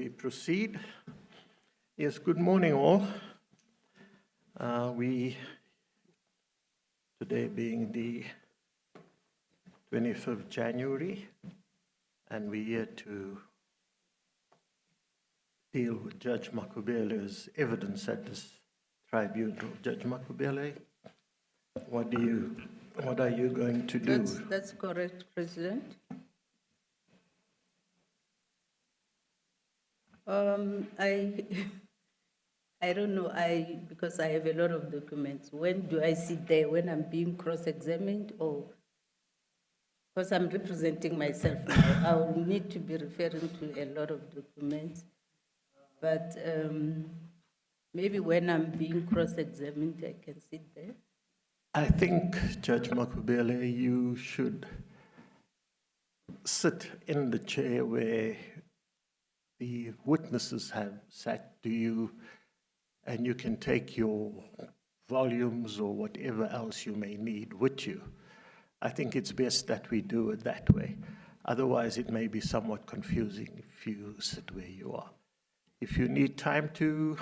we proceed? Yes, good morning all. Today being the 25th of January, and we're here to deal with Judge Makhubele's evidence at this tribunal. Judge Makhubele, what are you going to do? That's correct, President. I don't know, because I have a lot of documents. When do I sit there? When I'm being cross-examined, or because I'm representing myself now, I will need to be referring to a lot of documents. But maybe when I'm being cross-examined, I can sit there. I think, Judge Makhubele, you should sit in the chair where the witnesses have sat to you, and you can take your volumes or whatever else you may need with you. I think it's best that we do it that way. Otherwise, it may be somewhat confusing if you sit where you are. If you need time to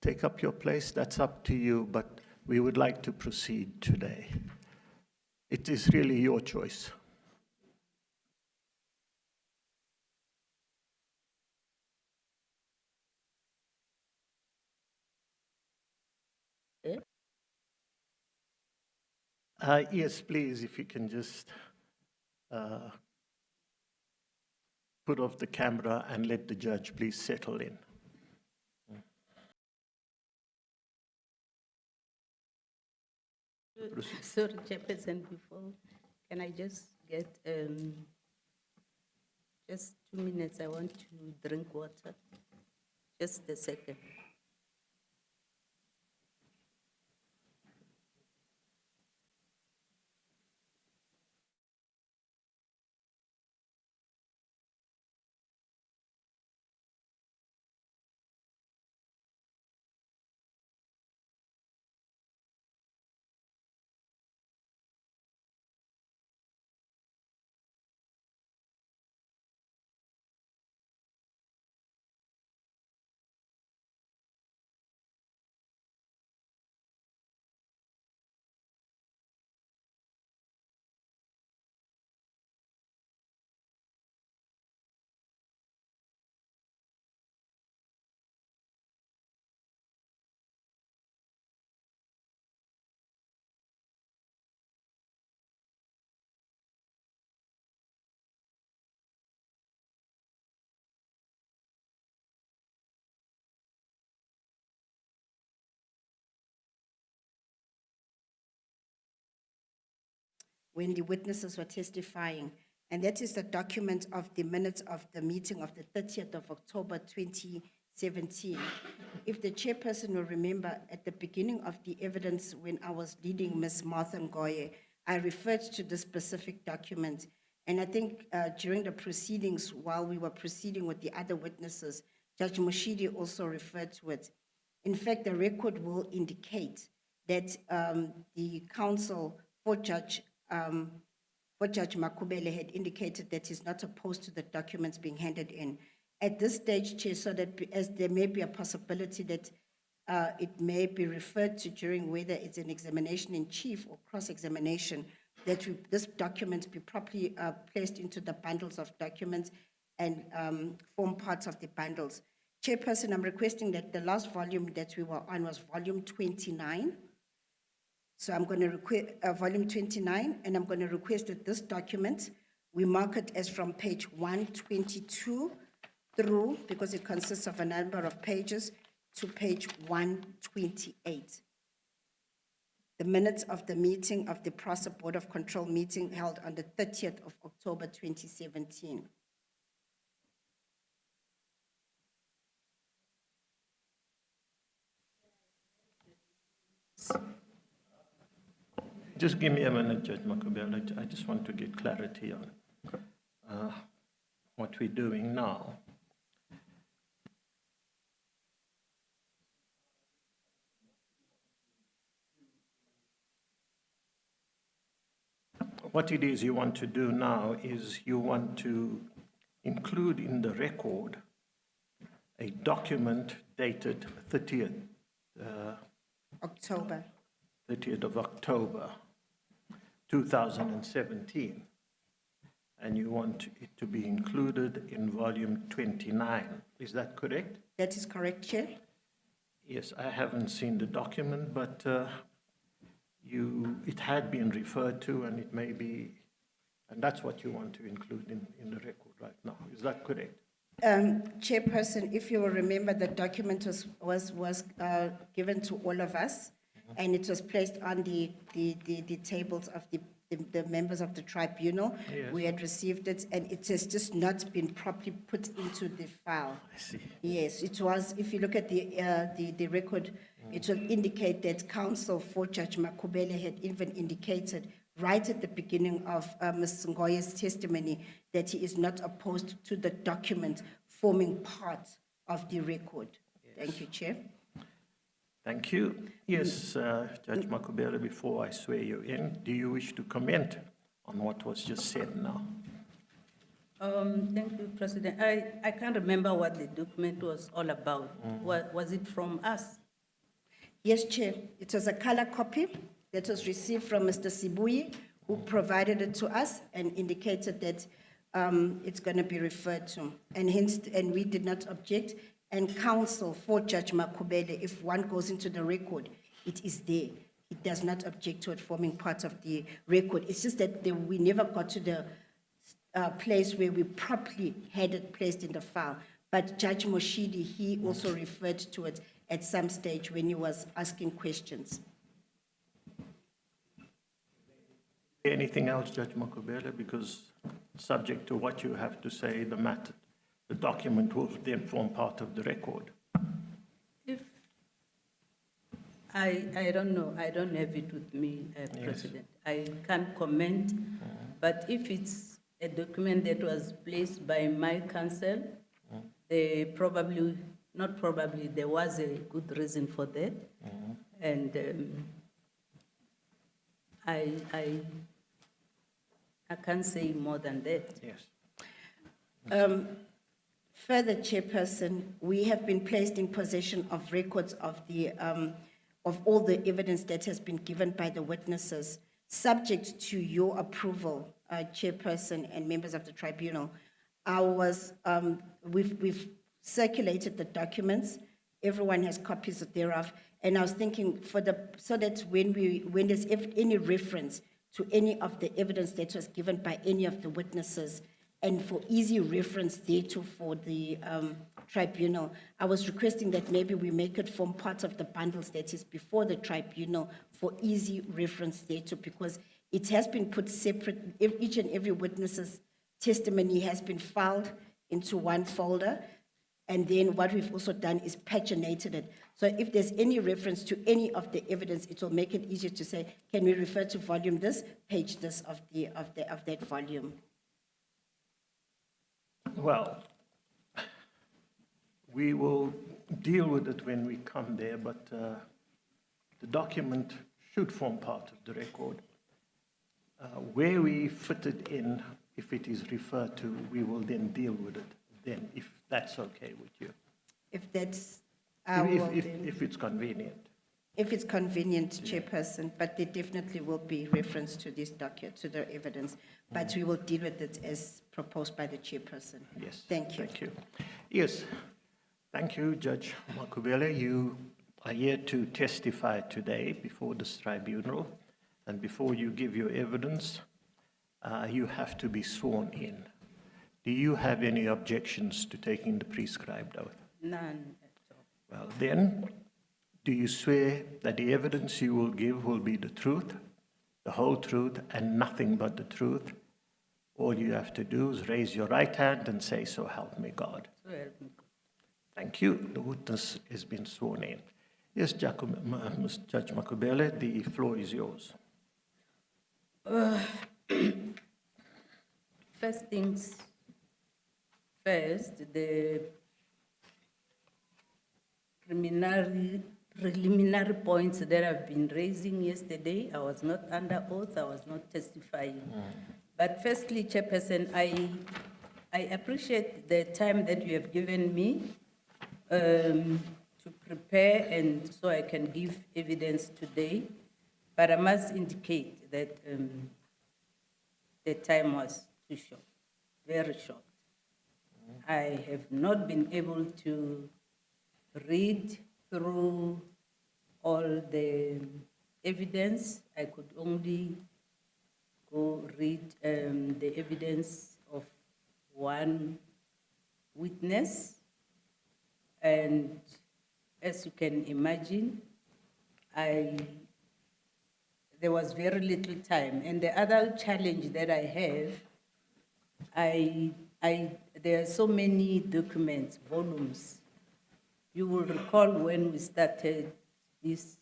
take up your place, that's up to you, but we would like to proceed today. It is really your choice. Yes, please, if you can just put off the camera and let the judge please settle in. Sorry, Chairperson, before, can I just get just 2 minutes? I want to drink water. Just a second. When the witnesses were testifying, and that is the document of the minutes of the meeting of the 30th of October 2017. If the chairperson will remember, at the beginning of the evidence when I was leading Ms. Martha Ngoye, I referred to the specific document. And I think during the proceedings, while we were proceeding with the other witnesses, Judge Moshidi also referred to it. In fact, the record will indicate that the counsel for Judge Makhubele had indicated that he's not opposed to the documents being handed in. At this stage, Chair, so that as there may be a possibility that it may be referred to during whether it's an examination in chief or cross-examination, that this document be properly placed into the bundles of documents and form parts of the bundles. Chairperson, I'm requesting that the last volume that we were on was volume 29. So I'm going to request volume 29, and I'm going to request that this document, we mark it as from page 122 through, because it consists of a number of pages, to page 128. The minutes of the meeting of the PROSA Board of Control meeting held on the 30th of October 2017. Just give me a minute, Judge Makhubele. I just want to get clarity on what we're doing now. What it is you want to do now is you want to include in the record a document dated 30th October. 30th of October 2017, and you want it to be included in volume 29. Is that correct? That is correct, Chair. Yes, I haven't seen the document, but it had been referred to, and it may be, and that's what you want to include in the record right now. Is that correct? Chairperson, if you will remember, the document was given to all of us, and it was placed on the tables of the members of the tribunal. Yes. We had received it, and it has just not been properly put into the file. I see. Yes, it was, if you look at the record, it will indicate that counsel for Judge Makhubele had even indicated right at the beginning of Ms. Ngoye's testimony that he is not opposed to the document forming part of the record. Yes. Thank you, Chair. Thank you. Yes, Judge Makhubele, before I swear you in, do you wish to comment on what was just said now? Thank you, President. I can't remember what the document was all about. Was it from us? Yes, Chair. It was a color copy that was received from Mr. Sibuyi, who provided it to us and indicated that it's going to be referred to. And hence, and we did not object. And counsel for Judge Makhubele, if one goes into the record, it is there. It does not object to it forming part of the record. It's just that we never got to the place where we properly had it placed in the file. But Judge Moshidi, he also referred to it at some stage when he was asking questions. Anything else, Judge Makhubele? Because subject to what you have to say, the document will then form part of the record. If I don't know, I don't have it with me, President. I can't comment, but if it's a document that was placed by my counsel, there was a good reason for that, and I can't say more than that. Yes. Further, Chairperson, we have been placed in possession of records of of all the evidence that has been given by the witnesses, subject to your approval, Chairperson and members of the tribunal. We've circulated the documents. Everyone has copies thereof. And I was thinking so that when there's any reference to any of the evidence that was given by any of the witnesses, and for easy reference thereto for the tribunal, I was requesting that maybe we make it form part of the bundles that is before the tribunal for easy reference thereto, because it has been put separate. Each and every witness's testimony has been filed into one folder, and then what we've also done is paginated it. So if there's any reference to any of the evidence, it will make it easier to say, can we refer to volume this, page this of that volume? Well, we will deal with it when we come there, but the document should form part of the record. Where we fit it in, if it is referred to, we will then deal with it then, if that's okay with you. If that's If it's convenient. If it's convenient, Chairperson, but there definitely will be reference to this document, to the evidence, but we will deal with it as proposed by the Chairperson. Yes. Thank you. Thank you. Yes. Thank you, Judge Makhubele. You are here to testify today before this tribunal, and before you give your evidence, you have to be sworn in. Do you have any objections to taking the prescribed oath? None at all. Well, then, do you swear that the evidence you will give will be the truth, the whole truth, and nothing but the truth? All you have to do is raise your right hand and say, "So help me God." So help me God. Thank you. The witness has been sworn in. Yes, Judge Makhubele, the floor is yours. First things first, the preliminary points that I've been raising yesterday, I was not under oath, I was not testifying. But firstly, Chairperson, I appreciate the time that you have given me to prepare and so I can give evidence today, but I must indicate that the time was too short, very short. I have not been able to read through all the evidence. I could only go read the evidence of one witness. And as you can imagine, there was very little time. And the other challenge that I have, there are so many documents, volumes. You will recall when we started these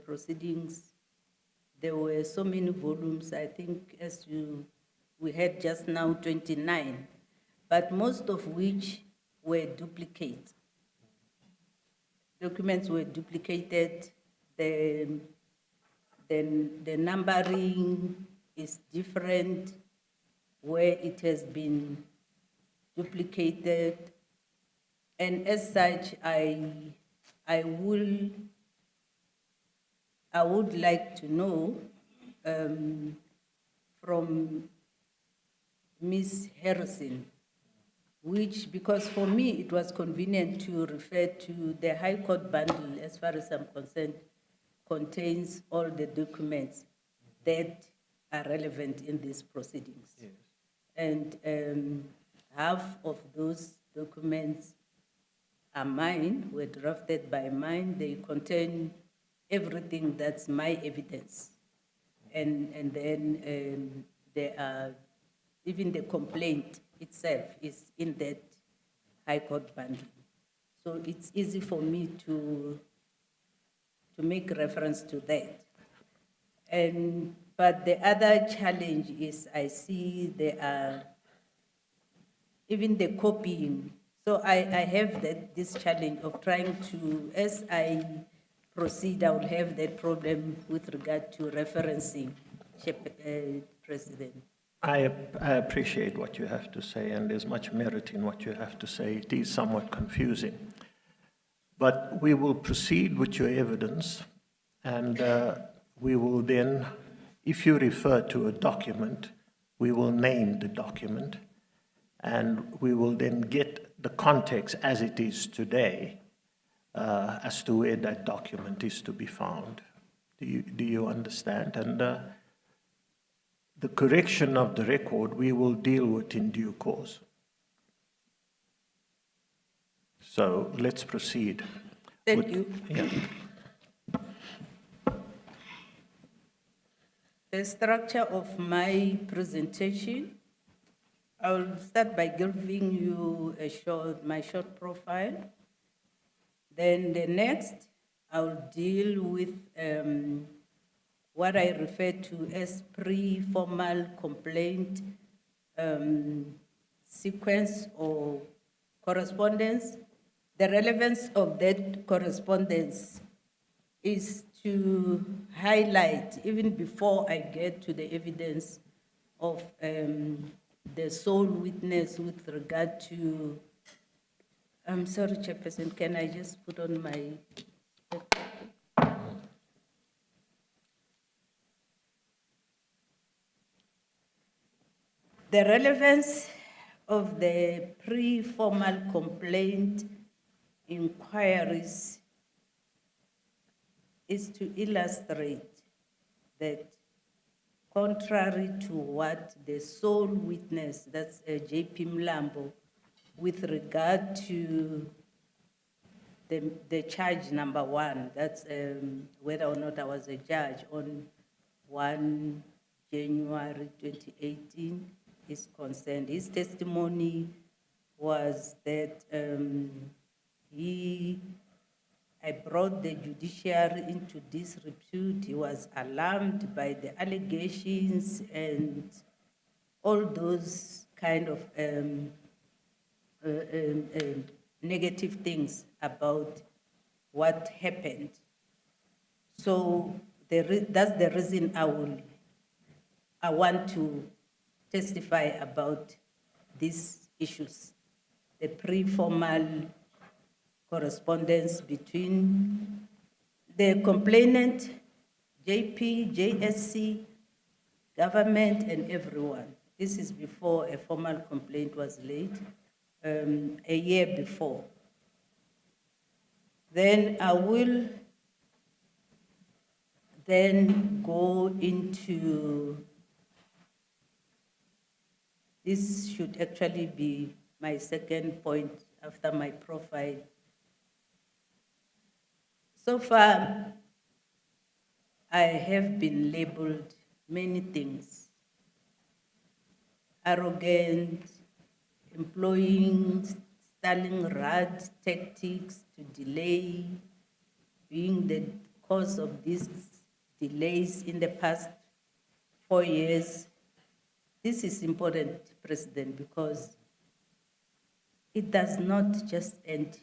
proceedings, there were so many volumes. I think we had just now 29, but most of which were duplicate. Documents were duplicated, the numbering is different where it has been duplicated. And as such, I would like to know from Ms. Harrison, because for me it was convenient to refer to the High Court bundle, as far as I'm concerned, contains all the documents that are relevant in these proceedings. Yes. And half of those documents are mine, were drafted by mine. They contain everything that's my evidence. And then there are, even the complaint itself is in that High Court bundle. So it's easy for me to make reference to that. But the other challenge is I see there are, even the copying. So I have this challenge of trying to, as I proceed, I will have that problem with regard to referencing, President. I appreciate what you have to say, and there's much merit in what you have to say. It is somewhat confusing. But we will proceed with your evidence, and we will then, if you refer to a document, we will name the document, and we will then get the context as it is today as to where that document is to be found. Do you understand? And the correction of the record we will deal with in due course. So let's proceed. Thank you. Yeah. The structure of my presentation, I will start by giving you my short profile. Then the next, I'll deal with what I refer to as pre-formal complaint sequence or correspondence. The relevance of that correspondence is to highlight, even before I get to the evidence of the sole witness with regard to, I'm sorry, Chairperson, can I just put on my, the relevance of the pre-formal complaint inquiries is to illustrate that contrary to what the sole witness, that's J.P. Mlambo, with regard to the charge number 1, that's whether or not I was a judge on 1 January 2018 is concerned. His testimony was that I brought the judiciary into disrepute. He was alarmed by the allegations and all those kind of negative things about what happened. So that's the reason I want to testify about these issues, the pre-formal correspondence between the complainant, JP, JSC, government, and everyone. This is before a formal complaint was laid, a year before. Then I will then go into, this should actually be my second point after my profile. So far, I have been labeled many things. Arrogant, employing Stalingrad tactics to delay, being the cause of these delays in the past 4 years. This is important, President, because it does not just end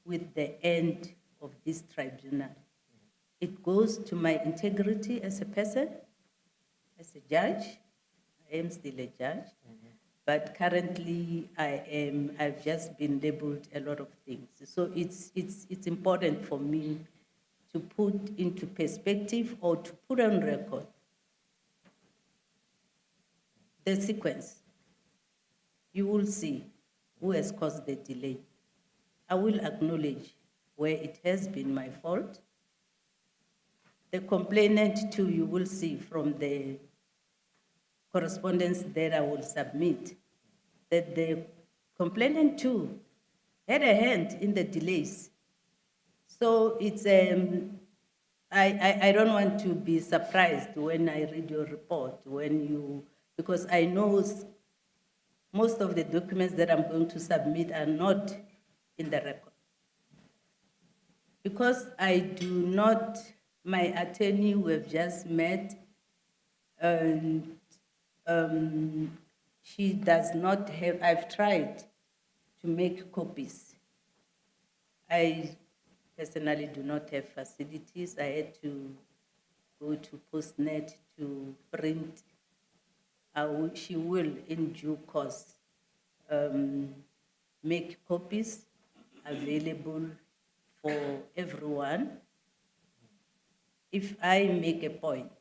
with the end of this tribunal. It goes to my integrity as a person, as a judge. I am still a judge, but currently I've just been labeled a lot of things. So it's important for me to put into perspective or to put on record the sequence. You will see who has caused the delay. I will acknowledge where it has been my fault. The complainant too, you will see from the correspondence that I will submit, that the complainant too had a hand in the delays. So it's, I don't want to be surprised when I read your report, because I know most of the documents that I'm going to submit are not in the record. Because I do not, my attorney who have just met, and she does not have, I've tried to make copies. I personally do not have facilities. I had to go to Postnet to print. She will, in due course, make copies available for everyone. If I make a point,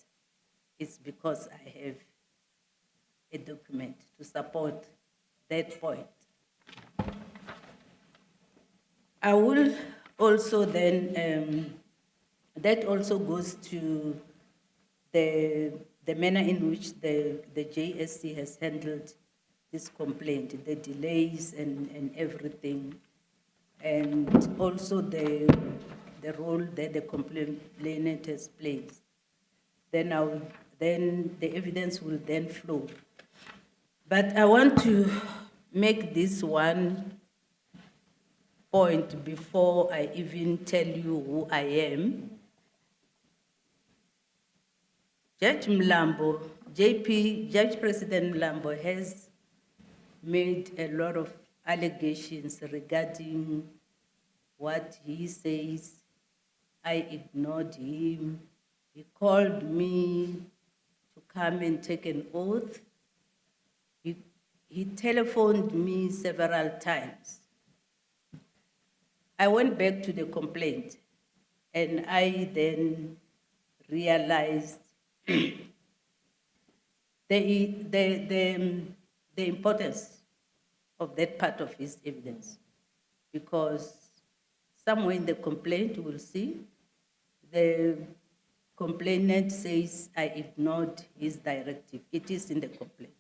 it's because I have a document to support that point. I will also then, that also goes to the manner in which the JSC has handled this complaint, the delays and everything, and also the role that the complainant has played. Then the evidence will then flow. But I want to make this one point before I even tell you who I am. Judge Mlambo, Judge President Mlambo has made a lot of allegations regarding what he says. I ignored him. He called me to come and take an oath. He telephoned me several times. I went back to the complaint and I then realized the importance of that part of his evidence, because somewhere in the complaint you will see the complainant says I ignored his directive. It is in the complaint.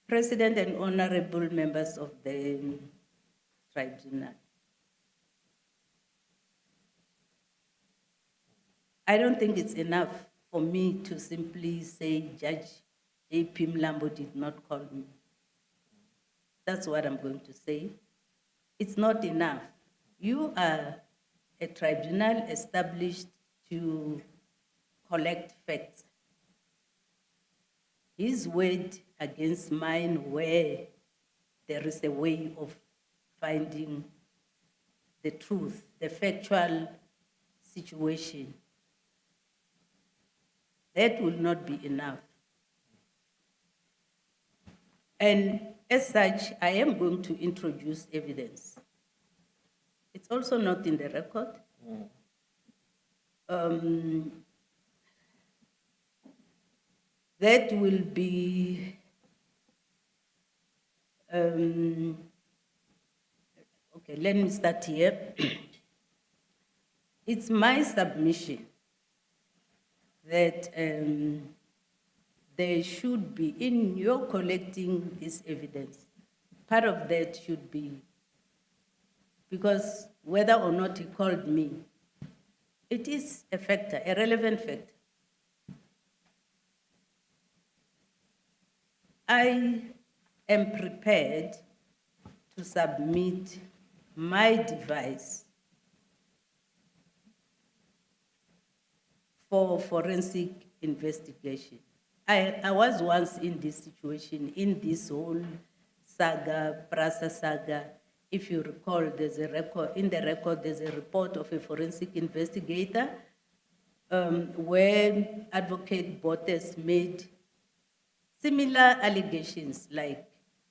President and honorable members of the tribunal, I don't think it's enough for me to simply say Judge J.P. Mlambo did not call me. That's what I'm going to say. It's not enough. You are a tribunal established to collect facts. His word against mine, where there is a way of finding the truth, the factual situation. That will not be enough. And as such, I am going to introduce evidence. It's also not in the record. That will be, okay, let me start here. It's my submission that there should be, in your collecting this evidence, part of that should be, because whether or not he called me, it is a factor, a relevant factor. I am prepared to submit my device for forensic investigation. I was once in this situation, in this whole saga, Prasa saga. If you recall, there's a record, in the record, there's a report of a forensic investigator where Advocate Botes made similar allegations like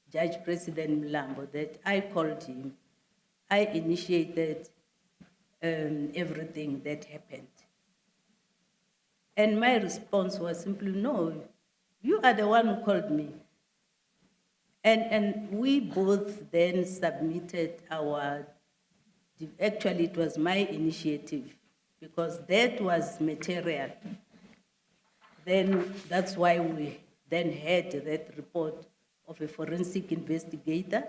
Judge President Mlambo, that I called him, I initiated everything that happened. And my response was simply, no, you are the one who called me. And we both then submitted our, actually it was my initiative, because that was material. Then that's why we then had that report of a forensic investigator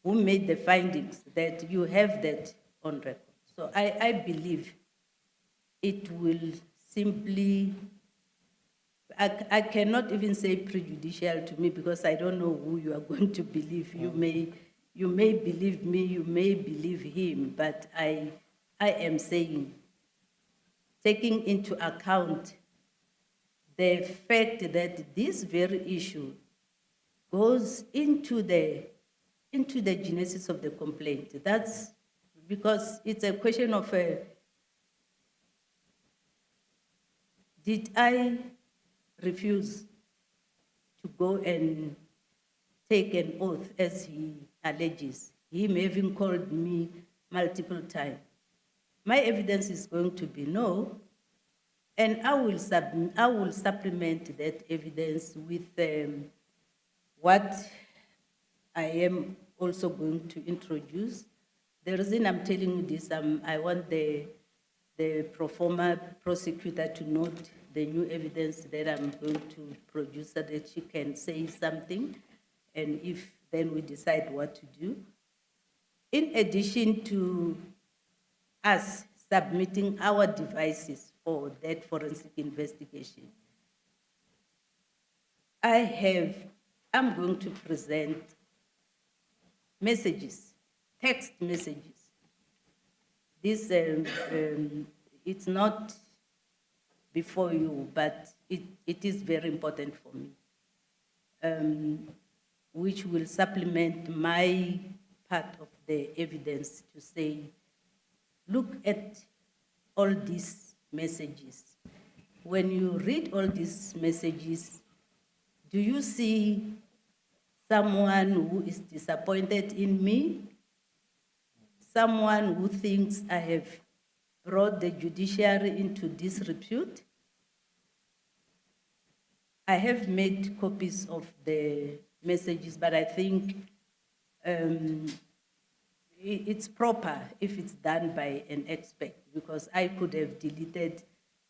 who made the findings that you have that on record. So I believe it will simply, I cannot even say prejudicial to me, because I don't know who you are going to believe. You may believe me, you may believe him, but I am saying, taking into account the fact that this very issue goes into the genesis of the complaint. That's because it's a question of did I refuse to go and take an oath, as he alleges, him having called me multiple times? My evidence is going to be no, and I will supplement that evidence with what I am also going to introduce. The reason I'm telling you this, I want the pro forma prosecutor to note the new evidence that I'm going to produce, so that she can say something, and if then we decide what to do. In addition to us submitting our devices for that forensic investigation, I'm going to present messages, text messages. This, it's not before you, but it is very important for me, which will supplement my part of the evidence to say, look at all these messages. When you read all these messages, do you see someone who is disappointed in me? Someone who thinks I have brought the judiciary into disrepute? I have made copies of the messages, but I think it's proper if it's done by an expert, because I could have deleted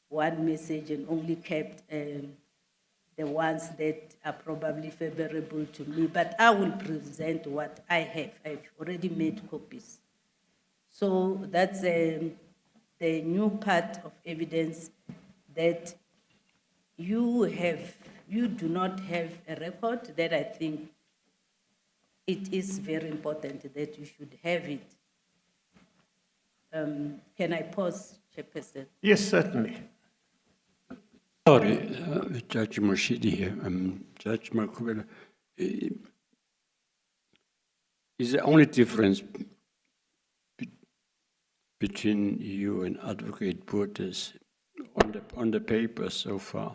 one message and only kept the ones that are probably favorable to me, but I will present what I have. I've already made copies. So that's the new part of evidence, that you do not have a record, that I think it is very important that you should have it. Can I pause, Chairperson? Yes, certainly. Sorry, Judge Moshidi here. Judge Makhubele. Is the only difference between you and Advocate Botes on the paper so far?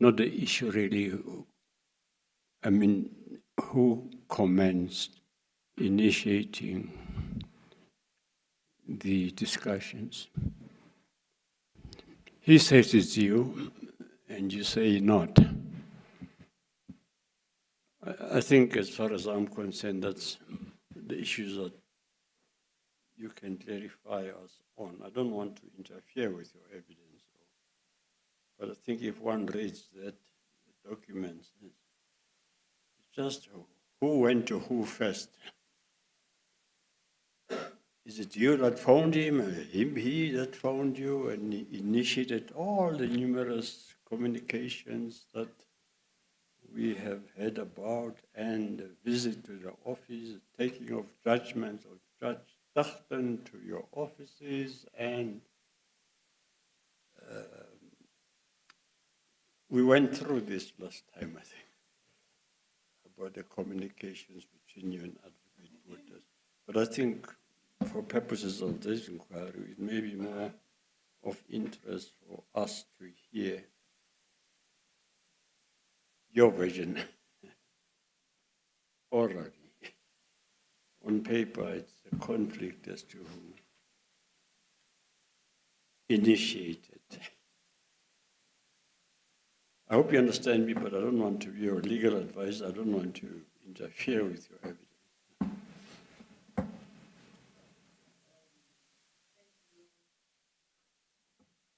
Not the issue really I mean, who commenced initiating the discussions? He says it's you, and you say not. I think, as far as I'm concerned, that's the issues that you can clarify us on. I don't want to interfere with your evidence, but I think if one reads that documents, it's just who went to who first. Is it you that found him, he that found you, and he initiated all the numerous communications that we have heard about, and a visit to the office, taking of judgments of Judge Tachten to your offices, and we went through this last time, I think, about the communications between you and Advocate Waters. But I think for purposes of this inquiry, it may be more of interest for us to hear your version orally. On paper, it's a conflict as to who initiated. I hope you understand me, but I don't want to be your legal advice. I don't want to interfere with your evidence.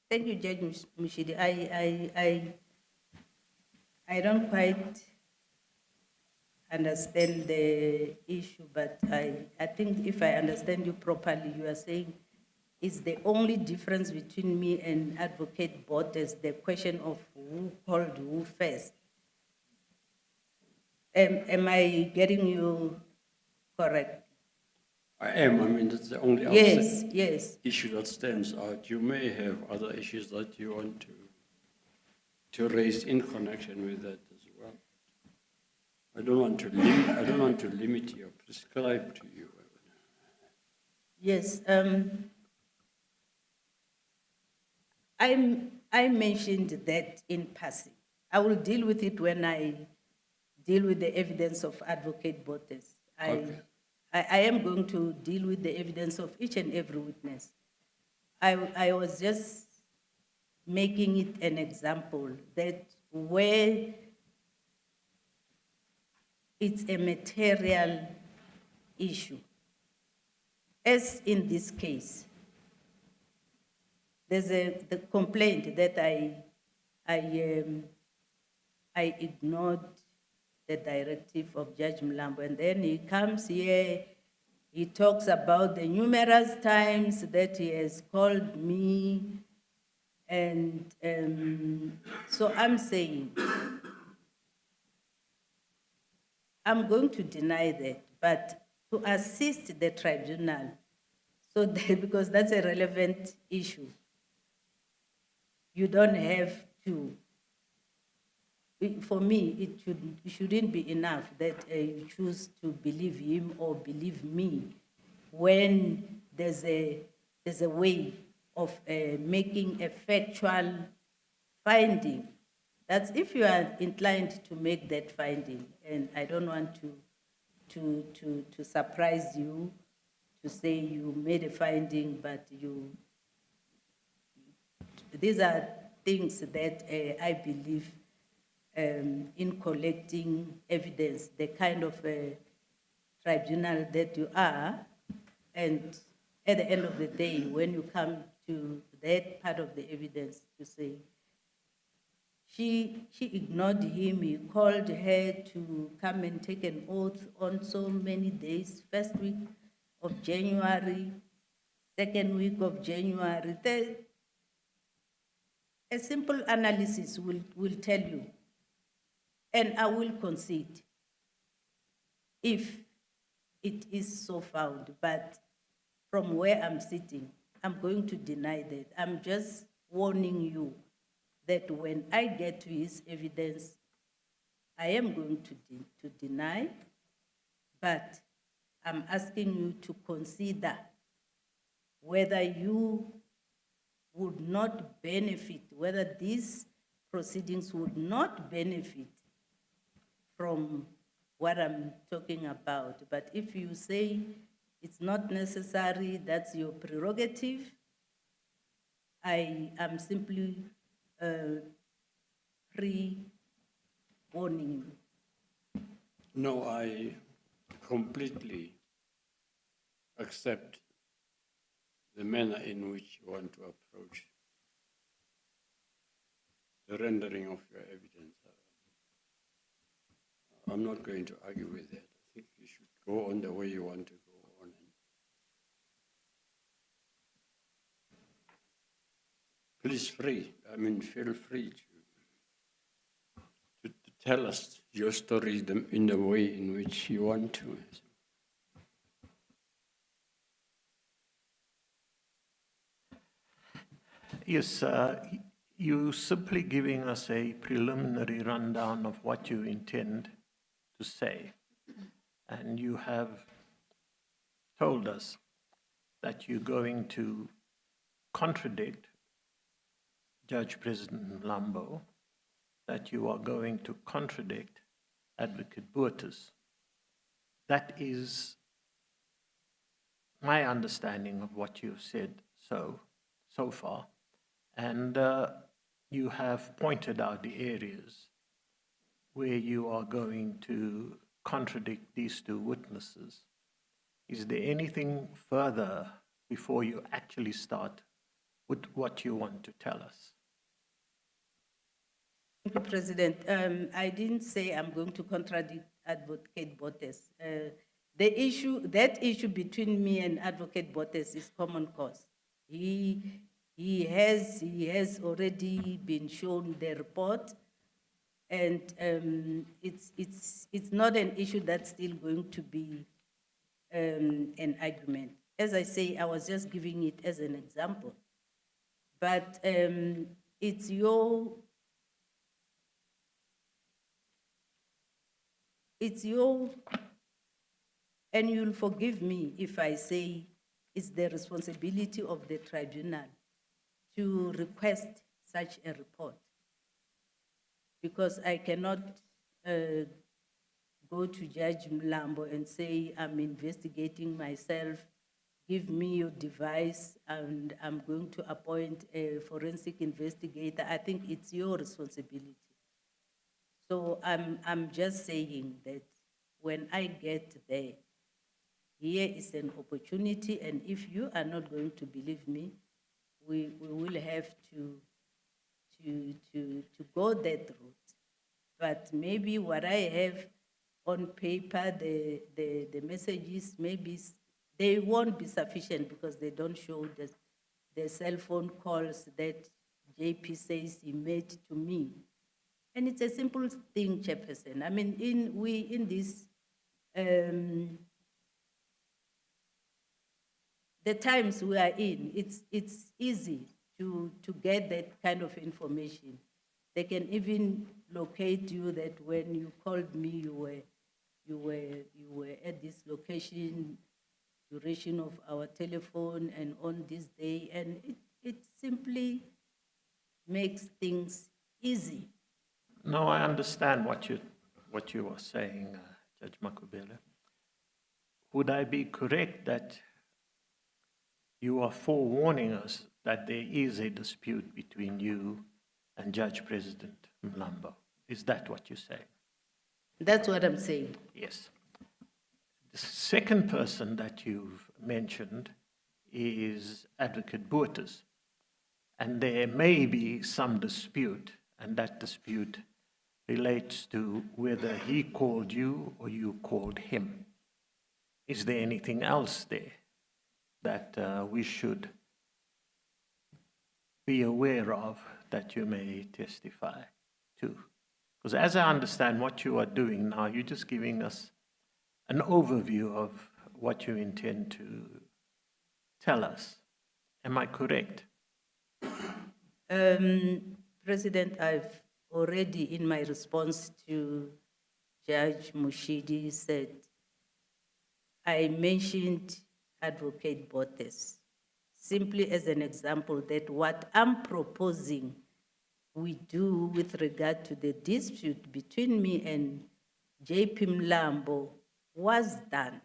Thank you, Judge Mushidi. I don't quite understand the issue, but I think if I understand you properly, you are saying is the only difference between me and Advocate Bottas the question of who called who first. Am I getting you correct? I am. I mean, that's the only Yes, yes. issue that stands out. You may have other issues that you want to raise in connection with that as well. I don't want to limit you or prescribe to you. Yes. I mentioned that in passing. I will deal with it when I deal with the evidence of Advocate Bottas. Okay. I am going to deal with the evidence of each and every witness. I was just making it an example that where it's a material issue, as in this case, there's the complaint that I ignored the directive of Judge Mlambo, and then he comes here, he talks about the numerous times that he has called me, and so I'm saying, I'm going to deny that, but to assist the tribunal, so that, because that's a relevant issue, you don't have to. For me, it shouldn't be enough that you choose to believe him or believe me when there's a way of making a factual finding. That's if you are inclined to make that finding, and I don't want to surprise you to say you made a finding, but these are things that I believe in collecting evidence, the kind of tribunal that you are, and at the end of the day, when you come to that part of the evidence to say, she ignored him, he called her to come and take an oath on so many days, first week of January, second week of January. A simple analysis will tell you, and I will concede if it is so found, but from where I'm sitting, I'm going to deny that. I'm just warning you that when I get to his evidence, I am going to deny, but I'm asking you to consider whether you would not benefit, whether these proceedings would not benefit from what I'm talking about. But if you say it's not necessary, that's your prerogative, I am simply pre-warning you. No, I completely accept the manner in which you want to approach the rendering of your evidence. I'm not going to argue with that. I think you should go on the way you want to go on. Please feel free to tell us your story in the way in which you want to. Yes, you simply giving us a preliminary rundown of what you intend to say. And you have told us that you're going to contradict Judge President Mlambo, that you are going to contradict Advocate Boertes. That is my understanding of what you've said so far. And you have pointed out the areas where you are going to contradict these two witnesses. Is there anything further before you actually start with what you want to tell us? Thank you, President. I didn't say I'm going to contradict Advocate Boertes. That issue between me and Advocate Boertes is common cause. He has already been shown the report, and it's not an issue that's still going to be an argument. As I say, I was just giving it as an example, but it's your and you'll forgive me if I say it's the responsibility of the tribunal to request such a report, because I cannot go to Judge Mlambo and say, I'm investigating myself, give me your device, and I'm going to appoint a forensic investigator. I think it's your responsibility. So I'm just saying that when I get there, here is an opportunity, and if you are not going to believe me, we will have to go that route. But maybe what I have on paper, the messages, maybe they won't be sufficient because they don't show the cell phone calls that JP says he made to me. And it's a simple thing, Chairperson. I mean, in this, the times we are in, it's easy to get that kind of information. They can even locate you that when you called me, you were at this location, duration of our telephone, and on this day, and it simply makes things easy. No, I understand what you are saying, Judge Makhubele. Would I be correct that you are forewarning us that there is a dispute between you and Judge President Mlambo? Is that what you're saying? That's what I'm saying. Yes. The second person that you've mentioned is Advocate Boertes. And there may be some dispute, and that dispute relates to whether he called you or you called him. Is there anything else there that we should be aware of that you may testify to? Because as I understand what you are doing now, you're just giving us an overview of what you intend to tell us. Am I correct? President, I've already, in my response to Judge Mushidi, said, I mentioned Advocate Boertes simply as an example that what I'm proposing we do with regard to the dispute between me and JP Mlambo was done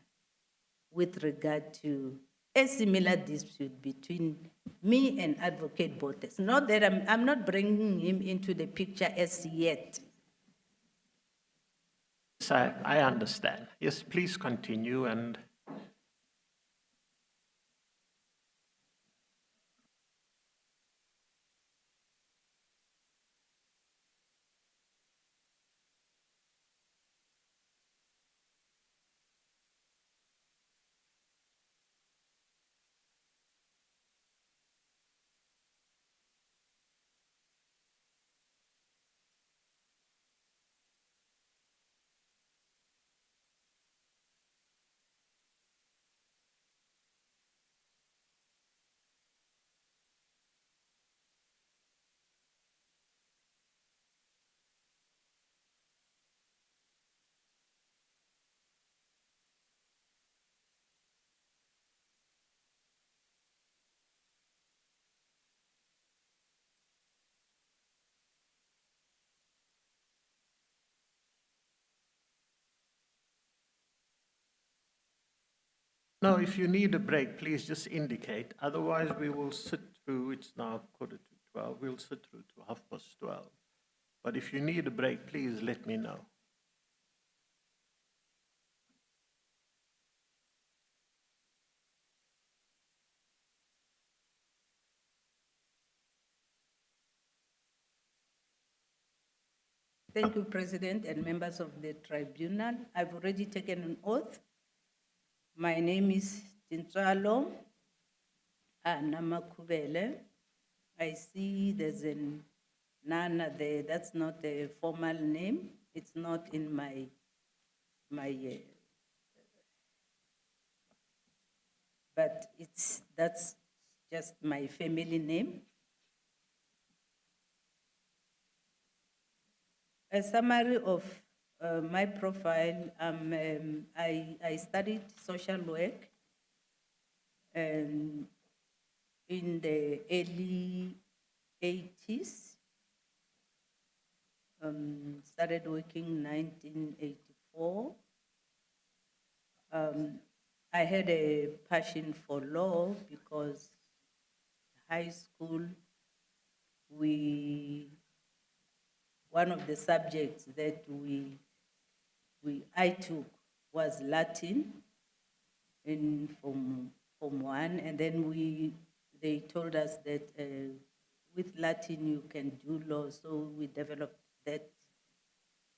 with regard to a similar dispute between me and Advocate Botes. Not that I'm not bringing him into the picture as yet. Yes, I understand. Yes, please continue and no, if you need a break, please just indicate. Otherwise, we will sit through, it's now 11:45, we'll sit through to 12:30. But if you need a break, please let me know. Thank you, President and members of the tribunal. I've already taken an oath. My name is Tintsalo Makhubele. I see there's a Nana there. That's not a formal name. It's not in my but that's just my family name. A summary of my profile, I studied social work in the early 80s. Started working in 1984. I had a passion for law because high school, one of the subjects that I took was Latin in Form 1, and then they told us that with Latin you can do law, so we developed that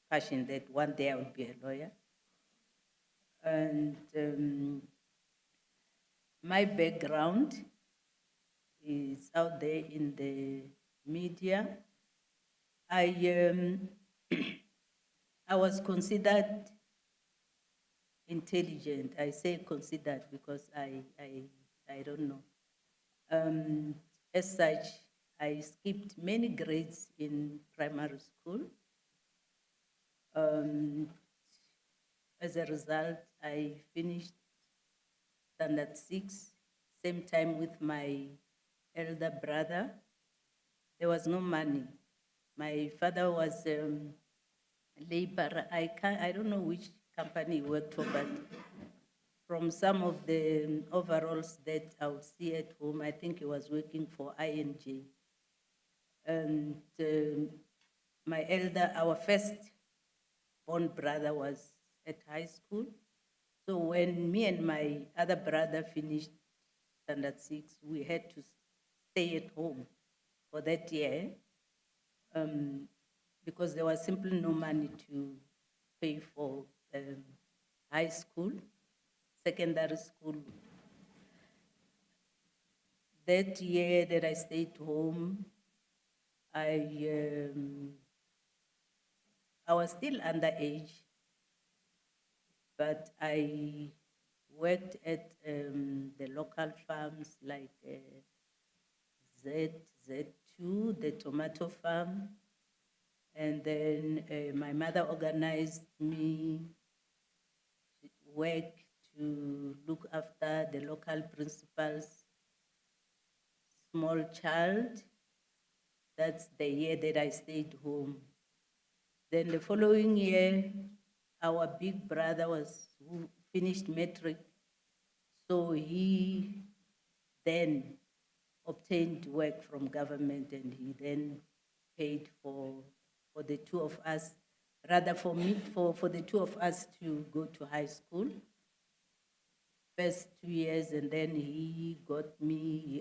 passion that one day I would be a lawyer. And my background is out there in the media. I was considered intelligent. I say considered because I don't know. As such, I skipped many grades in primary school. As a result, I finished standard 6, same time with my elder brother. There was no money. My father was labor. I don't know which company he worked for, but from some of the overalls that I would see at home, I think he was working for ING. And our first born brother was at high school. So when me and my other brother finished standard 6, we had to stay at home for that year because there was simply no money to pay for high school, secondary school. That year that I stayed home, I was still underage, but I worked at the local farms like Z2, the tomato farm, and then my mother organized me work to look after the local principal's small child. That's the year that I stayed home. Then the following year, our big brother who finished matric, so he then obtained work from government, and he then paid for the two of us, rather for the two of us to go to high school. First 2 years, and then he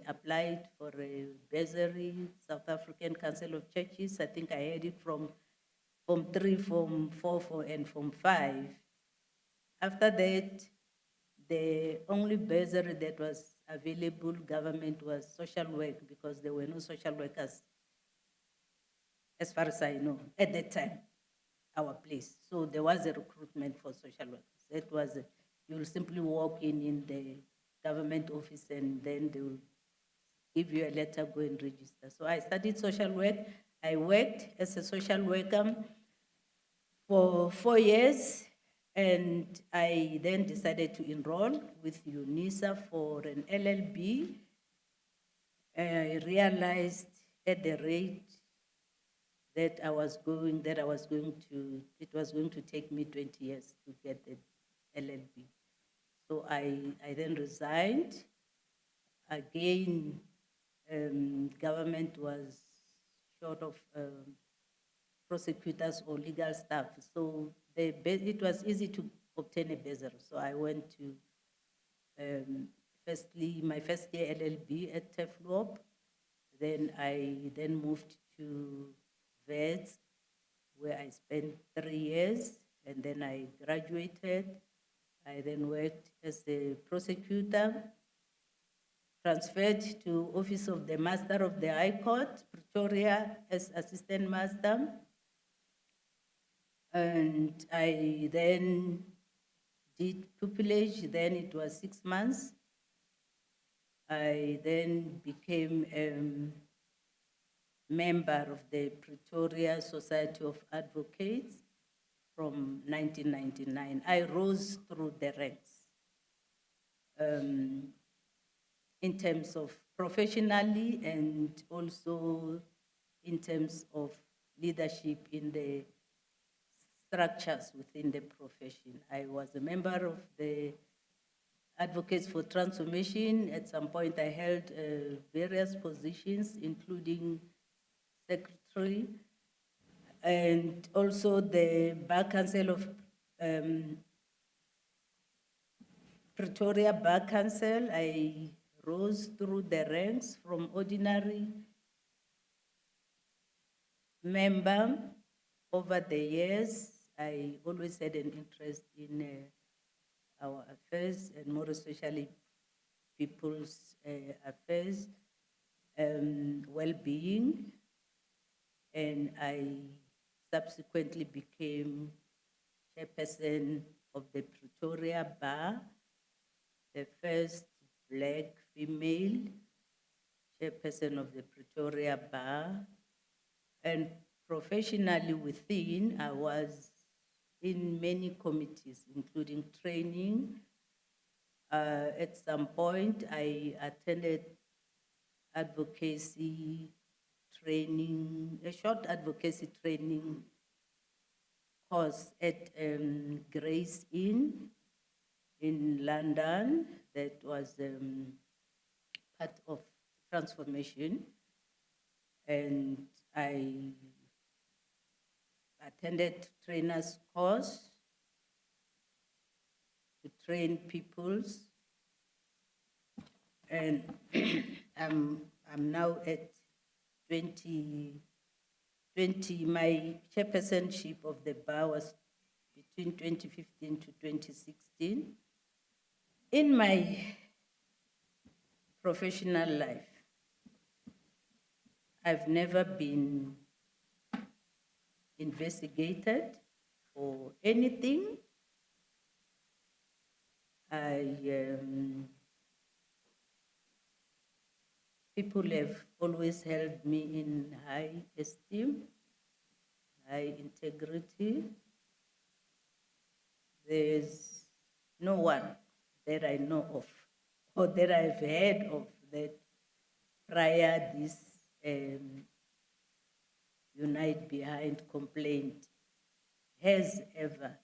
applied for a bursary, South African Council of Churches. I think I had it from Form 3, Form 4, and Form 5. After that, the only bursary that was available, government, was social work, because there were no social workers, as far as I know, at that time, our place. So there was a recruitment for social workers. That was, you'll simply walk in the government office, and then they will give you a letter, go and register. So I studied social work. I worked as a social worker for 4 years, and I then decided to enroll with UNISA for an LLB. I realized at the rate that it was going to take me 20 years to get the LLB. So I then resigned. Again, government was short of prosecutors or legal staff, so it was easy to obtain a bursary. So I went to my first year LLB at TEFLOP. Then I moved to VETS, where I spent 3 years, and then I graduated. I then worked as a prosecutor, transferred to Office of the Master of the High Court, Pretoria, as Assistant Master. And I then did pupillage, then it was 6 months. I then became a member of the Pretoria Society of Advocates from 1999. I rose through the ranks in terms of professionally, and also in terms of leadership in the structures within the profession. I was a member of the Advocates for Transformation. At some point, I held various positions, including secretary, and also the Bar Council of Pretoria Bar Council. I rose through the ranks from ordinary member. Over the years, I always had an interest in our affairs, and more especially people's affairs, well-being, and I subsequently became chairperson of the Pretoria Bar, the first Black female chairperson of the Pretoria Bar. And professionally within, I was in many committees, including training. At some point, I attended advocacy training, a short advocacy training course at Grace Inn in London. That was part of transformation. And I attended trainers course to train peoples, and I'm now at 20, my chairpersonship of the bar was between 2015 to 2016. In my professional life, I've never been investigated for anything. People have always held me in high esteem, high integrity. There's no one that I know of or that I've heard of that prior this Unite Behind complaint has ever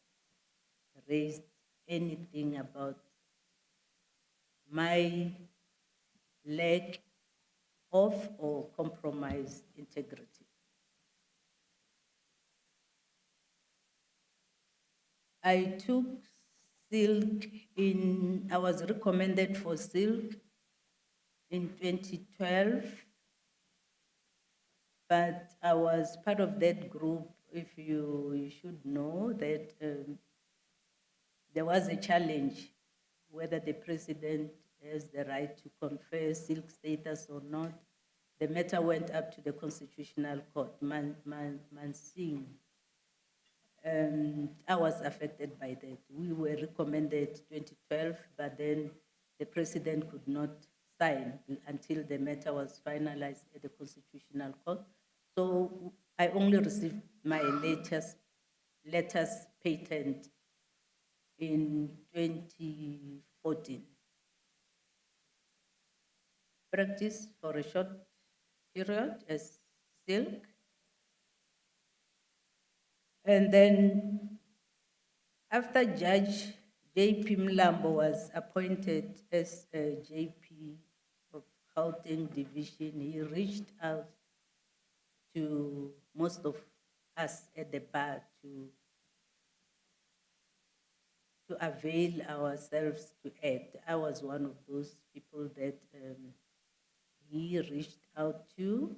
raised anything about my lack of or compromised integrity. I took silk I was recommended for silk in 2012, but I was part of that group. If you should know that there was a challenge whether the president has the right to confer silk status or not. The matter went up to the Constitutional Court, Mansing. I was affected by that. We were recommended 2012, but then the president could not sign until the matter was finalized at the Constitutional Court. So I only received my latest patent in 2014. Practice for a short period as silk. And then after Judge J.P. Mlambo was appointed as a JP of Gauteng Division, he reached out to most of us at the bar to avail ourselves to act. I was one of those people that he reached out to.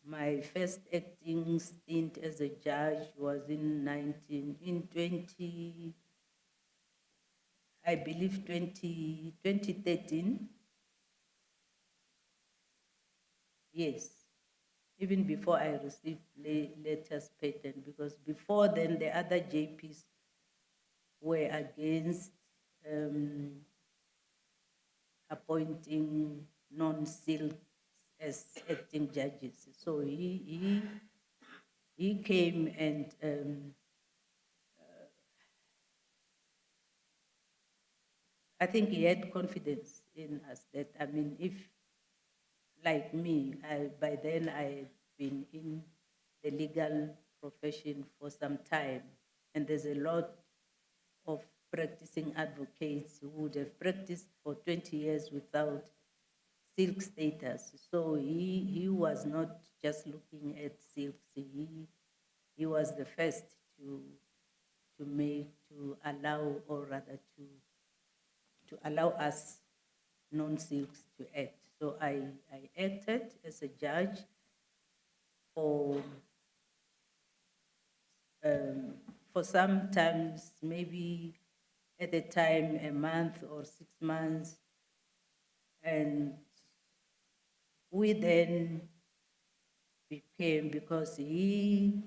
My first acting stint as a judge was in 2013. Yes, even before I received latest patent, because before then the other JPs were against appointing non-silk as acting judges. So he came and I think he had confidence in us that, I mean, if, like me, by then I had been in the legal profession for some time, and there's a lot of practicing advocates who would have practiced for 20 years without silk status. So he was not just looking at silks, he was the first to allow, or rather to allow us non-silks to act. So I acted as a judge for sometimes, maybe at the time, a month or 6 months. And we then became, because he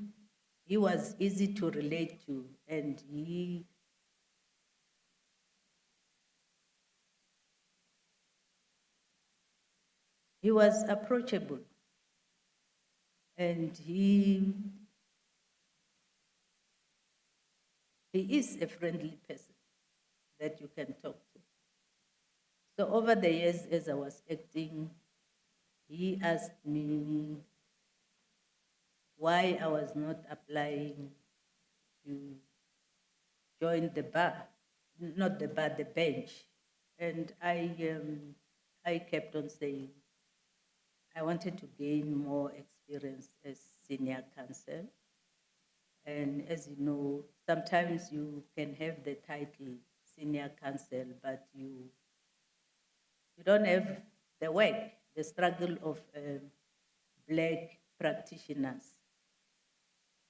was easy to relate to, and he was approachable, and he is a friendly person that you can talk to. So over the years, as I was acting, he asked me why I was not applying to join the bar, not the bar, the bench. And I kept on saying I wanted to gain more experience as senior counsel. And as you know, sometimes you can have the title senior counsel, but you don't have the work, the struggle of Black practitioners.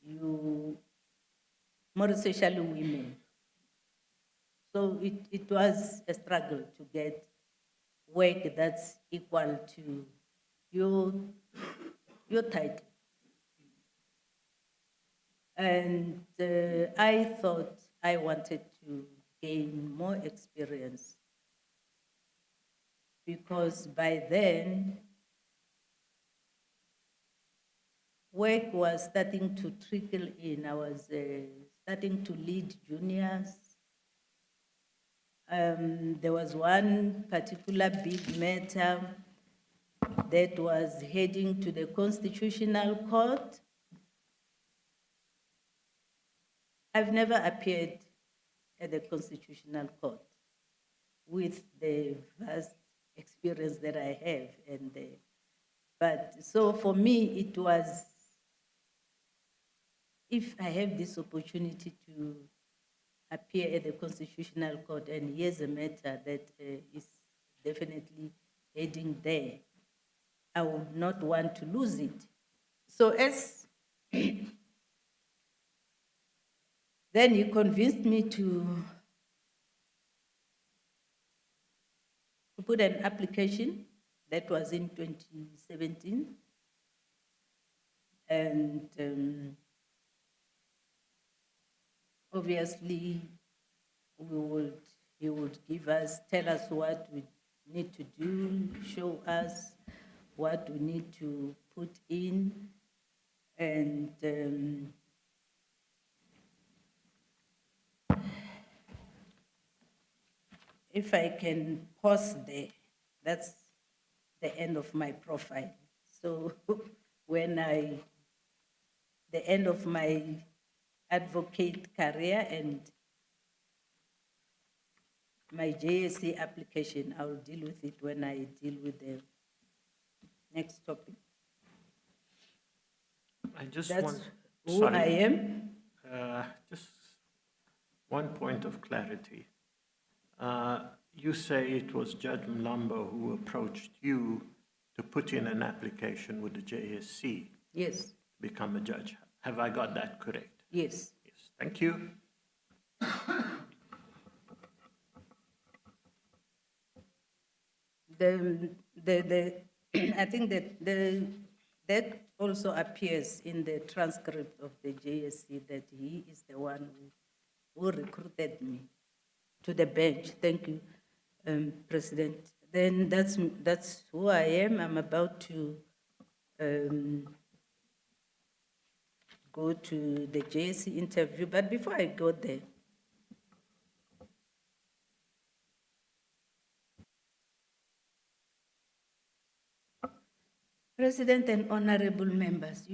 More especially women. So it was a struggle to get work that's equal to your title. And I thought I wanted to gain more experience, because by then, work was starting to trickle in. I was starting to lead juniors. There was one particular big matter that was heading to the Constitutional Court. I've never appeared at the Constitutional Court with the vast experience that I have, but so for me it was, if I have this opportunity to appear at the Constitutional Court, and here's a matter that is definitely heading there, I would not want to lose it. So as then he convinced me to put an application. That was in 2017. And obviously, he would tell us what we need to do, show us what we need to put in, and if I can pause there, that's the end of my profile. So the end of my advocate career and my JSC application, I'll deal with it when I deal with the next topic. I just That's want, who sorry, I am. just one point of clarity. You say it was Judge Mlambo who approached you to put in an application with the JSC Yes, to become a judge. Have I got that correct? yes. Yes, thank you. I think that also appears in the transcript of the JSC, that he is the one who recruited me to the bench. Thank you, President. Then that's who I am. I'm about to go to the JSC interview, but before I go there, President and honorable members,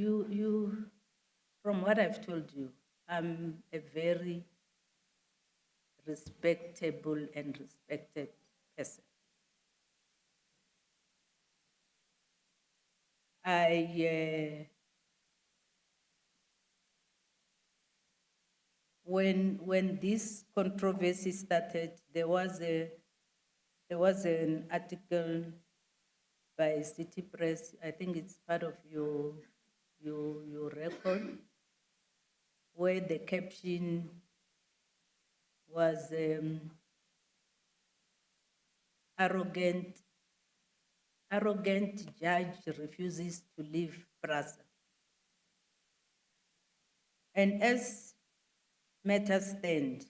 from what I've told you, I'm a very respectable and respected person. When this controversy started, there was an article by City Press. I think it's part of your record, where the caption was arrogant judge refuses to leave Prasa. And as matters stand,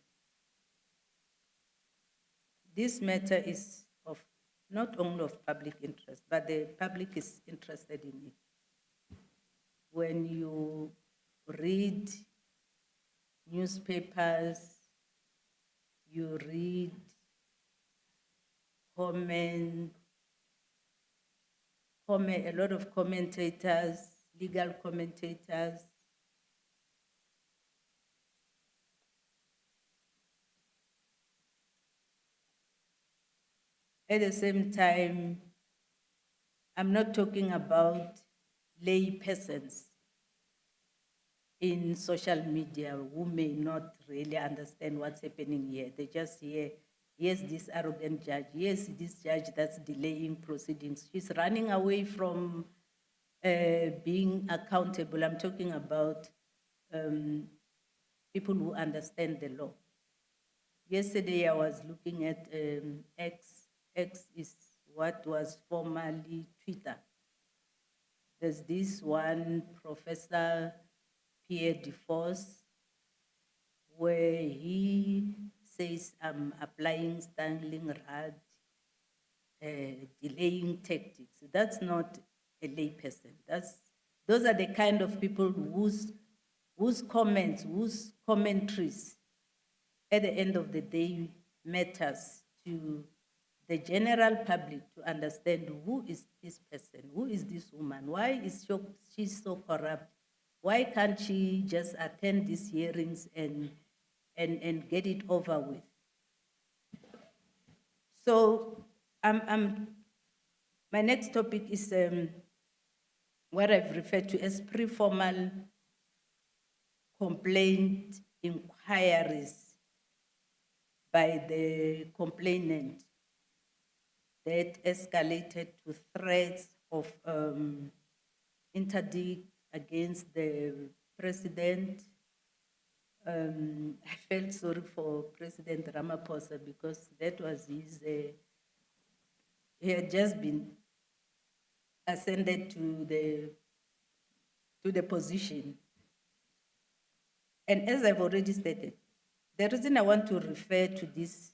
this matter is of not only of public interest, but the public is interested in it. When you read newspapers, you read a lot of commentators, legal commentators, at the same time, I'm not talking about lay persons in social media who may not really understand what's happening here. They just hear, yes, this arrogant judge, yes, this judge that's delaying proceedings. She's running away from being accountable. I'm talking about people who understand the law. Yesterday, I was looking at X. X is what was formerly Twitter. There's this one, Professor Pierre DeForce, where he says, I'm applying Stanley Rad, delaying tactics. That's not a lay person. Those are the kind of people whose comments, whose commentaries, at the end of the day, matters to the general public to understand who is this person, who is this woman, why is she so corrupt, Why can't she just attend these hearings and get it over with? So my next topic is what I've referred to as pre-formal complaint inquiries by the complainant that escalated to threats of interdict against the president. I felt sorry for President Ramaphosa because that was his, he had just been ascended to the position. And as I've already stated, the reason I want to refer to these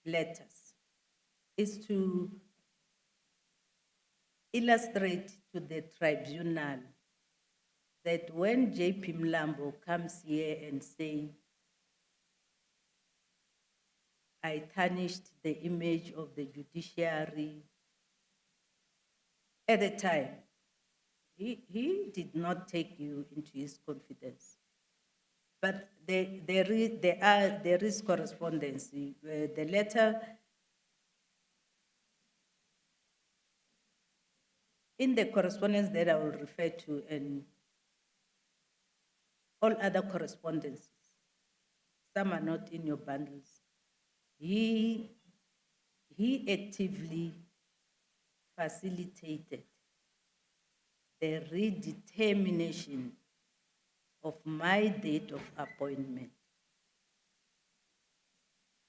letters is to illustrate to the tribunal that when JP Mlambo comes here and say, I tarnished the image of the judiciary, at the time, he did not take you into his confidence. But there is correspondence. The letter, in the correspondence that I will refer to, and all other correspondences, some are not in your bundles. He actively facilitated the redetermination of my date of appointment.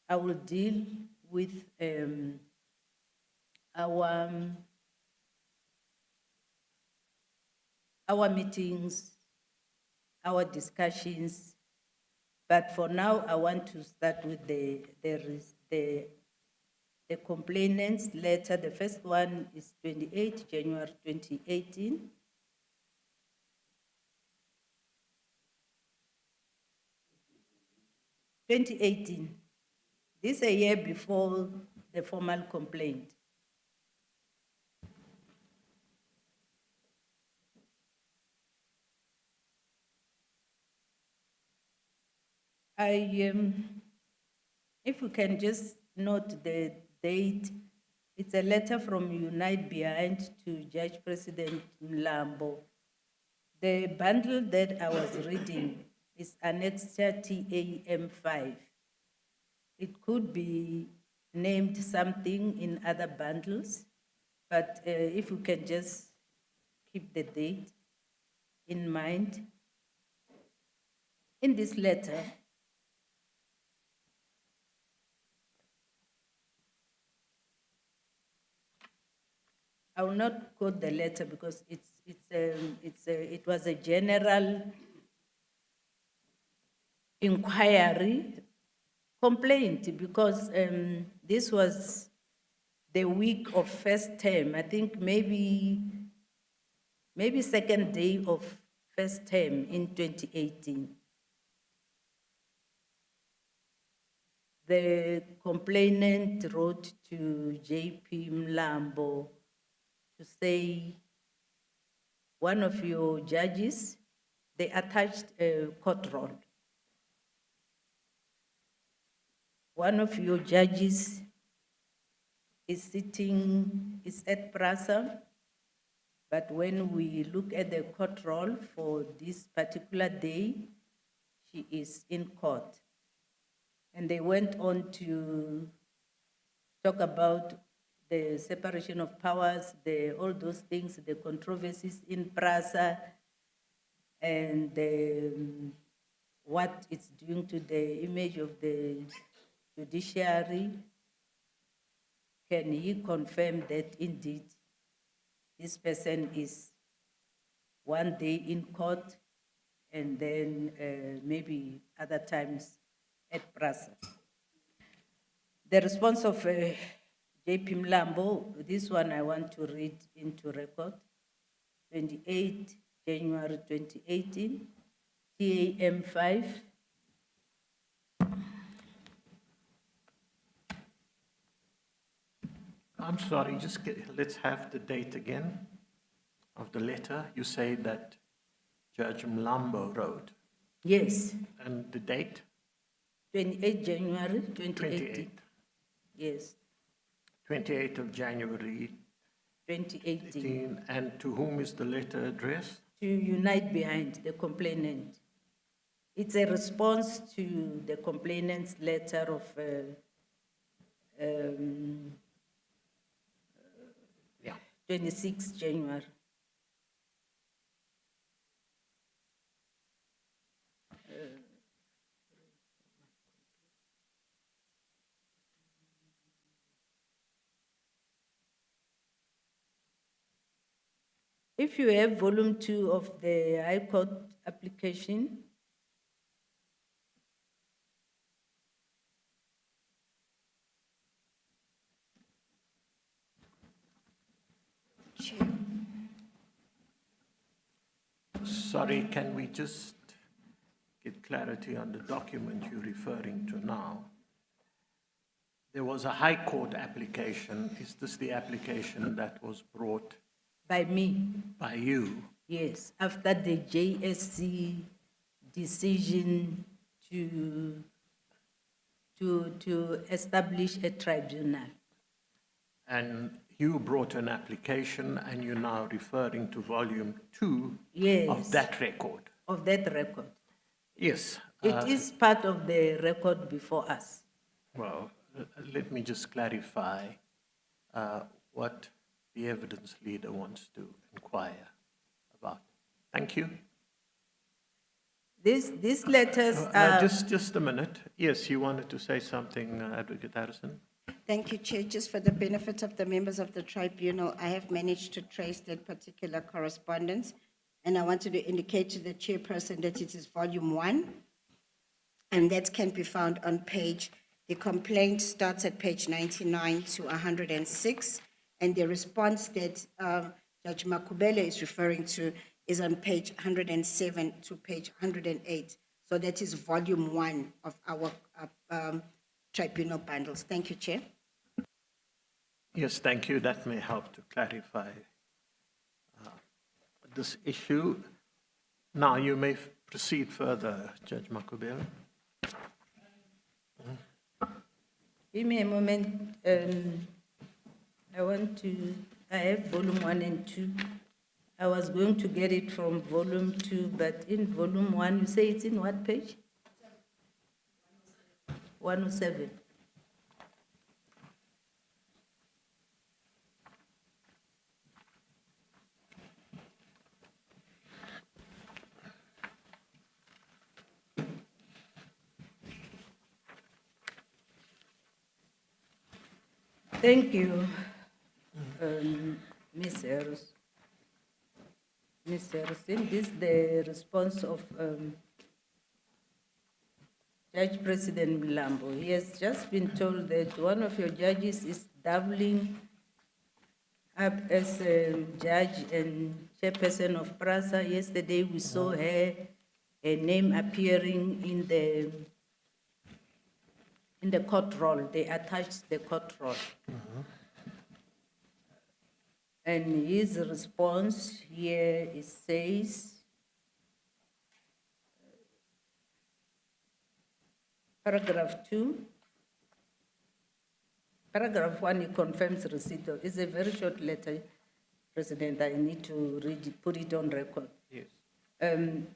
I will deal with our meetings, our discussions, but for now I want to start with the complainant's letter. The first one is 28 January 2018. This is a year before the formal complaint. If we can just note the date, it's a letter from Unite Behind to Judge President Mlambo. The bundle that I was reading is Annexure TAM5. It could be named something in other bundles, but if we can just keep the date in mind. In this letter, I will not quote the letter because it was a general inquiry complaint because this was the week of first term. I think maybe second day of first term in 2018. The complainant wrote to JP Mlambo to say, one of your judges, they attached a court roll. One of your judges is at Prasa, but when we look at the court roll for this particular day, she is in court. And they went on to talk about the separation of powers, all those things, the controversies in Prasa, and what it's doing to the image of the judiciary. Can he confirm that indeed this person is one day in court and then maybe other times at Prasa? The response of JP Mlambo, this one I want to read into record. 28 January 2018, TAM5. I'm sorry, let's have the date again of the letter. You say that Judge Mlambo wrote. Yes, And the date? 28 January 2018. 28th. Yes, 28th of January 2018. 18. And to whom is the letter addressed? To unite behind the complainant. It's a response to the complainant's letter of Yeah. 26 January. If you have volume 2 of the High Court application, Chair. Sorry, can we just get clarity on the document you're referring to now? There was a High Court application. Is this the application that was brought by me, by you? yes, after the JSC decision to establish a tribunal. And you brought an application and you're now referring to volume 2 Yes. of that record? Of that record. Yes. It is part of the record before us. Well, let me just clarify what the evidence leader wants to inquire about. Thank you. These letters are... Just a minute. Yes, you wanted to say something, Advocate Harrison? Thank you, Chair. Just for the benefit of the members of the tribunal, I have managed to trace that particular correspondence, and I wanted to indicate to the chairperson that it is volume 1, and that can be found on page, the complaint starts at page 99 to 106, and the response that Judge Makhubele is referring to is on page 107 to page 108. So that is volume 1 of our tribunal bundles. Thank you, Chair. Yes, thank you. That may help to clarify this issue. Now you may proceed further, Judge Makhubele. Give me a moment. I have volume 1 and 2. I was going to get it from volume 2, but in volume 1, you say it's in what page? 107. Thank you, Ms. Harris. Ms. Harrison, this is the response of Judge President Mlambo. He has just been told that one of your judges is doubling up as a judge and chairperson of PRASA. Yesterday we saw her name appearing in the court roll. They attached the court roll. And his response here, it says, paragraph 2, paragraph 1, he confirms receipt of, it's a very short letter, President, I need to read it, put it on record. Yes.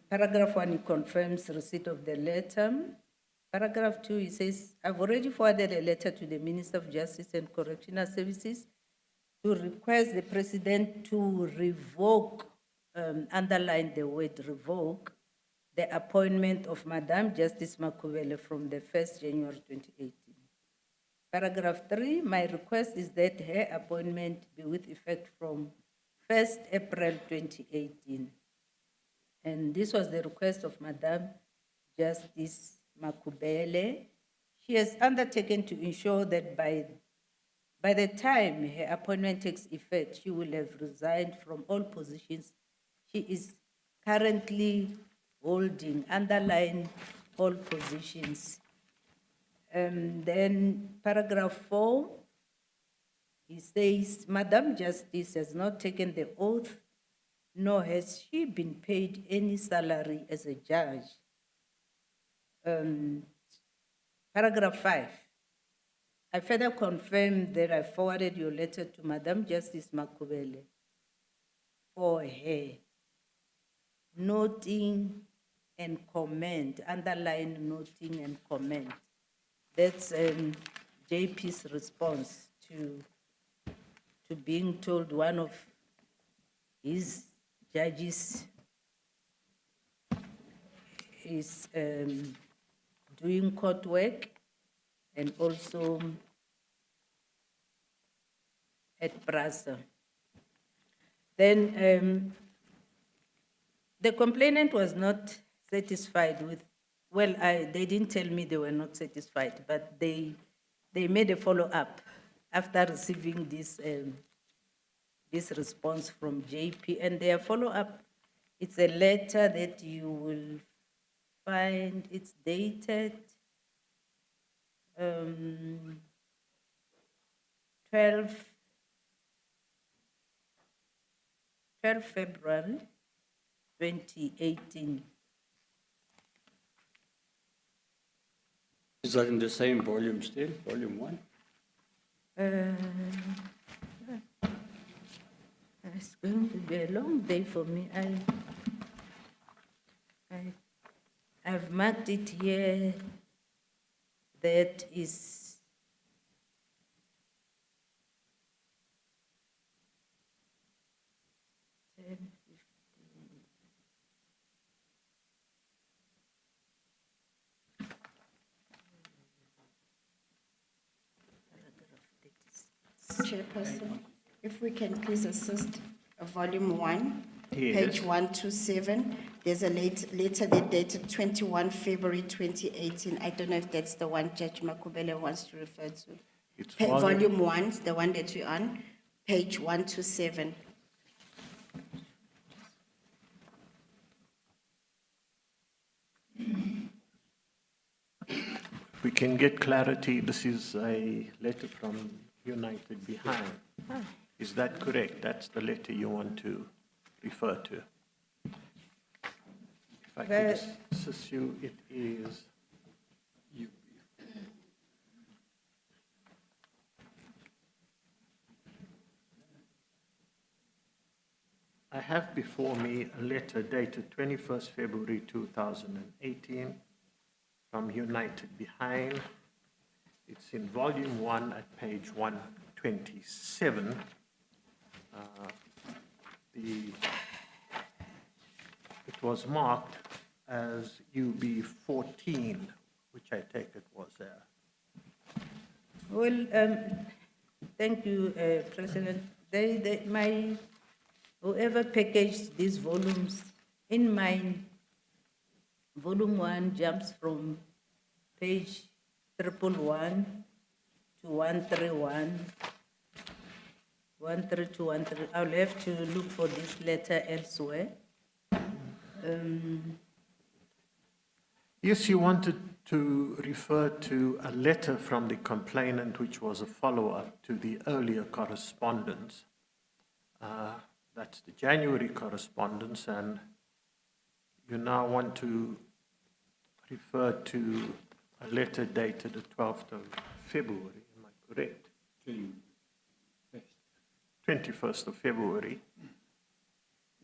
Paragraph 1, he confirms receipt of the letter. Paragraph 2, he says, I've already forwarded a letter to the Minister of Justice and Correctional Services to request the President to revoke, underline the word revoke, the appointment of Madam Justice Makhubele from the 1st January 2018. Paragraph 3, my request is that her appointment be with effect from 1st April 2018. And this was the request of Madam Justice Makhubele. She has undertaken to ensure that by the time her appointment takes effect, she will have resigned from all positions she is currently holding, underline all positions. Then paragraph 4, he says, Madam Justice has not taken the oath nor has she been paid any salary as a judge. Paragraph 5. I further confirm that I forwarded your letter to Madam Justice Makhubele for her noting and comment, underline noting and comment. That's JP's response to being told one of his judges is doing court work and also at Brasa. Then the complainant was not satisfied with, well, they didn't tell me they were not satisfied, but they made a follow-up after receiving this response from JP, and their follow-up, it's a letter that you will find, it's dated 12 February 2018. Is that in the same volume still, volume 1? It's going to be a long day for me. I've marked it here. That is Chairperson, if we can please assist, volume 1, Yes. page 127. There's a letter that dated 21 February 2018. I don't know if that's the one Judge Makhubele wants to refer to. It's Volume 1, the one that we're on, page 127. If we can get clarity, this is a letter from United Behind. Is that correct? That's the letter you want to refer to? If I could assist you, it is. I have before me a letter dated 21st February 2018 from United Behind. It's in volume 1 at page 127. It was marked as UB 14, which I take it was there. well. Thank you, President. Whoever packaged these volumes, in mine, volume 1 jumps from page 111 to 131, 132, 133. I'll have to look for this letter elsewhere. Yes, you wanted to refer to a letter from the complainant, which was a follow-up to the earlier correspondence. That's the January correspondence, and you now want to refer to a letter dated the 12th of February, am I correct? 21st of February.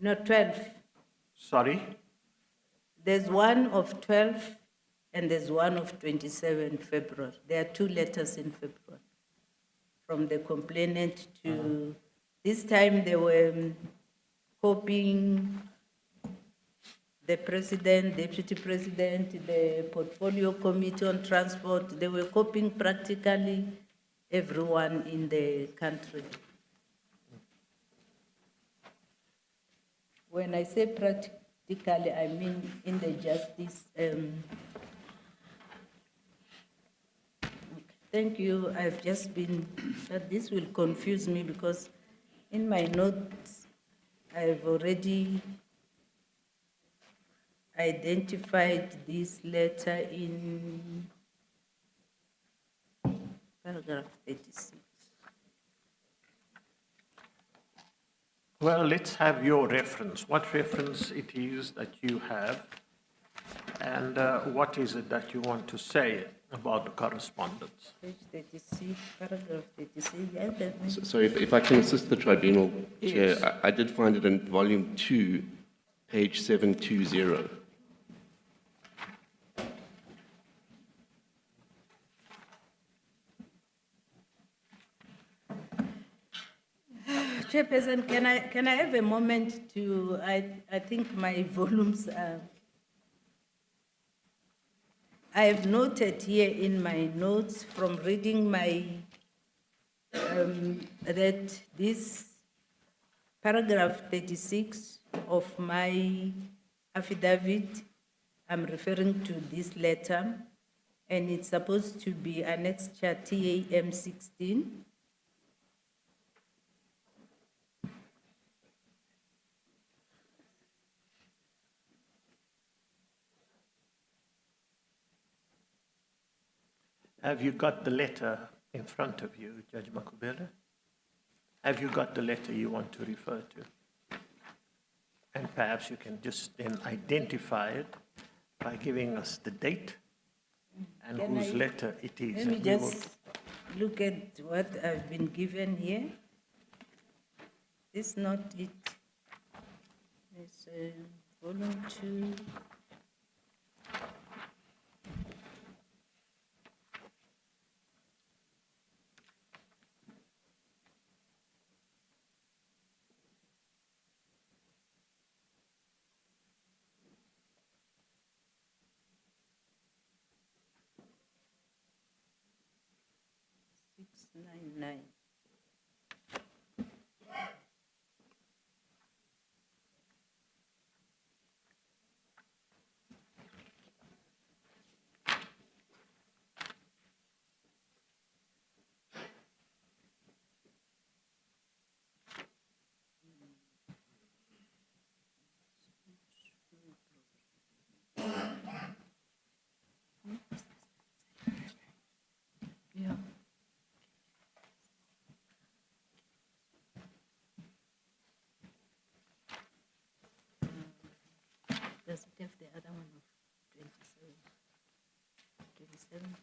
No, 12. Sorry? There's one of 12 and there's one of 27 February. There are two letters in February from the complainant to, this time they were copying the president, deputy president, the portfolio committee on transport. They were copying practically everyone in the country. When I say practically, I mean in the justice. Thank you. I've just been, but this will confuse me because in my notes, I've already identified this letter in paragraph 36. Well, let's have your reference, what reference it is that you have, and what is it that you want to say about the correspondence? Page 36, paragraph 36, yeah, that means- Sorry, if I can assist the tribunal, Yes. Chair, I did find it in volume 2, page 720. Chairperson, can I have a moment to, I think my volumes are, I have noted here in my notes from reading my, that this paragraph 36 of my affidavit, I'm referring to this letter, and it's supposed to be annexure TAM 16. Have you got the letter in front of you, Judge Makhubele? Have you got the letter you want to refer to? And perhaps you can just then identify it by giving us the date and Can whose I- letter it is. Let me and we will- just look at what I've been given here. It's not it. It's volume 2. Six, 9, 9. Yeah. Does it have the other one of 27? 27?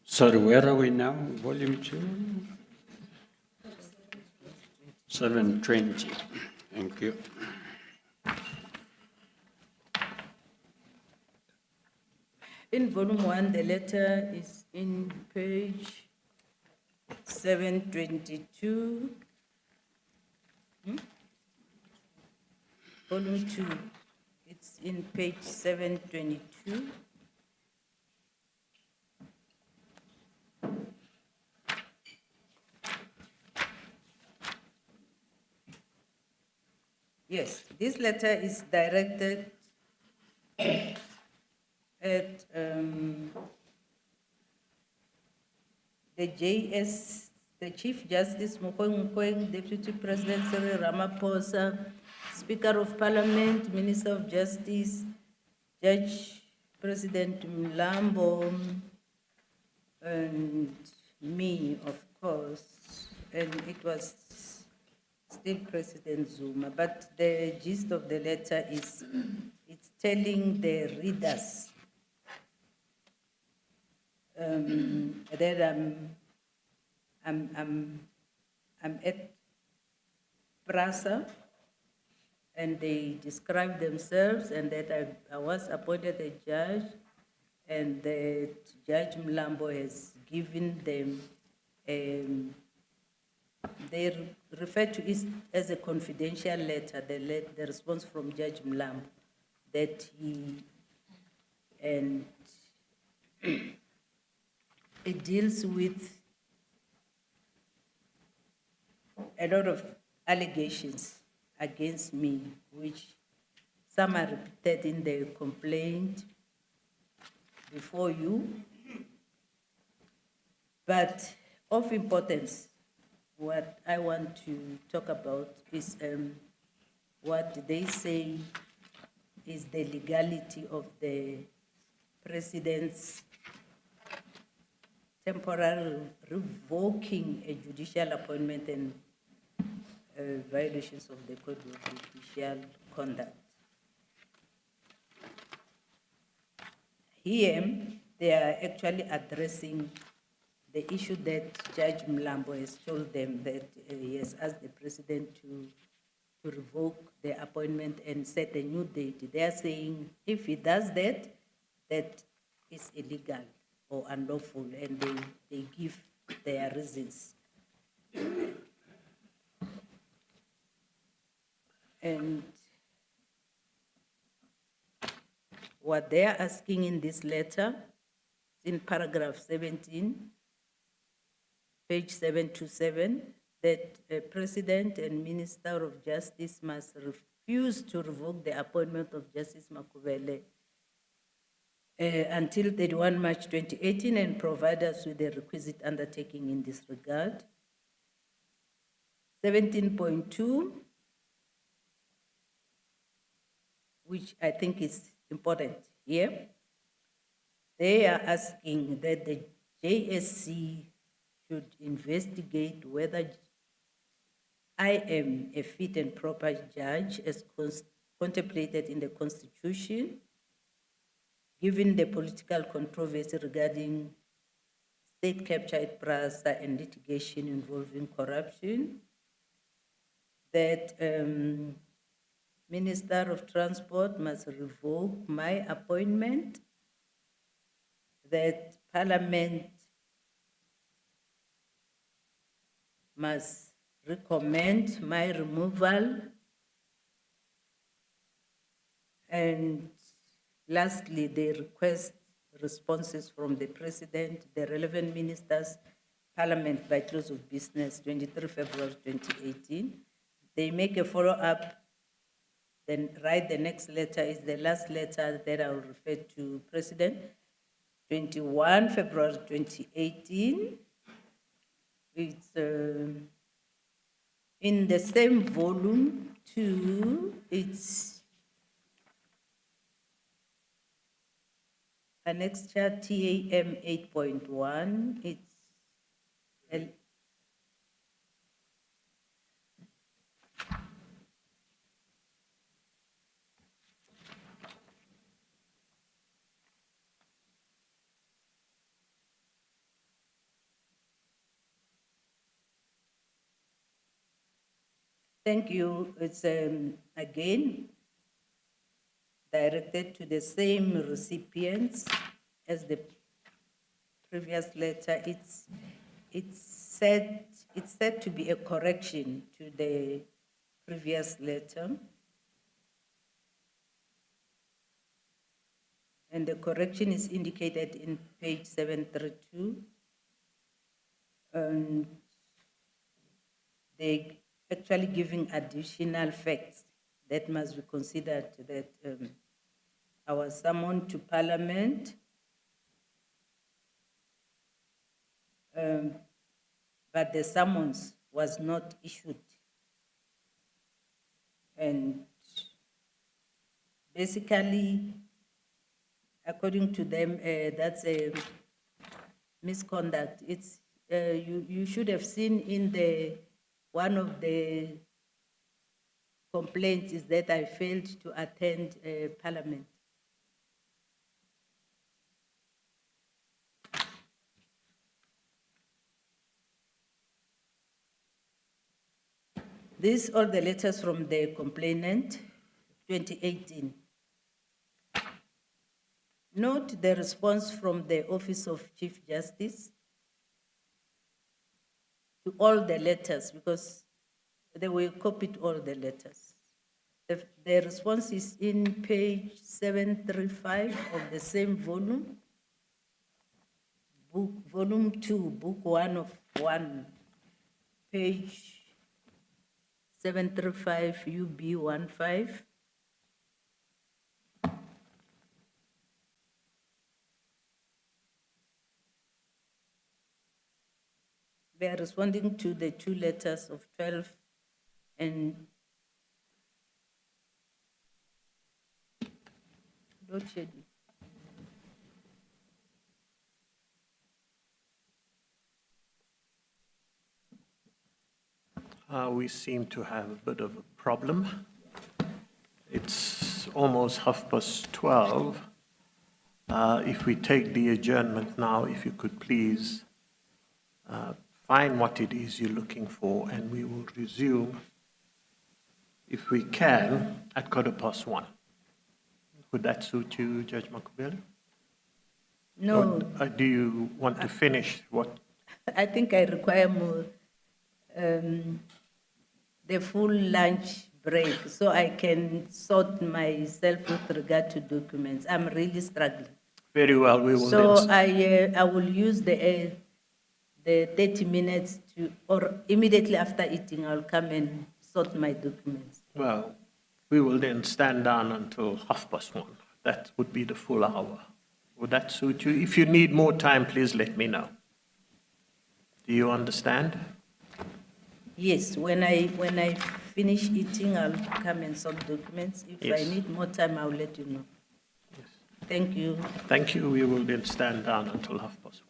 Sorry, where are we now? Volume 2? 720. Thank you. In volume 1, the letter is in page 722. Volume 2, it's in page 722. Yes, this letter is directed at the JS, the Chief Justice Mokoeng, Deputy President Cyril Ramaphosa, Speaker of Parliament, Minister of Justice, Judge President Mlambo, and me, of course, and it was still President Zuma, but the gist of the letter is, it's telling the readers that I'm at Prasa, and they describe themselves, and that I was appointed a judge, and that Judge Mlambo has given them, they refer to it as a confidential letter, the response from Judge Mlambo, that he, and it deals with a lot of allegations against me, which some are repeated in the complaint before you. But of importance, what I want to talk about is what they say is the legality of the president's temporary revoking a judicial appointment and violations of the Code of Judicial Conduct. Here, they are actually addressing the issue that Judge Mlambo has told them that he has asked the president to revoke the appointment and set a new date. They are saying if he does that, that is illegal or unlawful, and they give their reasons. And what they are asking in this letter, in paragraph 17, page 727, that a President and Minister of Justice must refuse to revoke the appointment of Justice Makhubele until 31 March 2018 and provide us with the requisite undertaking in this regard. 17.2, which I think is important here, they are asking that the JSC should investigate whether I am a fit and proper judge as contemplated in the Constitution, given the political controversy regarding state capture at Prasa and litigation involving corruption, that Minister of Transport must revoke my appointment, that Parliament must recommend my removal, and lastly, they request responses from the President, the relevant ministers, Parliament by close of business, 23 February 2018. They make a follow-up, then write the next letter is the last letter that I will refer to President, 21 February 2018. It's in the same volume 2, it's annexure TAM 8.1, it's thank you. It's again directed to the same recipients as the previous letter. It's said to be a correction to the previous letter. And the correction is indicated in page 732. And they actually giving additional facts that must be considered, that I was summoned to Parliament, but the summons was not issued. And basically, according to them, that's a misconduct. It's you should have seen in the one of the complaints is that I failed to attend Parliament. These are the letters from the complainant, 2018. Note the response from the Office of Chief Justice to all the letters, because they will copy all the letters. The response is in page 735 of the same volume, volume 2, book 1 of 1, page 735 UB15. They are responding to the two letters of 12 and Load shedding. We seem to have a bit of a problem. It's almost 12:30. If we take the adjournment now, if you could please find what it is you're looking for, and we will resume, if we can, at 1:15. Would that suit you, Judge Makhubele? No, Or do you want to finish what? I think I require more, the full lunch break so I can sort myself with regard to documents. I'm really struggling. Very well, we will So then. I will use the 30 minutes to, or immediately after eating, I'll come and sort my documents. Well, we will then stand down until 1:30. That would be the full hour. Would that suit you? If you need more time, please let me know. Do you understand? Yes, when I finish eating, I'll come and sort documents. If I Yes. need more time, I'll let you know. Thank you. Thank you. We will then stand down until 1:30.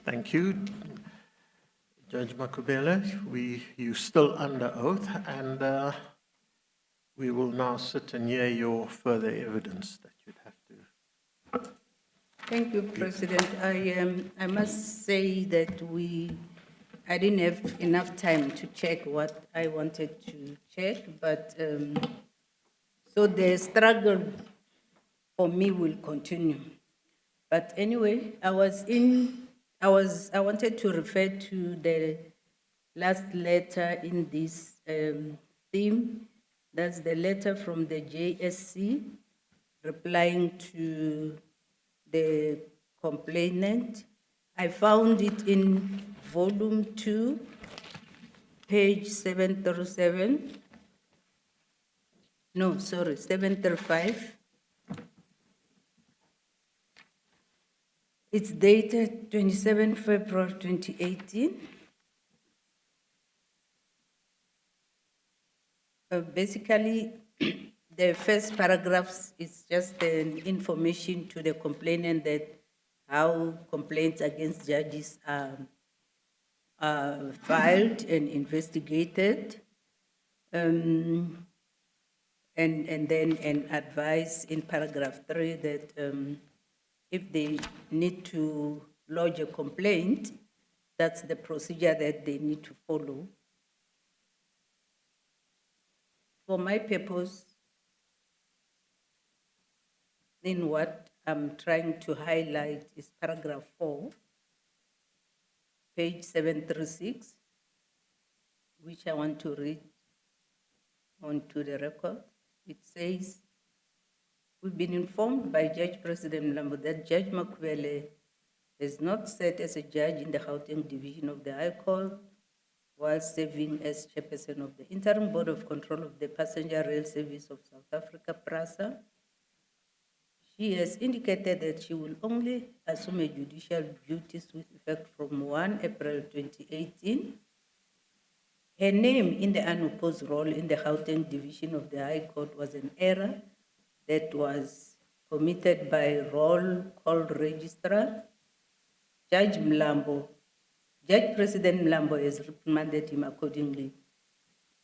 Thank you. Judge Makhubele, you're still under oath, and we will now sit and hear your further evidence that you'd have to. Thank you, President. I must say that I didn't have enough time to check what I wanted to check, but so the struggle for me will continue. But anyway, I wanted to refer to the last letter in this theme. That's the letter from the JSC replying to the complainant. I found it in volume 2, page 737. No, sorry, 735. It's dated 27 February 2018. Basically, the first paragraphs is just an information to the complainant that how complaints against judges are filed and investigated, and then an advice in paragraph 3 that if they need to lodge a complaint, that's the procedure that they need to follow. For my purpose, in what I'm trying to highlight is paragraph 4, page 736, which I want to read onto the record. It says, We've been informed by Judge President Mlambo that Judge Makhubele is not set as a judge in the Gauteng Division of the High Court while serving as chairperson of the Interim Board of Control of the Passenger Rail Service of South Africa, PRASA. She has indicated that she will only assume a judicial duties with effect from 1 April 2018. Her name in the unopposed role in the Gauteng Division of the High Court was an error that was committed by roll call registrar. Judge President Mlambo has reprimanded him accordingly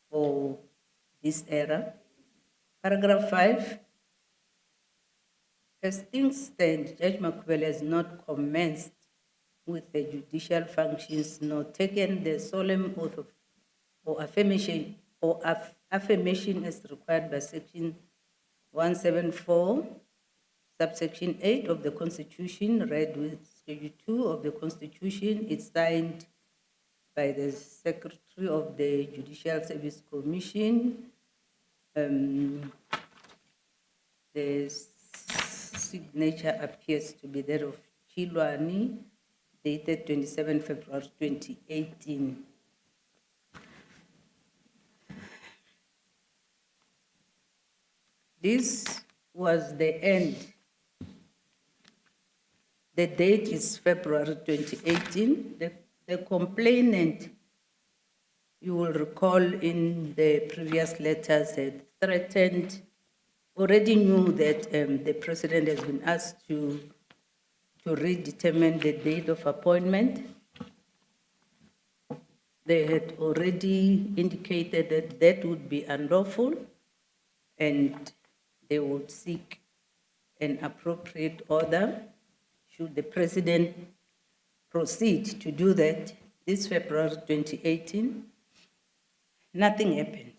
for this error. Paragraph 5. As things stand, Judge Makhubele has not commenced with the judicial functions nor taken the solemn oath of or affirmation as required by Section 174, subsection 8 of the Constitution, read with Schedule 2 of the Constitution. It's signed by the Secretary of the Judicial Service Commission. The signature appears to be that of Chilwani, dated 27 February 2018. This was the end. The date is February 2018. The complainant, you will recall in the previous letters, had threatened, already knew that the president has been asked to redetermine the date of appointment. They had already indicated that that would be unlawful and they would seek an appropriate order should the president proceed to do that. This February 2018, nothing happened.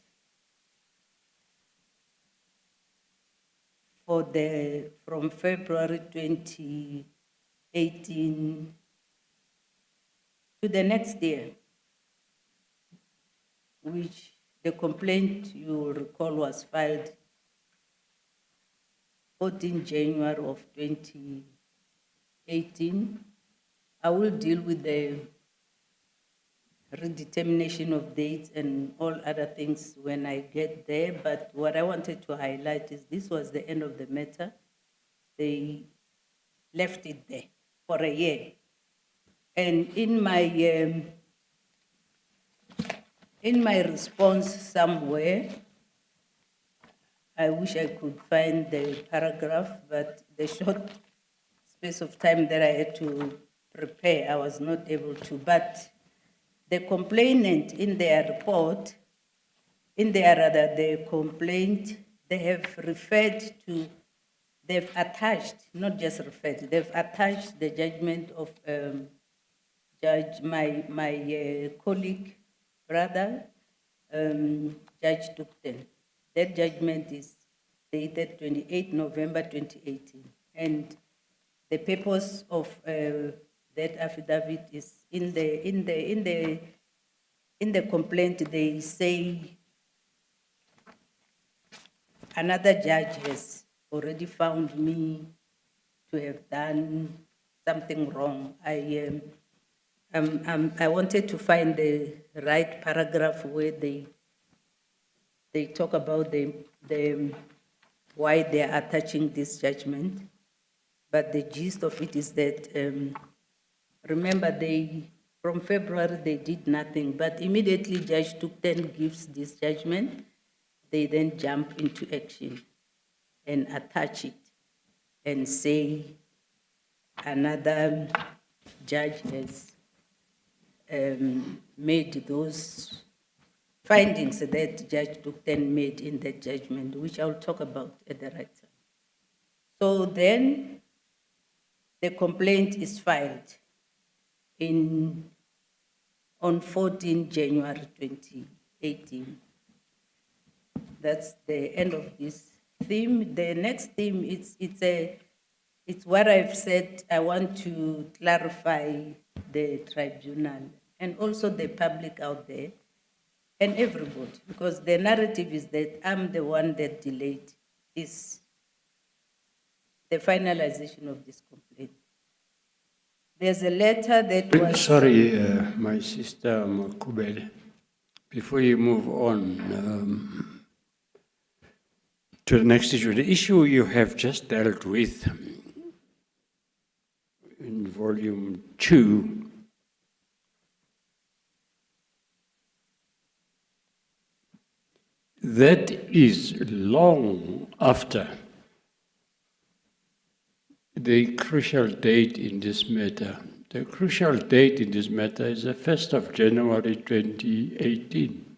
From February 2018 to the next year, which the complaint, you will recall, was filed 14 January of 2018. I will deal with the redetermination of dates and all other things when I get there, but what I wanted to highlight is this was the end of the matter. They left it there for a year. And in my response somewhere, I wish I could find the paragraph, but the short space of time that I had to prepare, I was not able to. But the complainant in their report, the complaint, they have referred to, they've attached, not just referred, they've attached the judgment of my colleague, brother, Judge Dukten. That judgment is dated 28 November 2018. And the purpose of that affidavit is in the complaint. They say another judge has already found me to have done something wrong. I wanted to find the right paragraph where they talk about why they are attaching this judgment. But the gist of it is that, remember, from February, they did nothing, but immediately Judge Tukten gives this judgment, they then jump into action and attach it and say another judge has made those findings that Judge Tukten made in that judgment, which I'll talk about at the right time. So then the complaint is filed on 14 January 2018. That's the end of this theme. The next theme, it's what I've said. I want to clarify the tribunal and also the public out there and everybody, because the narrative is that I'm the one that delayed this the finalization of this complaint. There's a letter that was... Sorry, my sister Makhubele, before you move on to the next issue, the issue you have just dealt with in volume 2, that is long after the crucial date in this matter. The crucial date in this matter is the 1st of January 2018.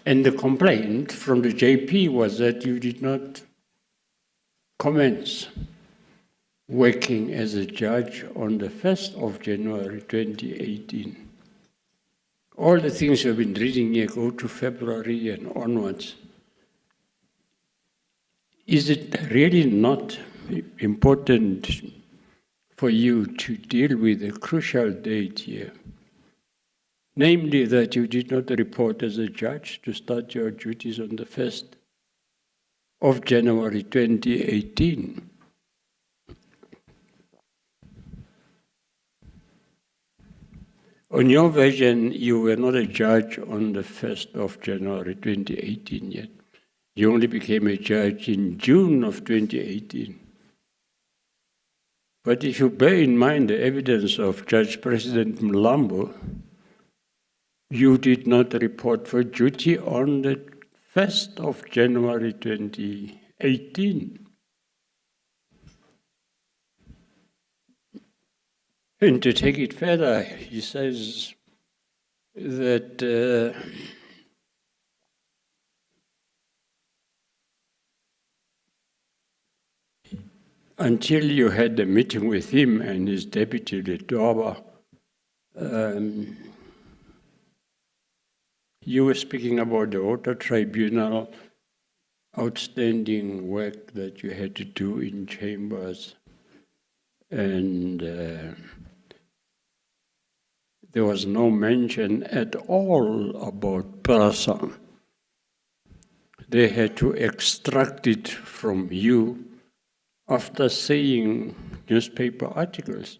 And the complaint from the JP was that you did not commence working as a judge on the 1st of January 2018. All the things you've been reading here go to February and onwards. Is it really not important for you to deal with a crucial date here? Namely, that you did not report as a judge to start your duties on the 1st of January 2018. On your version, you were not a judge on the 1st of January 2018 yet. You only became a judge in June of 2018. But if you bear in mind the evidence of Judge President Mlambo, you did not report for duty on the 1st of January 2018. And to take it further, he says that until you had a meeting with him and his deputy, Ledoba, you were speaking about the Water Tribunal, outstanding work that you had to do in chambers, and there was no mention at all about PRASA. They had to extract it from you after seeing newspaper articles.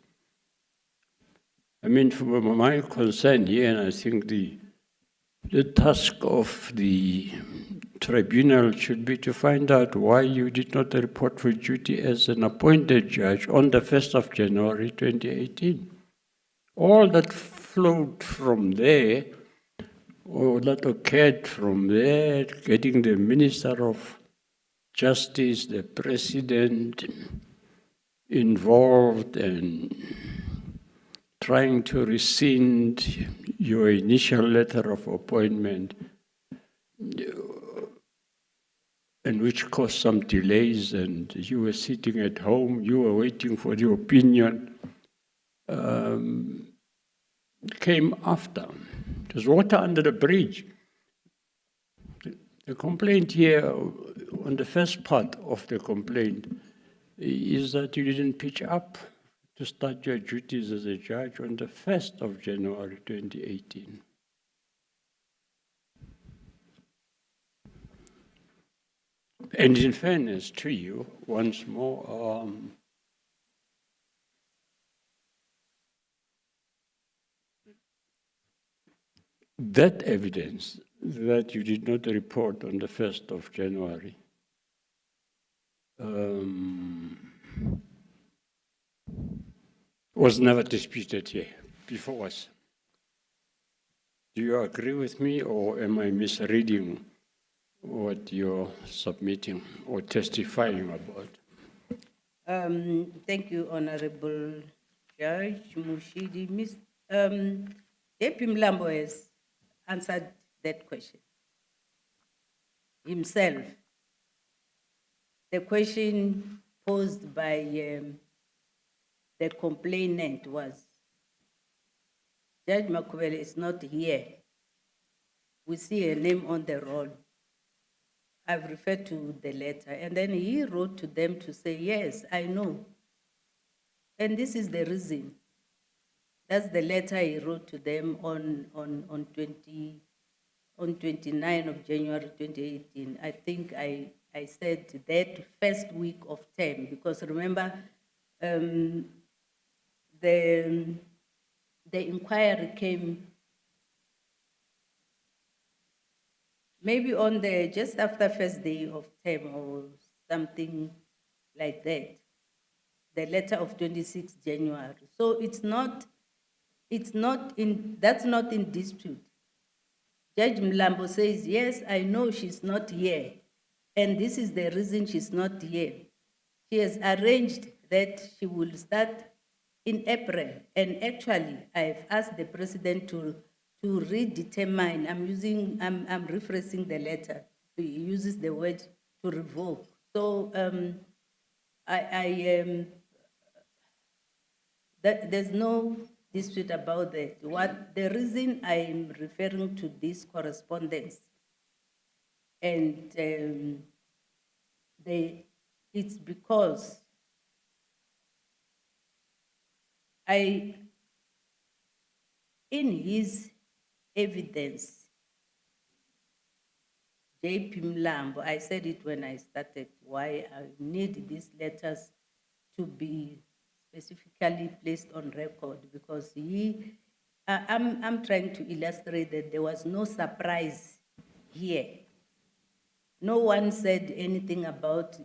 I mean, for my concern here, and I think the task of the tribunal should be to find out why you did not report for duty as an appointed judge on the 1st of January 2018. All that flowed from there, or that occurred from there, getting the Minister of Justice, the President involved and trying to rescind your initial letter of appointment, and which caused some delays, and you were sitting at home, you were waiting for the opinion, came after. It was water under the bridge. The complaint here, on the first part of the complaint, is that you didn't pitch up to start your duties as a judge on the 1st of January 2018. And in fairness to you, once more, that evidence that you did not report on the 1st of January was never disputed here before us. Do you agree with me, or am I misreading what you're submitting or testifying about? Thank you, Honorable Judge Mushidi. J.P. Mlambo has answered that question himself. The question posed by the complainant was, Judge Makhubele is not here. We see a name on the roll. I've referred to the letter, and then he wrote to them to say, yes, I know. And this is the reason. That's the letter he wrote to them on on 29 of January 2018, I think I said that first week of term, because remember, the inquiry came maybe on just after first day of term or something like that, the letter of 26 January. So that's not in dispute. Judge Mlambo says, yes, I know she's not here, and this is the reason she's not here. She has arranged that she will start in April, and actually, I've asked the president to redetermine. I'm rephrasing the letter. He uses the word to revoke. So there's no dispute about that. The reason I'm referring to this correspondence, and it's because in his evidence, J.P. Mlambo, I said it when I started, why I need these letters to be specifically placed on record, because I'm trying to illustrate that there was no surprise here. No one said anything about,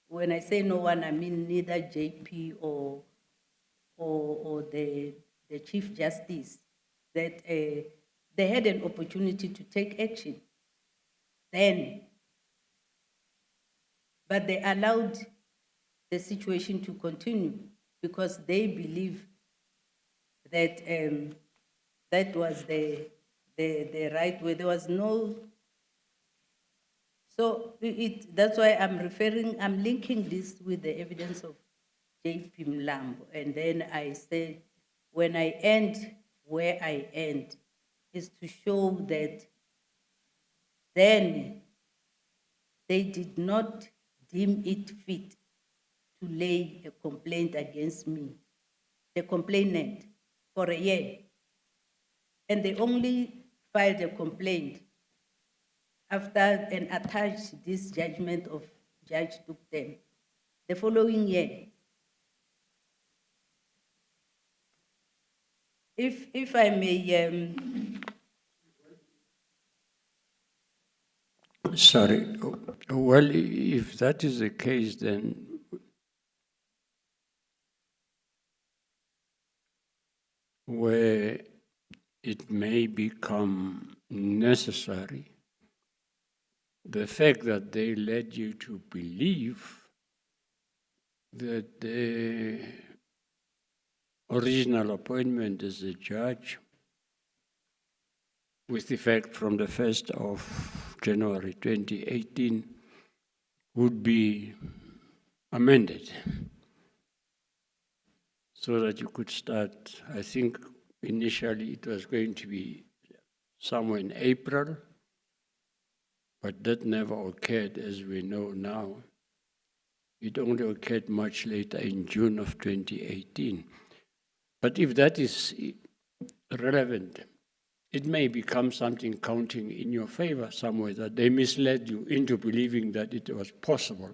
when I say no one, I mean neither JP or the Chief Justice, that they had an opportunity to take action then, but they allowed the situation to continue because they believe that that was the right way. There was no, so that's why I'm linking this with the evidence of J.P. Mlambo. And then I said, when I end where I end, is to show that then they did not deem it fit to lay a complaint against me, the complainant, for a year. And they only filed a complaint after and attached this judgment of Judge Tukten the following year. If I may, Sorry. Well, if that is the case, then where it may become necessary, the fact that they led you to believe that the original appointment as a judge with effect from the 1st of January 2018 would be amended so that you could start. I think initially it was going to be somewhere in April, but that never occurred, as we know now. It only occurred much later in June of 2018. But if that is relevant, it may become something counting in your favor somewhere, that they misled you into believing that it was possible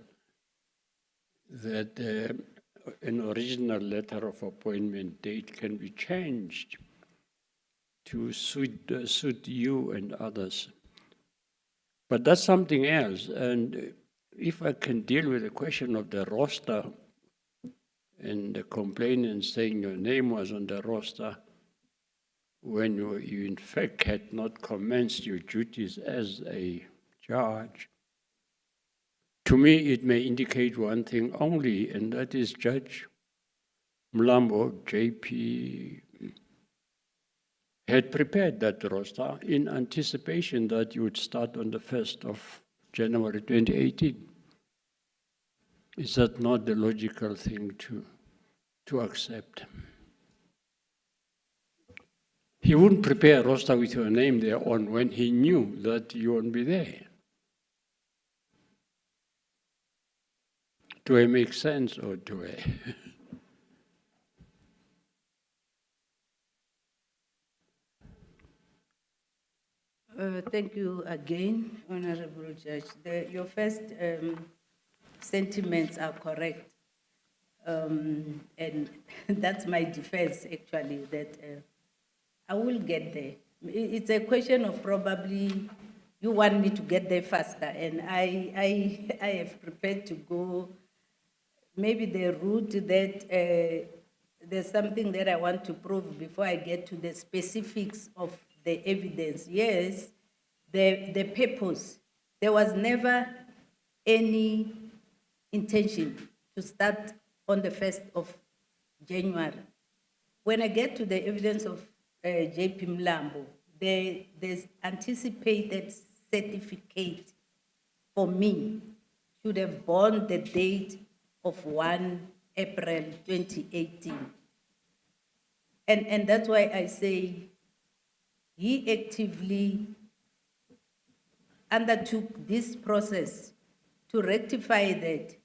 that an original letter of appointment date can be changed to suit you and others. But that's something else. And if I can deal with the question of the roster and the complainant saying your name was on the roster when you in fact had not commenced your duties as a judge, to me it may indicate one thing only, and that is Judge Mlambo, JP, had prepared that roster in anticipation that you would start on the 1st of January 2018. Is that not the logical thing to accept? He wouldn't prepare a roster with your name there on when he knew that you won't be there. Do I make sense, or do I? thank you again, Honorable Judge. Your first sentiments are correct. And that's my defense, actually, that I will get there. It's a question of probably you want me to get there faster, and I have prepared to go maybe the route that there's something that I want to prove before I get to the specifics of the evidence. Yes, the purpose. There was never any intention to start on the 1st of January. When I get to the evidence of JP Mlambo, there's anticipated certificate for me should have borne the date of 1 April 2018. And that's why I say he actively undertook this process to rectify that,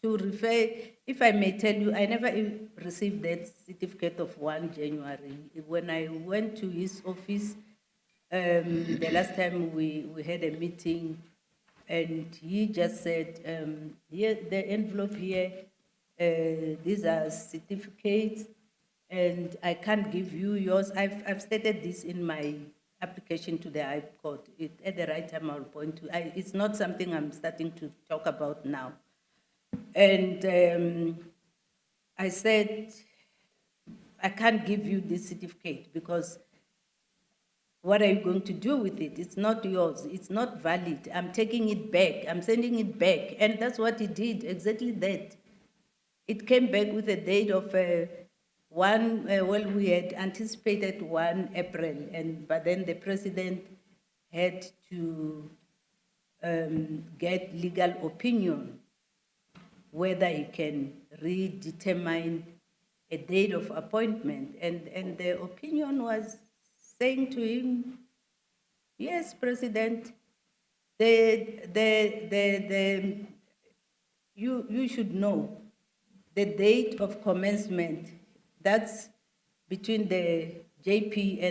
to refer, if I may tell you, I never received that certificate of 1 January. When I went to his office, the last time we had a meeting, and he just said, here, the envelope here, these are certificates, and I can't give you yours. I've stated this in my application to the High Court. At the right time, I'll point to. It's not something I'm starting to talk about now. And I said, I can't give you this certificate because what are you going to do with it? It's not yours. It's not valid. I'm taking it back. I'm sending it back. And that's what he did, exactly that. It came back with a date of well, we had anticipated 1 April, but then the president had to get legal opinion whether he can redetermine a date of appointment. And the opinion was saying to him, yes, President, you should know the date of commencement. That's between the JP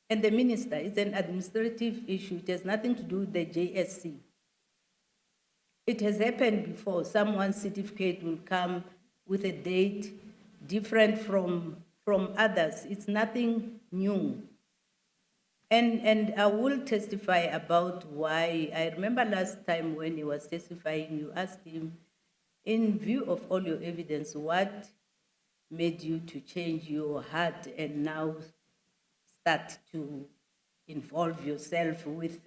and the minister. It's an administrative issue. It has nothing to do with the JSC. It has happened before. Someone's certificate will come with a date different from others. It's nothing new. And I will testify about why. I remember last time when he was testifying, you asked him, in view of all your evidence, what made you to change your heart and now start to involve yourself with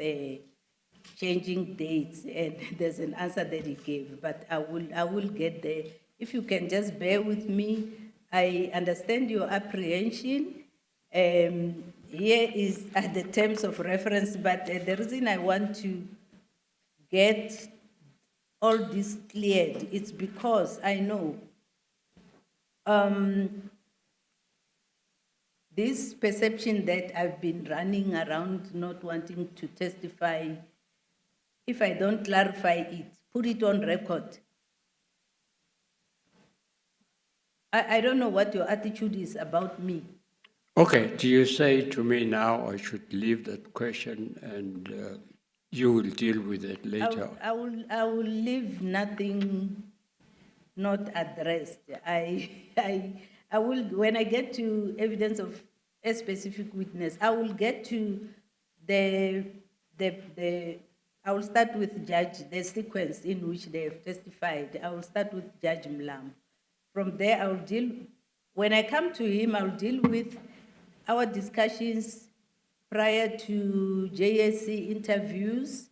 changing dates? And there's an answer that he gave, but I will get there. If you can just bear with me, I understand your apprehension. Here is at the terms of reference, but the reason I want to get all this cleared, it's because I know this perception that I've been running around not wanting to testify, if I don't clarify it, put it on record. I don't know what your attitude is about me. Okay, do you say to me now I should leave that question and you will deal with it later? I will leave nothing not addressed. I will, when I get to evidence of a specific witness, I will get to I will start with Judge, the sequence in which they have testified. I will start with Judge Mlam. From there, I will deal, when I come to him, I will deal with our discussions prior to JSC interviews,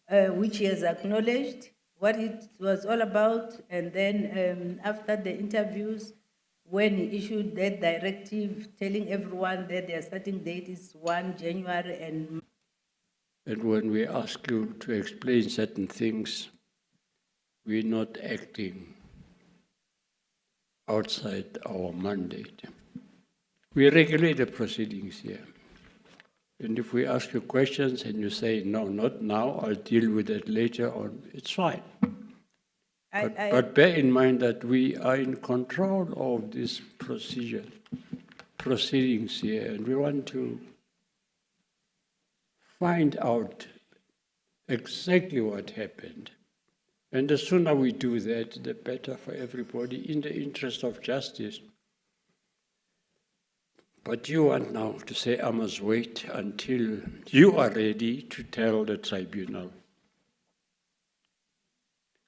which he has acknowledged what it was all about. And then after the interviews, when he issued that directive telling everyone that their starting date is 1 January and when we ask you to explain certain things, we're not acting outside our mandate. We regulate the proceedings here. And if we ask you questions and you say, no, not now, I'll deal with it later on, it's fine. But bear in mind that we are in control of this proceedings here, and we want to find out exactly what happened. And the sooner we do that, the better for everybody in the interest of justice. But you want now to say, I must wait until you are ready to tell the tribunal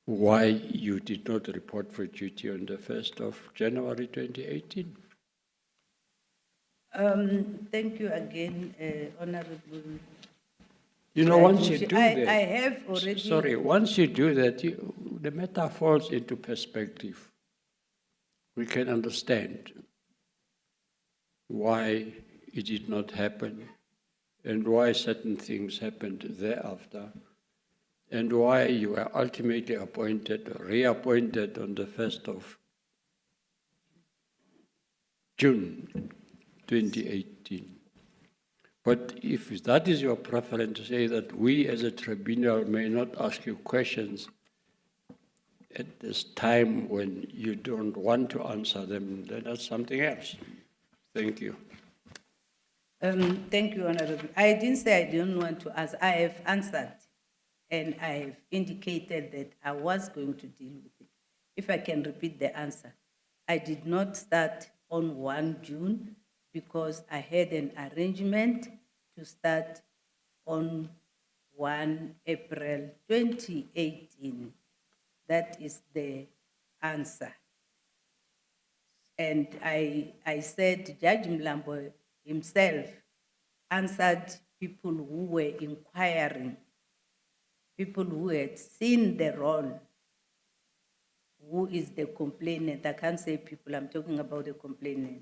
why you did not report for duty on the 1st of January 2018. Thank you again, Honorable. You know, once you do that, I have already. sorry, once you do that, the matter falls into perspective. We can understand why it did not happen and why certain things happened thereafter and why you were ultimately appointed or reappointed on the 1st of June 2018. But if that is your preference to say that we as a tribunal may not ask you questions at this time when you don't want to answer them, then that's something else. Thank you. Thank you, Honorable. I didn't say I didn't want to answer. I have answered, and I have indicated that I was going to deal with it. If I can repeat the answer, I did not start on 1 June because I had an arrangement to start on 1 April 2018. That is the answer. And I said Judge Mlambo himself answered people who were inquiring, people who had seen the role. Who is the complainant? I can't say people, I'm talking about the complainant.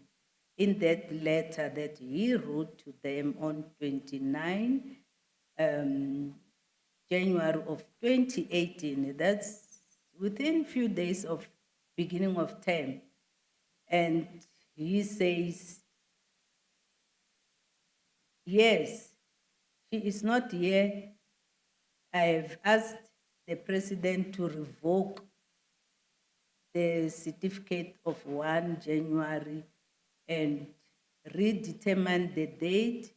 In that letter that he wrote to them on 29 January of 2018, that's within a few days of beginning of term. And he says, yes, she is not here. I have asked the president to revoke the certificate of 1 January and redetermine the date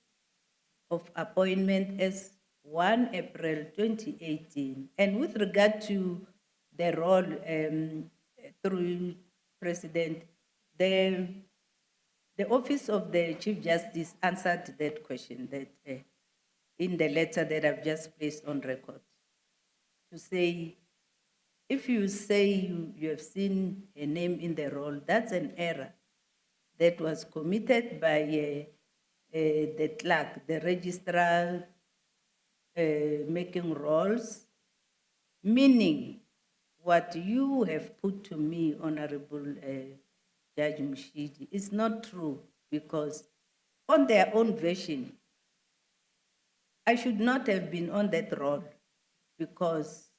of appointment as 1 April 2018. And with regard to the role through President, the Office of the Chief Justice answered that question that in the letter that I've just placed on record, to say, if you say you have seen a name in the roll, that's an error that was committed by the clerk, the registrar making rolls, meaning what you have put to me, Honorable Judge Mushidi, is not true, because on their own version, I should not have been on that roll, because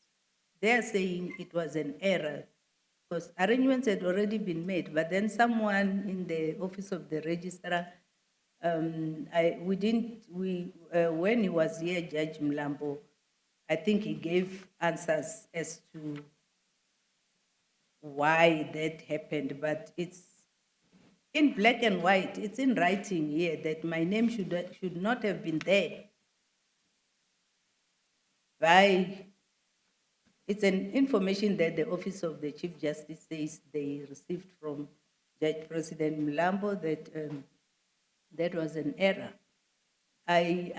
they're saying it was an error, because arrangements had already been made, but then someone in the office of the registrar, when he was here, Judge Mlambo, I think he gave answers as to why that happened, but it's in black and white, it's in writing here that my name should not have been there. It's an information that the Office of the Chief Justice says they received from Judge President Mlambo that that was an error. I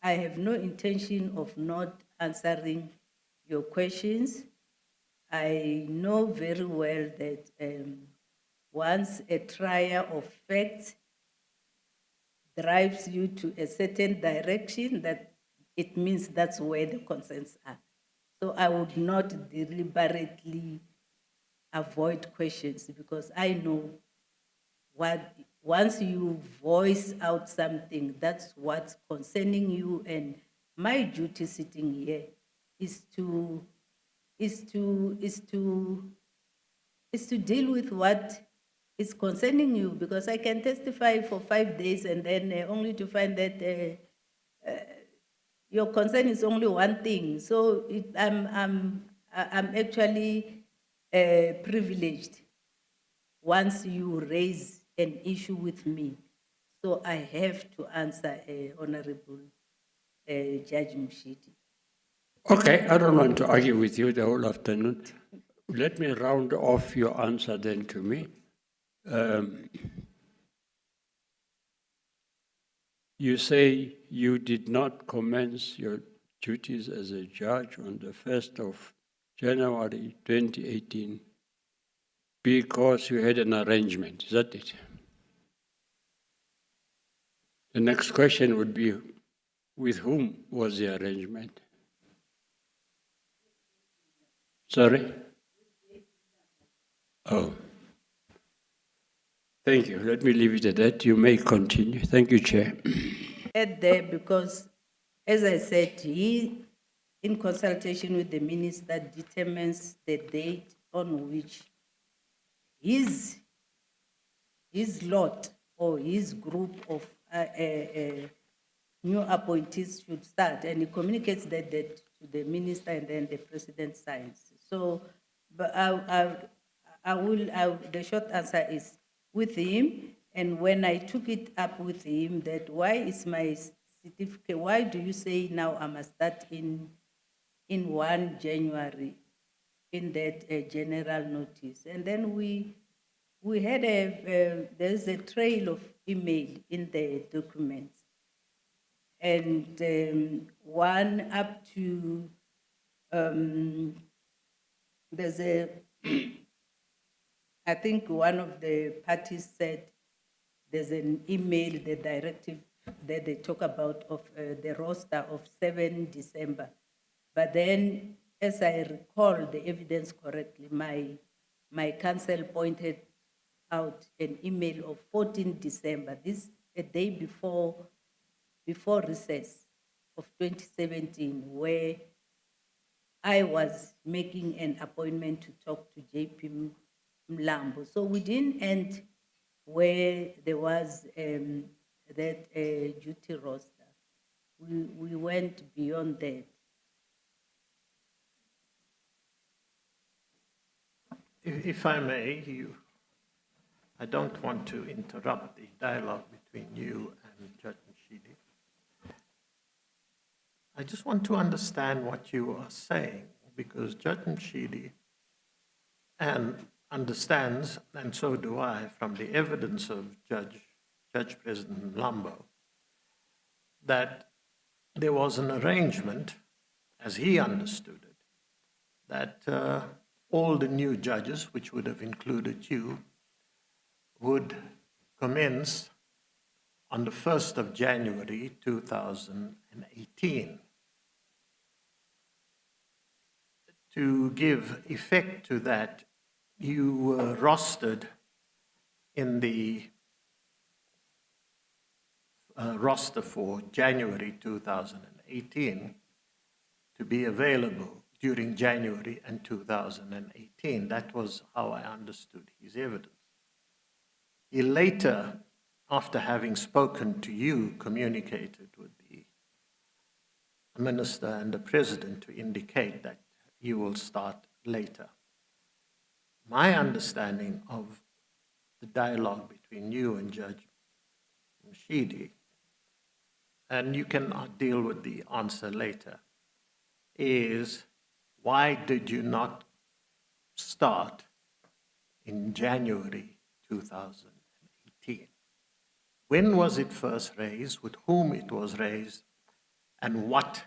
have no intention of not answering your questions. I know very well that once a trier of facts drives you to a certain direction, that it means that's where the concerns are. So I would not deliberately avoid questions, because I know once you voice out something, that's what's concerning you, and my duty sitting here is to deal with what is concerning you, because I can testify for 5 days and then only to find that your concern is only one thing. So I'm actually privileged once you raise an issue with me. So I have to answer Honorable Judge Mshidi. Okay, I don't want to argue with you the whole afternoon. Let me round off your answer then to me. You say you did not commence your duties as a judge on the 1st of January 2018 because you had an arrangement. Is that it? The next question would be, with whom was the arrangement? Sorry? Oh. Thank you. Let me leave it at that. You may continue. Thank you, Chair. At there because, as I said, he, in consultation with the minister, determines the date on which his lot or his group of new appointees should start, and he communicates that to the minister, and then the president signs. So, but the short answer is with him. And when I took it up with him, that why is my certificate? Why do you say now I must start in 1 January in that general notice? And then we had there's a trail of email in the documents. And one up to, there's a, I think one of the parties said there's an email, the directive that they talk about of the roster of 7 December. But then, as I recall the evidence correctly, my counsel pointed out an email of 14 December, this a day before recess of 2017, where I was making an appointment to talk to JP Mlambo. So we didn't end where there was that duty roster. We went beyond that. If I may, I don't want to interrupt the dialogue between you and Judge Mshidi. I just want to understand what you are saying, because Judge Mshidi understands, and so do I, from the evidence of Judge President Mlambo, that there was an arrangement, as he understood it, that all the new judges, which would have included you, would commence on the 1st of January 2018. To give effect to that, you were rostered in the roster for January 2018 to be available during January and 2018. That was how I understood his evidence. He later, after having spoken to you, communicated with the minister and the president to indicate that you will start later. My understanding of the dialogue between you and Judge Mshidi, and you can deal with the answer later, is why did you not start in January 2018? When was it first raised, with whom it was raised, and what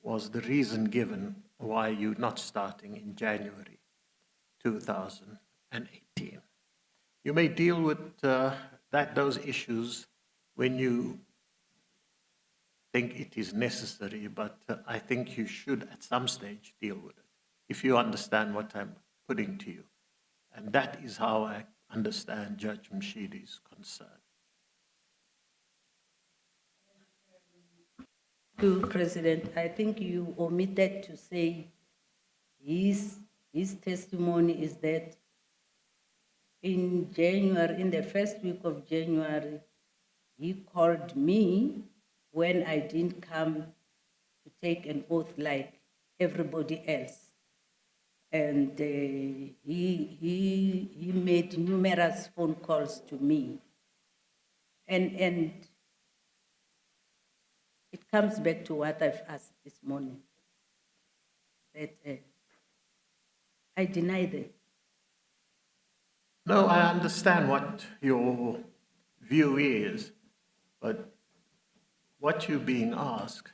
was the reason given why you're not starting in January 2018? You may deal with those issues when you think it is necessary, but I think you should at some stage deal with it, if you understand what I'm putting to you. And that is how I understand Judge Mshidi's concern. To President, I think you omitted to say his testimony is that in January, in the first week of January, he called me when I didn't come to take an oath like everybody else. And he made numerous phone calls to me. And it comes back to what I've asked this morning, that I deny that. No, I understand what your view is, but what you're being asked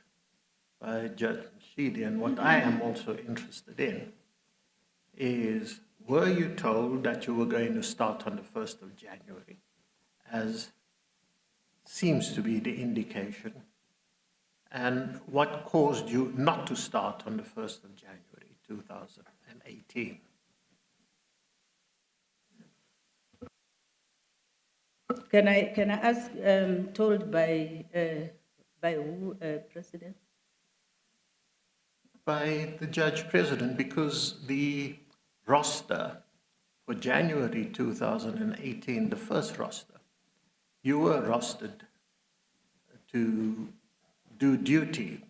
by Judge Mshidi, and what I am also interested in, is were you told that you were going to start on the 1st of January, as seems to be the indication, and what caused you not to start on the 1st of January 2018? Can I ask, told by who, President? By the Judge President, because the roster for January 2018, the first roster, you were rostered to do duty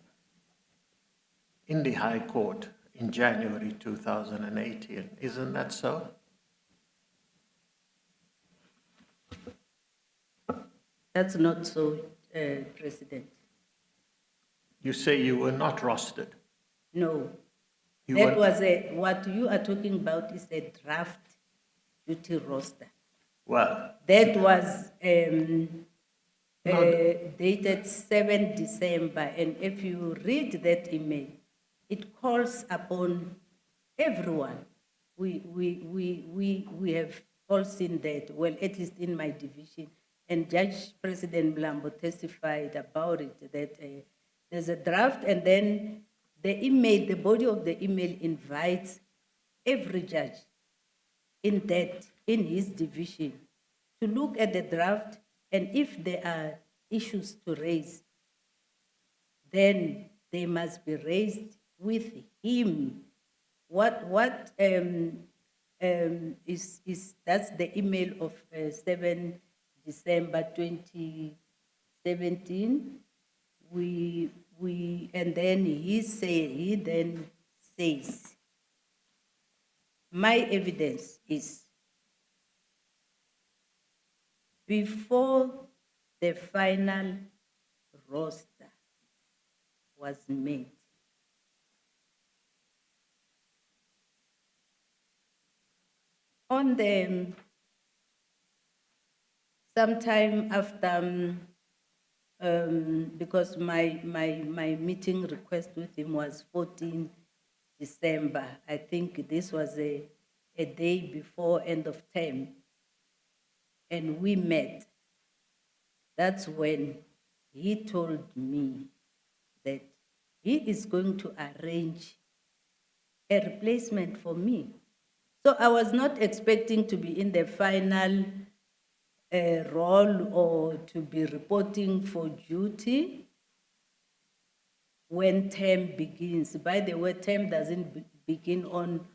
in the High Court in January 2018. Isn't that so? That's not so, President. You say you were not rostered. No. You That were- was what you are talking about is a draft duty roster. Well, That was No. dated 7 December, and if you read that email, it calls upon everyone. We have all seen that, well, at least in my division, and Judge President Mlambo testified about it, that there's a draft, and then the email, the body of the email invites every judge in his division to look at the draft, and if there are issues to raise, then they must be raised with him. That's the email of 7 December 2017. And then he then says, my evidence is before the final roster was made, on the sometime after, because my meeting request with him was 14 December. I think this was a day before end of term, and we met. That's when he told me that he is going to arrange a replacement for me. So I was not expecting to be in the final role or to be reporting for duty when term begins. By the way, term doesn't begin on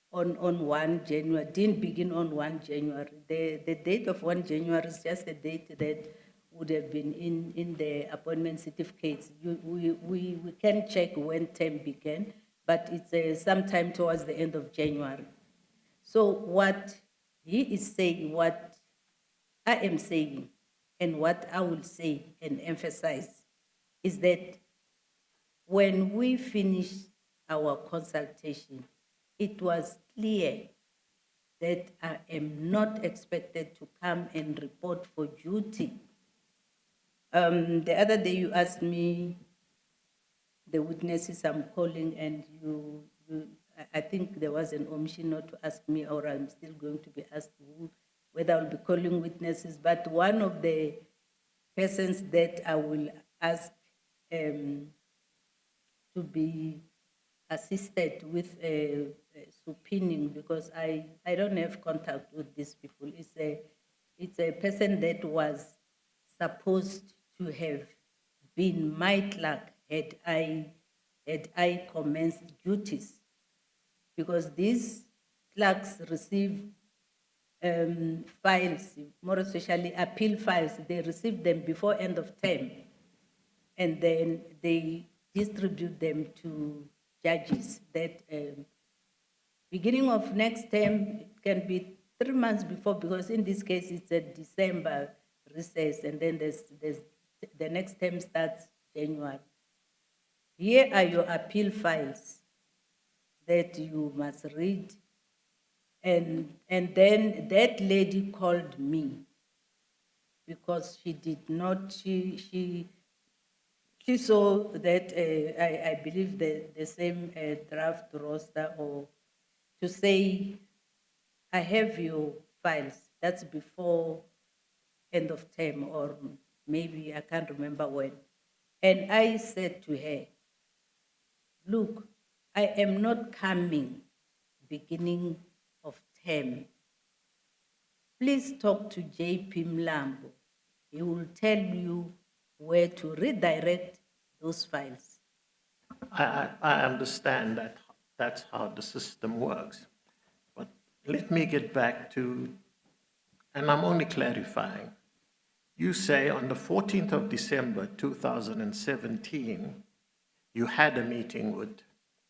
1 January, didn't begin on 1 January. The date of 1 January is just a date that would have been in the appointment certificates. We can check when term began, but it's sometime towards the end of January. So what he is saying, what I am saying, and what I will say and emphasize is that when we finished our consultation, it was clear that I am not expected to come and report for duty. The other day you asked me the witnesses I'm calling, and I think there was an omission not to ask me, or I'm still going to be asked whether I'll be calling witnesses. But one of the persons that I will ask to be assisted with subpoenaing, because I don't have contact with these people. It's a person that was supposed to have been my clerk had I commenced duties, because these clerks receive files, more especially appeal files. They receive them before end of term, and then they distribute them to judges that beginning of next term, it can be 3 months before, because in this case it's December, recess, and then the next term starts January. Here are your appeal files that you must read. And then that lady called me because she did not, she saw that I believe the same draft roster, or to say, I have your files. That's before end of term, or maybe I can't remember when. And I said to her, look, I am not coming beginning of term. Please talk to JP Mlambo. He will tell you where to redirect those files. I understand that that's how the system works. But let me get back to, and I'm only clarifying. You say on the 14th of December 2017, you had a meeting with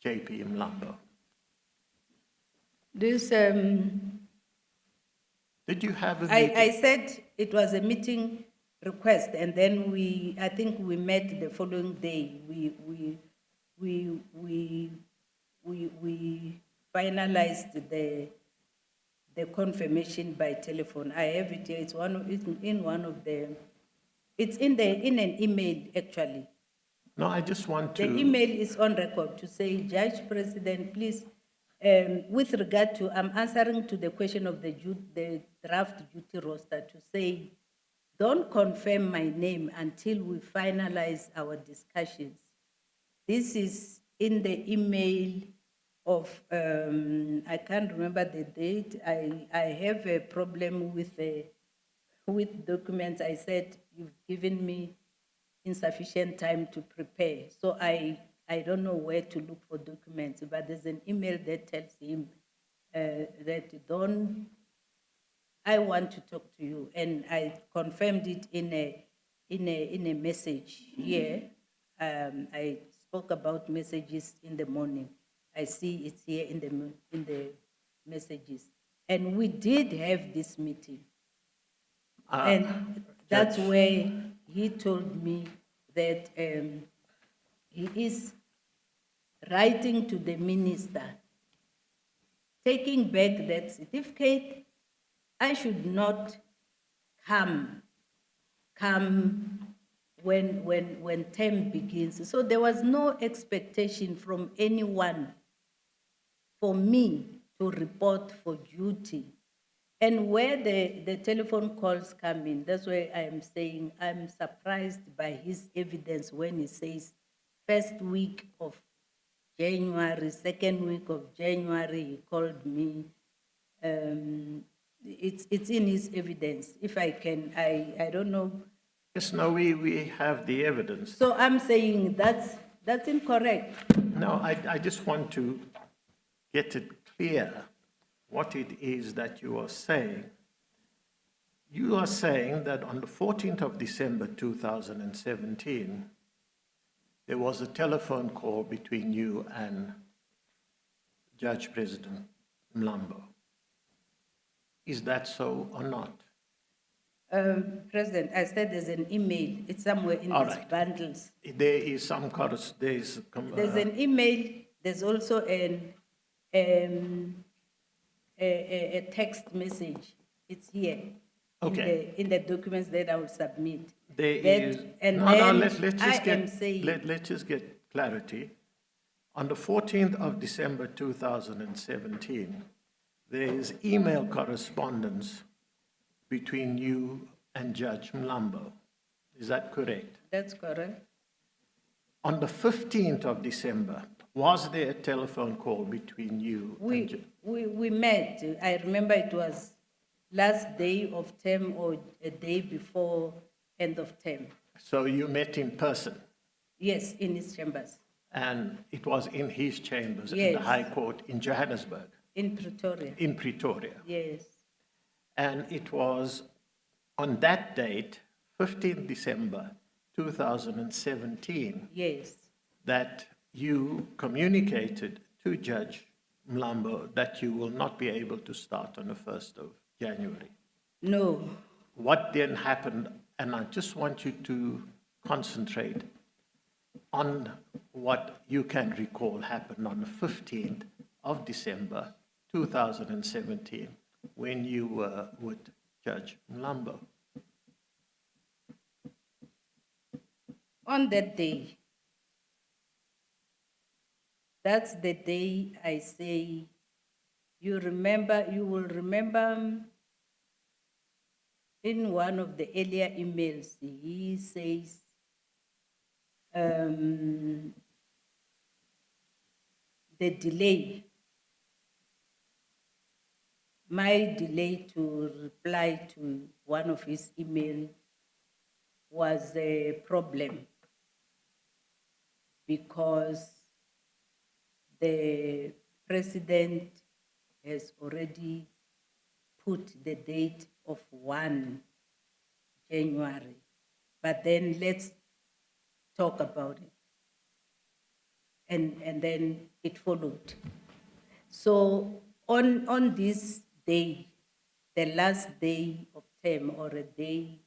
JP Mlambo. This, Did you have a meeting? I said it was a meeting request, and then I think we met the following day. We finalized the confirmation by telephone. I have it here. It's it's in an email actually. No, I just want The to. email is on record to say, Judge President, please, with regard to, I'm answering to the question of the draft duty roster to say, don't confirm my name until we finalize our discussions. This is in the email of, I can't remember the date. I have a problem with documents. I said, you've given me insufficient time to prepare. So I don't know where to look for documents, but there's an email that tells him that I want to talk to you. And I confirmed it in a message here. I spoke about messages in the morning. I see it's here in the messages. And we did have this meeting. And that's Judge. where he told me that he is writing to the minister, taking back that certificate. I should not come when term begins. So there was no expectation from anyone for me to report for duty. And where the telephone calls come in, that's why I am saying I'm surprised by his evidence when he says first week of January, second week of January, he called me. It's in his evidence. If I can, I don't know. Yes, no, we have the evidence. So I'm saying that's incorrect. No, I just want to get it clear what it is that you are saying. You are saying that on the 14th of December 2017, there was a telephone call between you and Judge President Mlambo. Is that so or not? President, I said there's an email. It's somewhere in All these right. bundles. There is some There's an email. There's also a text message. It's here. Okay. In the documents that I will submit. There That- is. and No, then let's just I am saying- let's just get clarity. On the 14th of December 2017, there is email correspondence between you and Judge Mlambo. Is that correct? That's correct. On the 15th of December, was there a telephone call between you and Judge? We met. I remember it was last day of term or a day before end of term. So you met in person, Yes, in his chambers, and it was in his chambers in the Yes. High Court in Johannesburg, in Pretoria. in Pretoria. Yes, And it was on that date, 15th December 2017, yes. that you communicated to Judge Mlambo that you will not be able to start on the 1st of January. No, what then happened, and I just want you to concentrate on what you can recall happened on the 15th of December 2017 when you were with Judge Mlambo. On that day, that's the day I say, you will remember in one of the earlier emails, he says, the delay, my delay to reply to one of his emails was a problem because the president has already put the date of 1 January. But then let's talk about it. And then it followed. So on this day, the last day of term or a day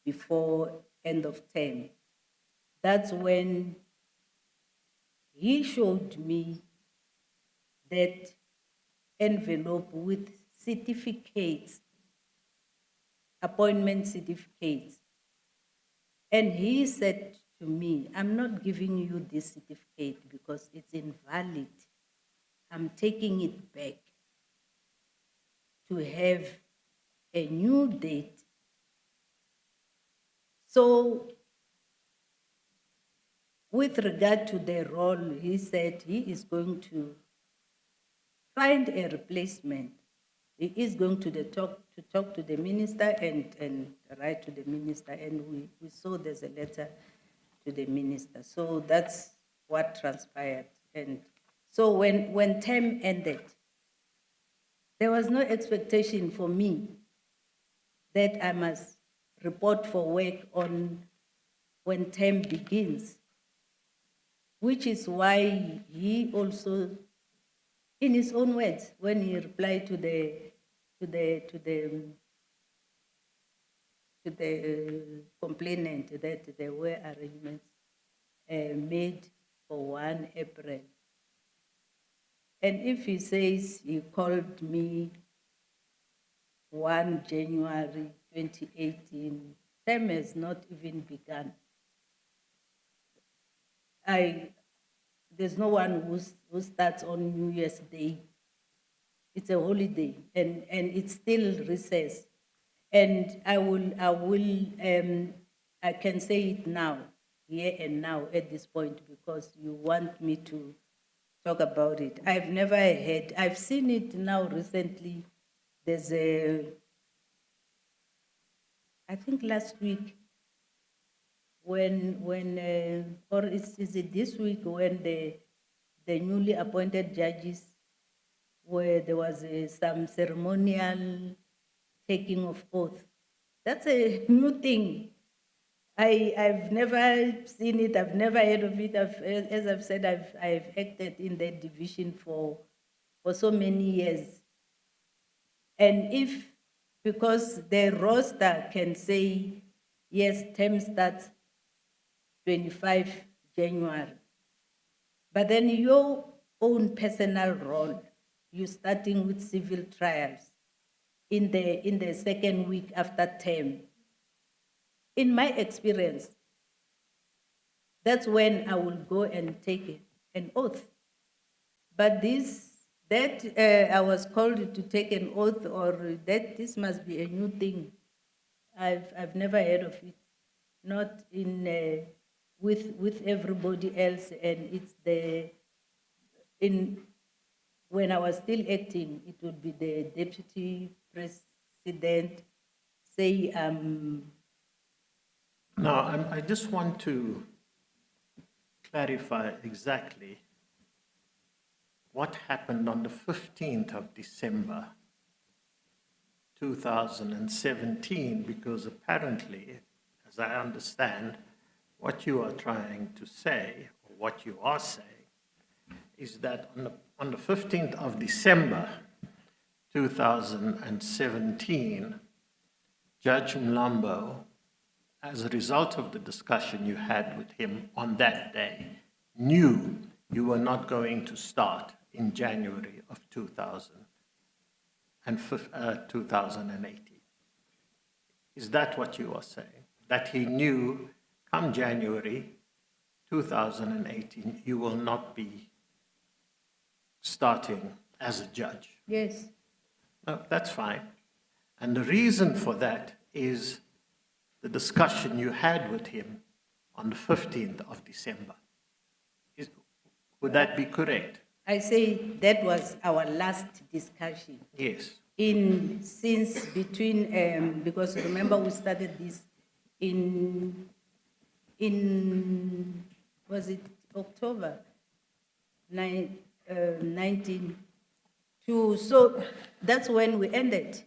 before end of term, that's when he showed me that envelope with certificates, appointment certificates. And he said to me, I'm not giving you this certificate because it's invalid. I'm taking it back to have a new date. So with regard to the role, he said he is going to find a replacement. He is going to talk to the minister and write to the minister, and we saw there's a letter to the minister. So that's what transpired. And so when term ended, there was no expectation for me that I must report for work on when term begins, which is why he also, in his own words, when he replied to the complainant that there were arrangements made for 1 April. And if he says he called me 1 January 2018, term has not even begun. There's no one who starts on New Year's Day. It's a holiday, and it's still recess. And I can say it now, here and now at this point, because you want me to talk about it. I've seen it now recently. There's I think last week, or is it this week when the newly appointed judges, where there was some ceremonial taking of oath. That's a new thing. I've never seen it. I've never heard of it. As I've said, I've acted in that division for so many years. And because the roster can say, yes, term starts 25 January, but then your own personal role, you're starting with civil trials in the second week after term. In my experience, that's when I will go and take an oath. But I was called to take an oath, or that this must be a new thing. I've never heard of it, not in with everybody else, and it's when I was still acting, it would be the deputy president say, Now, I just want to clarify exactly what happened on the 15th of December 2017, because apparently, as I understand, what you are trying to say, or what you are saying, is that on the 15th of December 2017, Judge Mlambo, as a result of the discussion you had with him on that day, knew you were not going to start in January of 2018. Is that what you are saying? That he knew come January 2018, you will not be starting as a judge? Yes. No, that's fine. And the reason for that is the discussion you had with him on the 15th of December. Would that be correct? I say that was our last discussion. Yes. Since between, because remember we started this in was it October 19 to, so that's when we ended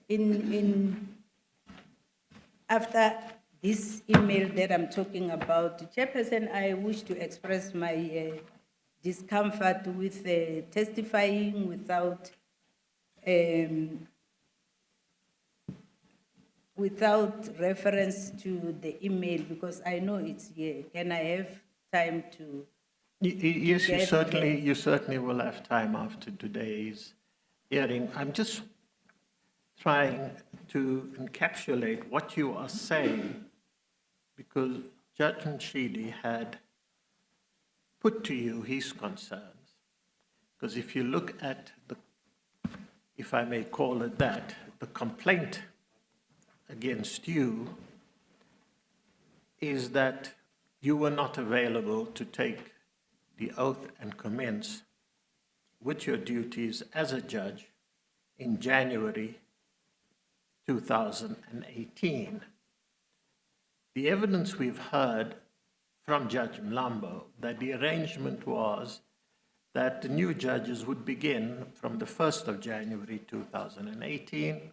after this email that I'm talking about. Chairperson, I wish to express my discomfort with testifying without reference to the email, because I know it's here. Can I have time to? Yes, get you certainly will have time after today's hearing. I'm just trying to encapsulate what you are saying, because Judge Mshidi had put to you his concerns. Because if you look at the, if I may call it that, the complaint against you is that you were not available to take the oath and commence with your duties as a judge in January 2018. The evidence we've heard from Judge Mlambo that the arrangement was that the new judges would begin from the 1st of January 2018.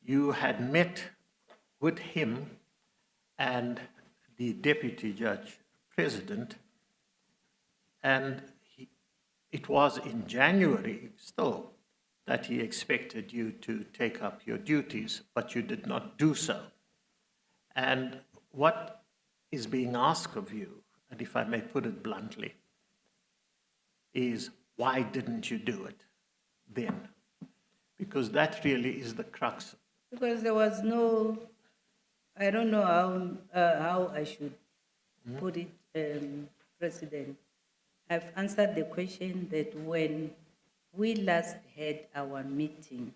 You had met with him and the deputy judge president, and it was in January still that he expected you to take up your duties, but you did not do so. And what is being asked of you, and if I may put it bluntly, is why didn't you do it then? Because that really is the crux. Because there was no, I don't know how I should put it, President. I've answered the question that when we last had our meeting,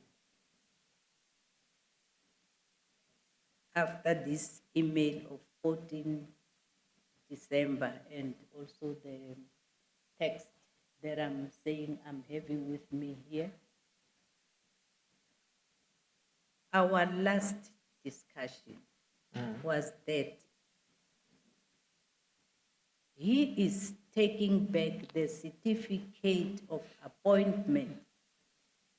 after this email of 14 December and also the text that I'm saying I'm having with me here, our last discussion was that he is taking back the certificate of appointment.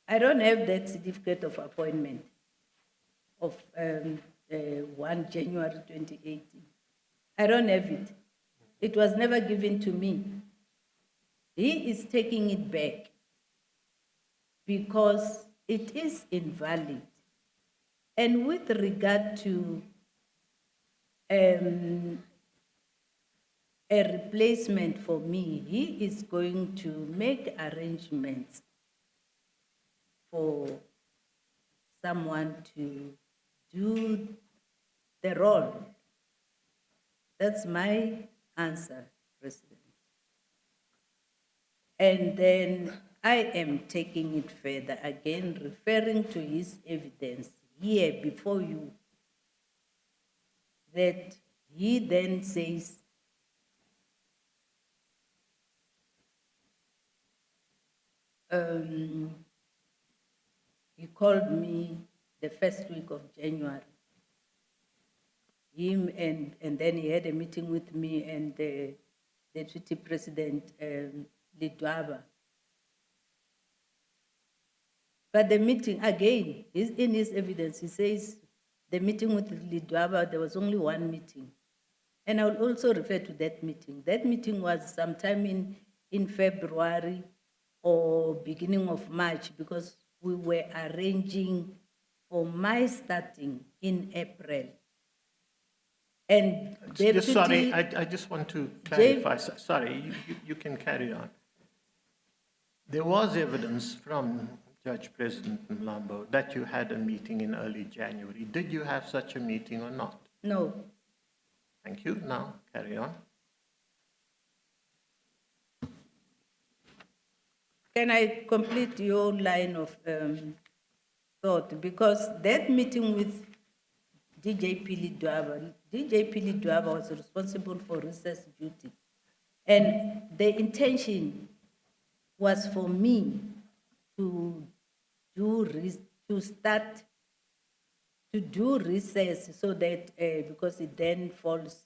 I don't have that certificate of appointment of 1 January 2018. I don't have it. It was never given to me. He is taking it back because it is invalid. And with regard to a replacement for me, he is going to make arrangements for someone to do the role. That's my answer, President. And then I am taking it further, again, referring to his evidence here before you, that he then says, he called me the first week of January. Him and then he had a meeting with me and the Deputy President Lidwaba. But the meeting, again, is in his evidence. He says the meeting with Lidwaba, there was only one meeting. And I will also refer to that meeting. That meeting was sometime in February or beginning of March, because we were arranging for my starting in April. And Just sorry, Deputy, I just want to clarify. Sorry, you can carry on. There was evidence from Judge President Mlambo that you had a meeting in early January. Did you have such a meeting or not? no, Thank you. Now, carry on. can I complete your line of thought? Because that meeting with DJ Lidwaba was responsible for recess duty. And the intention was for me to start to do recess so that, because it then falls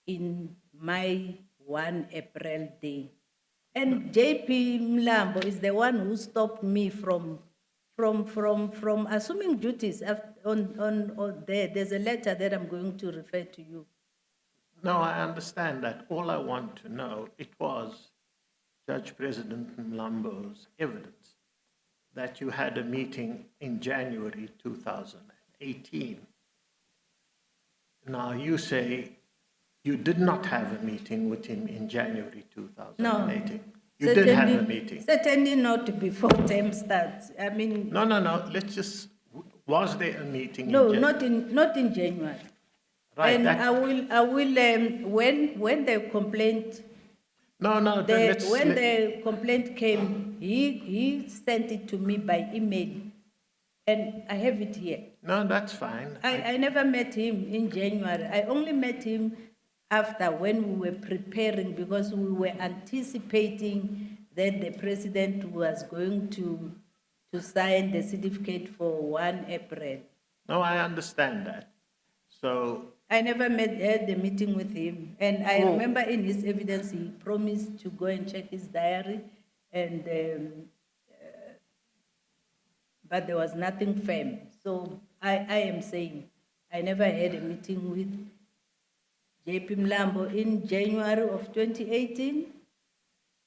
in my 1 April day. And JP Mlambo is the one who stopped me from assuming duties on there. There's a letter that I'm going to refer to you. No, I understand that. All I want to know, it was Judge President Mlambo's evidence that you had a meeting in January 2018. Now, you say you did not have a meeting with him in January 2018. You did have a meeting. Certainly not before term starts. I mean, No, let's just, was there a meeting? no, in not in January. Right, And that- I will, when the complaint, No, then let's, when the complaint came, he sent it to me by email, and I have it here. no, that's fine. I never met him in January. I only met him after, when we were preparing, because we were anticipating that the president was going to sign the certificate for 1 April. No, I understand that. So, I never had the meeting with him. And I remember in his evidence, he promised to go and check his diary, and but there was nothing firm. So I am saying I never had a meeting with JP Mlambo in January of 2018.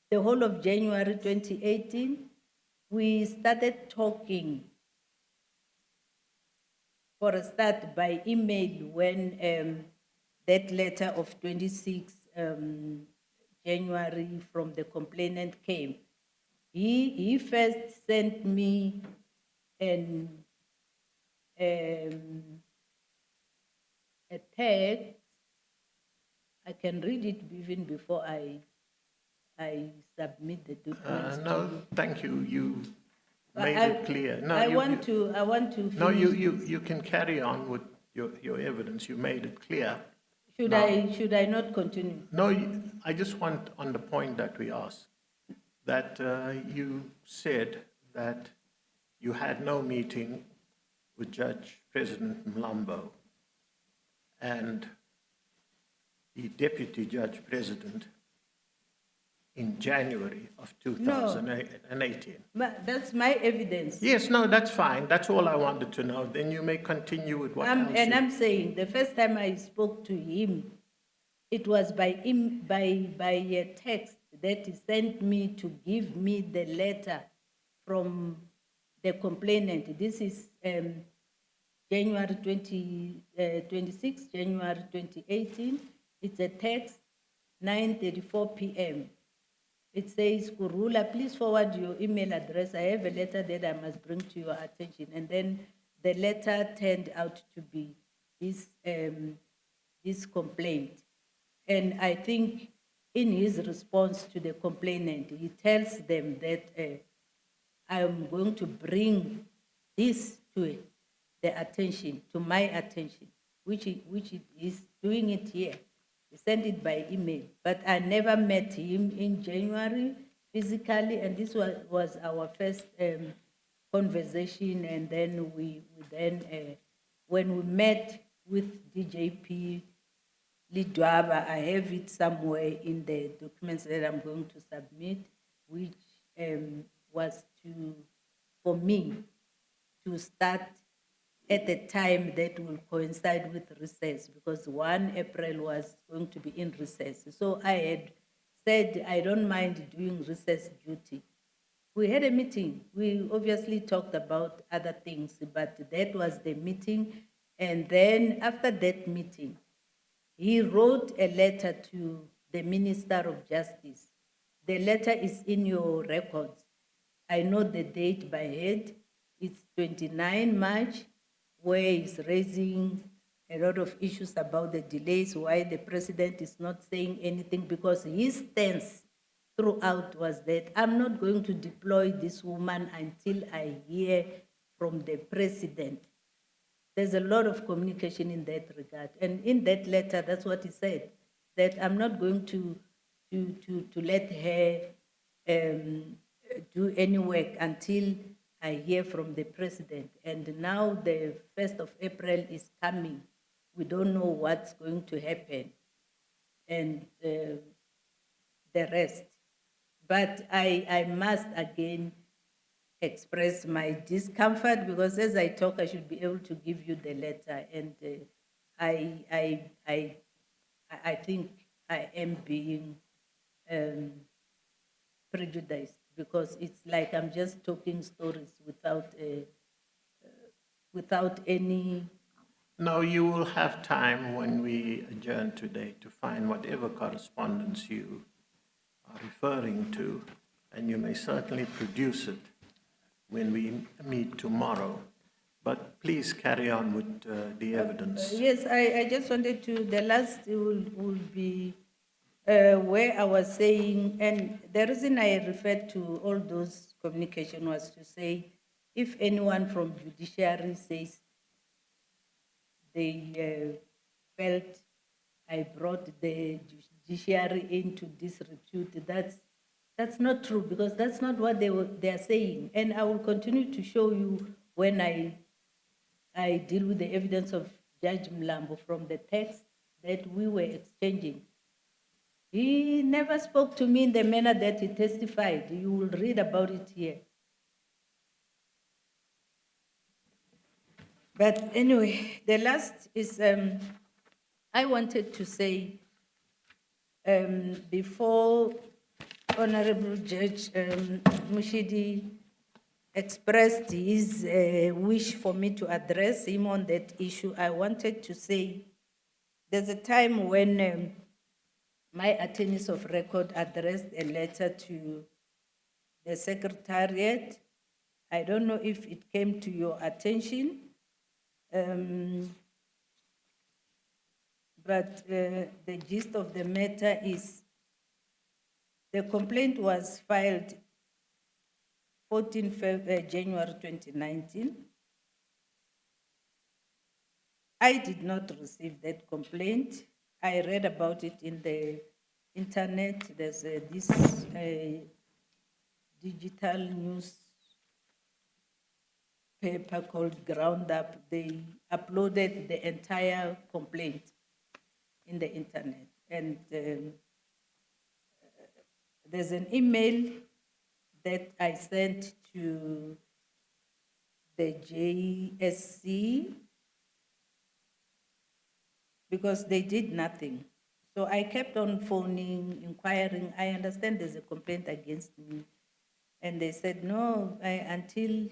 The whole of January 2018, we started talking for a start by email when that letter of 26 January from the complainant came. He first sent me a text. I can read it even before I submit the documents. no, thank you. You made I- it clear. No, I you- want to No, finish. you can carry on with your evidence. You made it clear. Should I not continue? No, I just want, on the point that we asked, that you said that you had no meeting with Judge President Mlambo and the Deputy Judge President in January of 2018. But that's my evidence. Yes, no, that's fine. That's all I wanted to know. Then you may continue with what else And you- I'm saying, the first time I spoke to him, it was by a text that he sent me to give me the letter from the complainant. This is January 26, January 2018. It's a text, 9:34 p.m. It says, Kurula, please forward your email address. I have a letter that I must bring to your attention. And then the letter turned out to be this complaint. And I think in his response to the complainant, he tells them that I am going to bring this to the attention, to my attention, which it is doing it here. He sent it by email, but I never met him in January physically, and this was our first conversation. And then when we met with DJP Lidwaba, I have it somewhere in the documents that I'm going to submit, which was for me to start at the time that will coincide with recess, because 1 April was going to be in recess. So I had said I don't mind doing recess duty, We had a meeting. We obviously talked about other things, but that was the meeting. And then after that meeting, he wrote a letter to the Minister of Justice. The letter is in your records. I know the date by head. It's 29 March, where he's raising a lot of issues about the delays, why the president is not saying anything, because his stance throughout was that I'm not going to deploy this woman until I hear from the president. There's a lot of communication in that regard. And in that letter, that's what he said, that I'm not going to let her do any work until I hear from the president. And now the 1st of April is coming. We don't know what's going to happen and the rest. But I must again express my discomfort, because as I talk, I should be able to give you the letter. And I think I am being prejudiced, because it's like I'm just talking stories without any. No, you will have time when we adjourn today to find whatever correspondence you are referring to, and you may certainly produce it when we meet tomorrow. But please carry on with the evidence. Yes, I just wanted to, the last will be where I was saying, and the reason I referred to all those communication was to say, if anyone from judiciary says they felt I brought the judiciary into disrepute, that's not true, because that's not what they are saying. And I will continue to show you when I deal with the evidence of Judge Mlambo from the text that we were exchanging. He never spoke to me in the manner that he testified. You will read about it here. But anyway, the last is, I wanted to say, before Honorable Judge Mushidi expressed his wish for me to address him on that issue, I wanted to say, there's a time when my attorneys of record addressed a letter to the Secretariat. I don't know if it came to your attention, but the gist of the matter is the complaint was filed 14 January 2019. I did not receive that complaint. I read about it in the internet. There's this digital news paper called Ground Up. They uploaded the entire complaint in the internet. And there's an email that I sent to the JSC, because they did nothing. So I kept on phoning, inquiring. I understand there's a complaint against me. And they said, no, until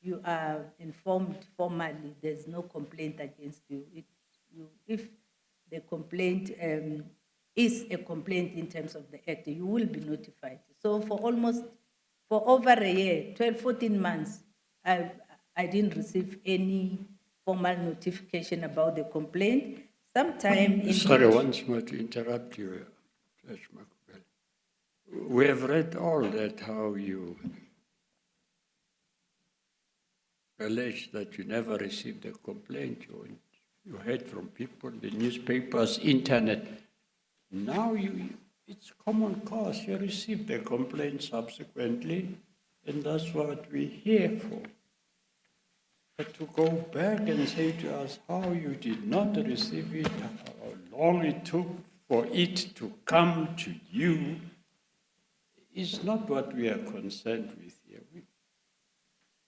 you are informed formally, there's no complaint against you. If the complaint is a complaint in terms of the act, you will be notified. So for over a year, 12, 14 months, I didn't receive any formal notification about the complaint. Sometime in Sorry, once more to interrupt you, Judge Makhubele. We have read all that, how you allege that you never received a complaint. You heard from people, the newspapers, internet. Now it's common cause. You received a complaint subsequently, and that's what we're here for. But to go back and say to us how you did not receive it, how long it took for it to come to you, is not what we are concerned with here.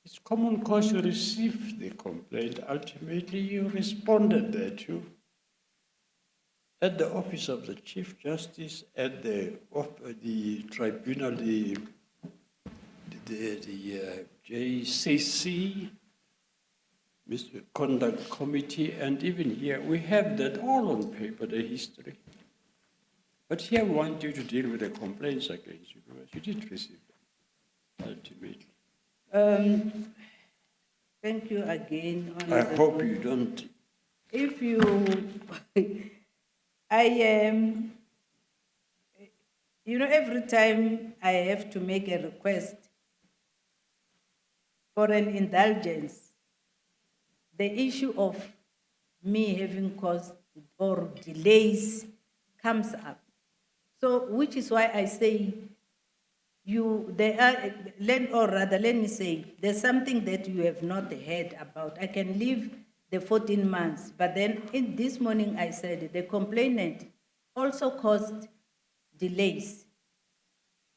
It's common cause you received the complaint. Ultimately, you responded thereto at the office of the Chief Justice, at the tribunal, the the JCC, Mr. Conduct Committee, and even here, we have that all on paper, the history. But here we want you to deal with the complaints against you, because you did receive them, ultimately. Thank you again. I Honorable. hope you don't. If you, I am, every time I have to make a request for an indulgence, the issue of me having caused or delays comes up. So, which is why I say let me say, there's something that you have not heard about. I can leave the 14 months, but then this morning I said the complainant also caused delays,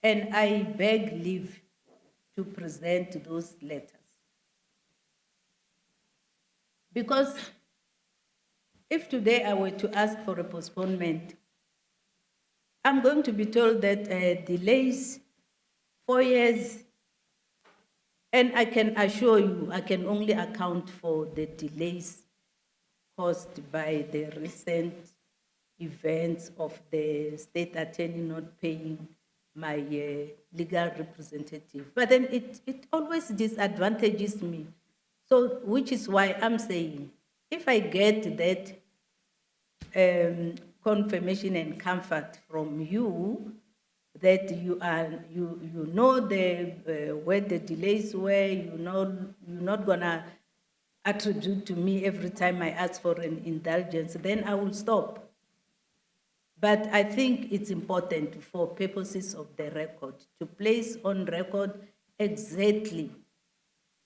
and I beg leave to present those letters. Because if today I were to ask for a postponement, I'm going to be told that delays 4 years, and I can assure you, I can only account for the delays caused by the recent events of the state attorney not paying my legal representative. But then it always disadvantages me. So, which is why I'm saying, if I get that confirmation and comfort from you that you know where the delays were, you're not gonna attribute to me every time I ask for an indulgence, then I will stop. But I think it's important for purposes of the record to place on record exactly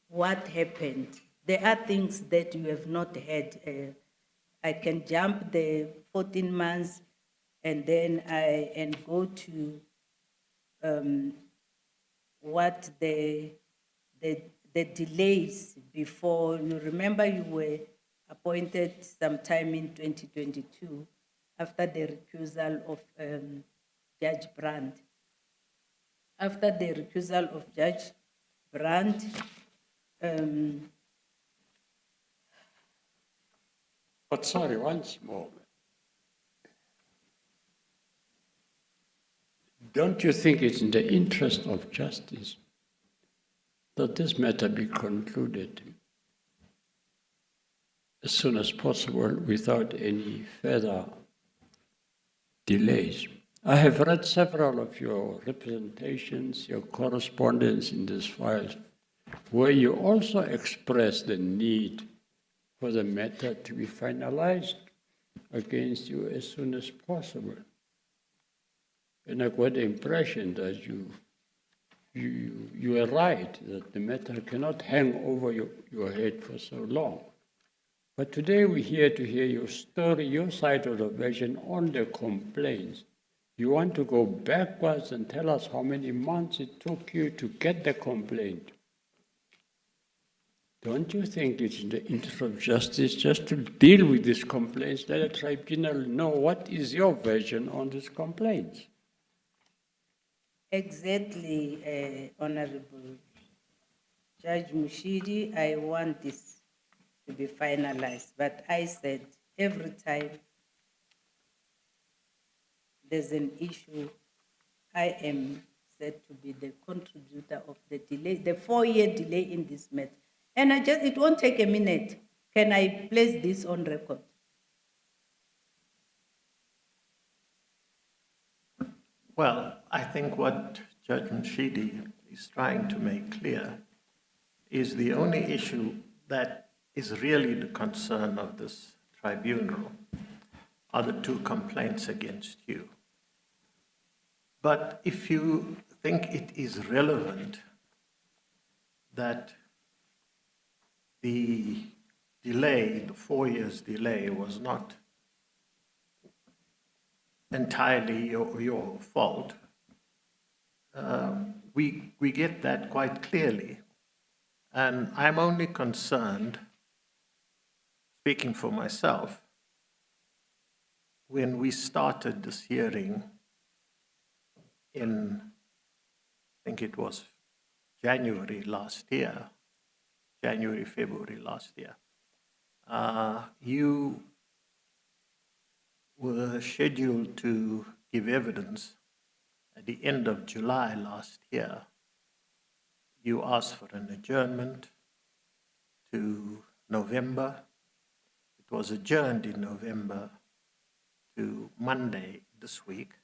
what happened. There are things that you have not heard. I can jump the 14 months and then go to what the delays before. You remember you were appointed sometime in 2022 after the recusal of Judge Brandt. After the recusal of Judge Brandt, But sorry, once more. Don't you think it's in the interest of justice that this matter be concluded as soon as possible without any further delays? I have read several of your representations, your correspondence in this file, where you also express the need for the matter to be finalized against you as soon as possible. And I got the impression that you are right, that the matter cannot hang over your head for so long. But today we're here to hear your story, your side of the version on the complaints. You want to go backwards and tell us how many months it took you to get the complaint. Don't you think it's in the interest of justice just to deal with these complaints, let the tribunal know what is your version on these complaints? exactly, Honorable Judge Mushidi, I want this to be finalized, but I said every time there's an issue, I am said to be the contributor of the delay, the 4-year delay in this matter. And it won't take a minute. Can I place this on record? Well, I think what Judge Mshidi is trying to make clear is the only issue that is really the concern of this tribunal are the 2 complaints against you. But if you think it is relevant that the delay, the 4 years delay, was not entirely your fault, we get that quite clearly. And I'm only concerned, speaking for myself, when we started this hearing in, I think it was January last year, January, February last year, you were scheduled to give evidence at the end of July last year. You asked for an adjournment to November. It was adjourned in November to Monday this week.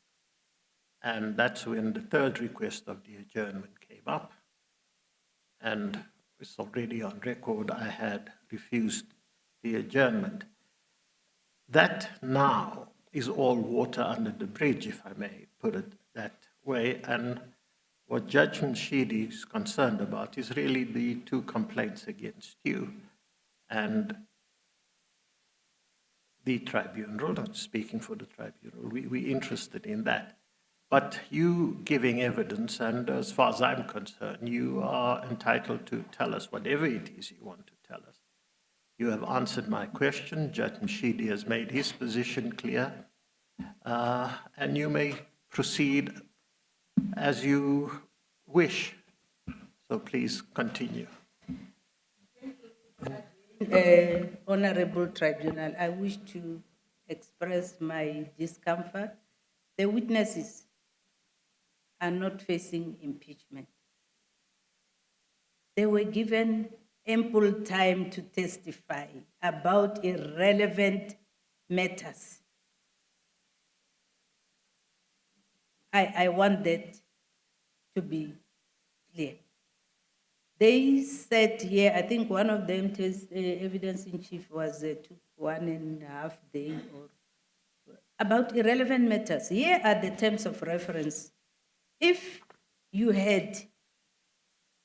And that's when the third request of the adjournment came up. And it's already on record, I had refused the adjournment. That now is all water under the bridge, if I may put it that way. And what Judge Mshidi is concerned about is really the two complaints against you and the tribunal. I'm speaking for the tribunal. We're interested in that. But you giving evidence, and as far as I'm concerned, you are entitled to tell us whatever it is you want to tell us. You have answered my question. Judge Mshidi has made his position clear. And you may proceed as you wish. So please continue. Honorable Tribunal, I wish to express my discomfort. The witnesses are not facing impeachment. They were given ample time to testify about irrelevant matters. I want that to be clear. They said here, I think one of them, evidence in chief, took 1.5 days or about irrelevant matters. Here are the terms of reference. If you had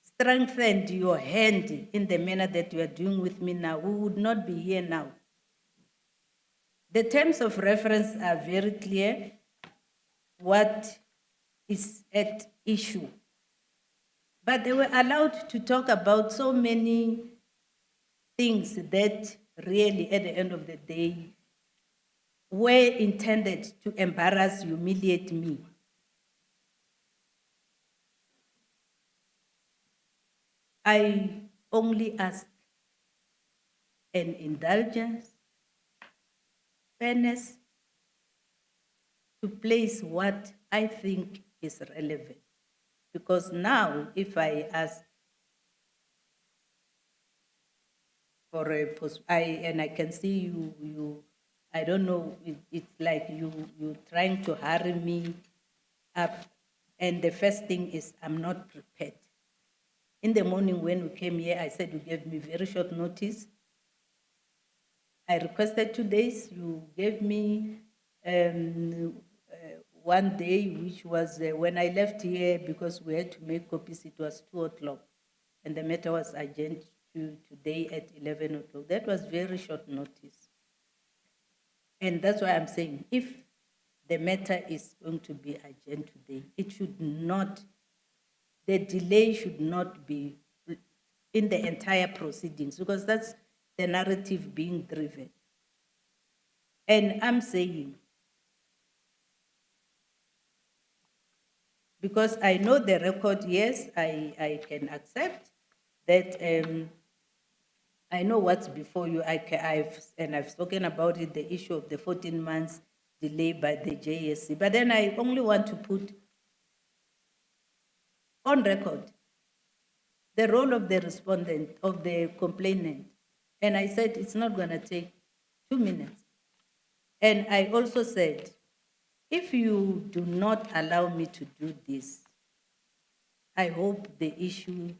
strengthened your hand in the manner that you are doing with me now, we would not be here now. The terms of reference are very clear. What is at issue. But they were allowed to talk about so many things that really, at the end of the day, were intended to embarrass, humiliate me. I only ask an indulgence, fairness, to place what I think is relevant. Because now, if I ask for a post, and I can see you, I don't know, it's like you're trying to hurry me up. And the first thing is, I'm not prepared. In the morning when we came here, I said you gave me very short notice. I requested 2 days. You gave me 1 day, which was when I left here, because we had to make copies, it was 2 o'clock. And the matter was adjourned to today at 11 o'clock. That was very short notice. And that's why I'm saying, if the matter is going to be adjourned today, it should not, the delay should not be in the entire proceedings, because that's the narrative being driven. And I'm saying, because I know the record, yes, I can accept that. I know what's before you. I've spoken about it, the issue of the 14 months delay by the JSC. But then I only want to put on record the role of the respondent, of the complainant. And I said it's not going to take 2 minutes. And I also said, if you do not allow me to do this, I hope the issue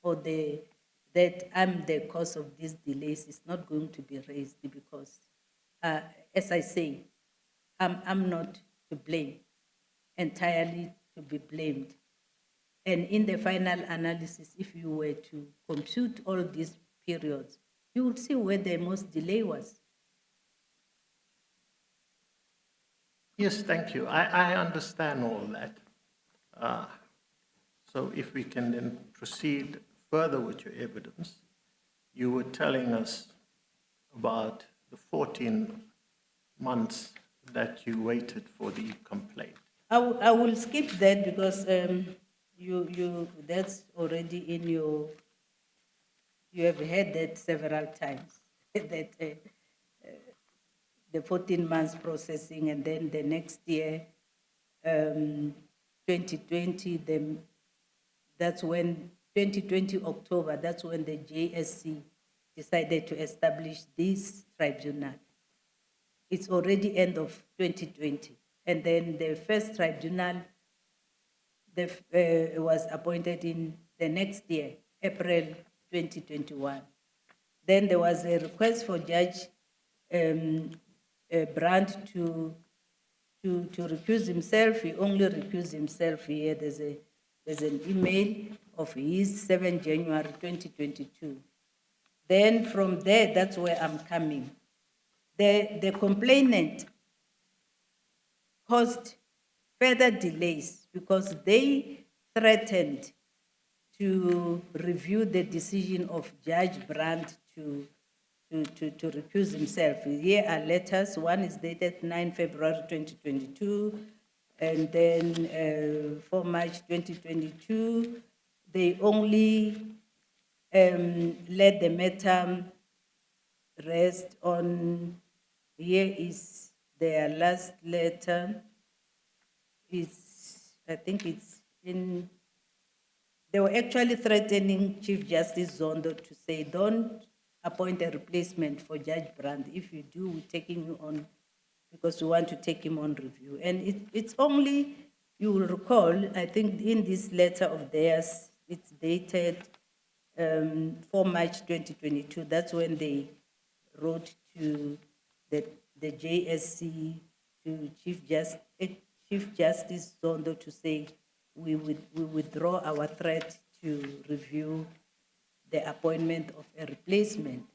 or that I'm the cause of these delays is not going to be raised, because, as I say, I'm not to blame, entirely to be blamed. And in the final analysis, if you were to compute all these periods, you would see where the most delay was. Yes, thank you. I understand all that. So if we can then proceed further with your evidence, you were telling us about the 14 months that you waited for the complaint. I will skip that, because that's already in your, you have heard that several times, that the 14 months processing, and then the next year, 2020, that's when, 2020 October, that's when the JSC decided to establish this tribunal. It's already end of 2020. And then the first tribunal was appointed in the next year, April 2021. Then there was a request for Judge Brandt to recuse himself. He only recused himself here. There's an email of his 7 January 2022. Then from there, that's where I'm coming. The complainant caused further delays because they threatened to review the decision of Judge Brandt to recuse himself. Here are letters. One is dated 9 February 2022, and then 4 March 2022. They only let the matter rest on, here is their last letter. I think it's in, they were actually threatening Chief Justice Zondo to say, don't appoint a replacement for Judge Brandt. If you do, we're taking you on because we want to take him on review. And it's only, you will recall, I think in this letter of theirs, it's dated 4 March 2022. That's when they wrote to the JSC, to Chief Justice Zondo to say, we withdraw our threat to review the appointment of a replacement.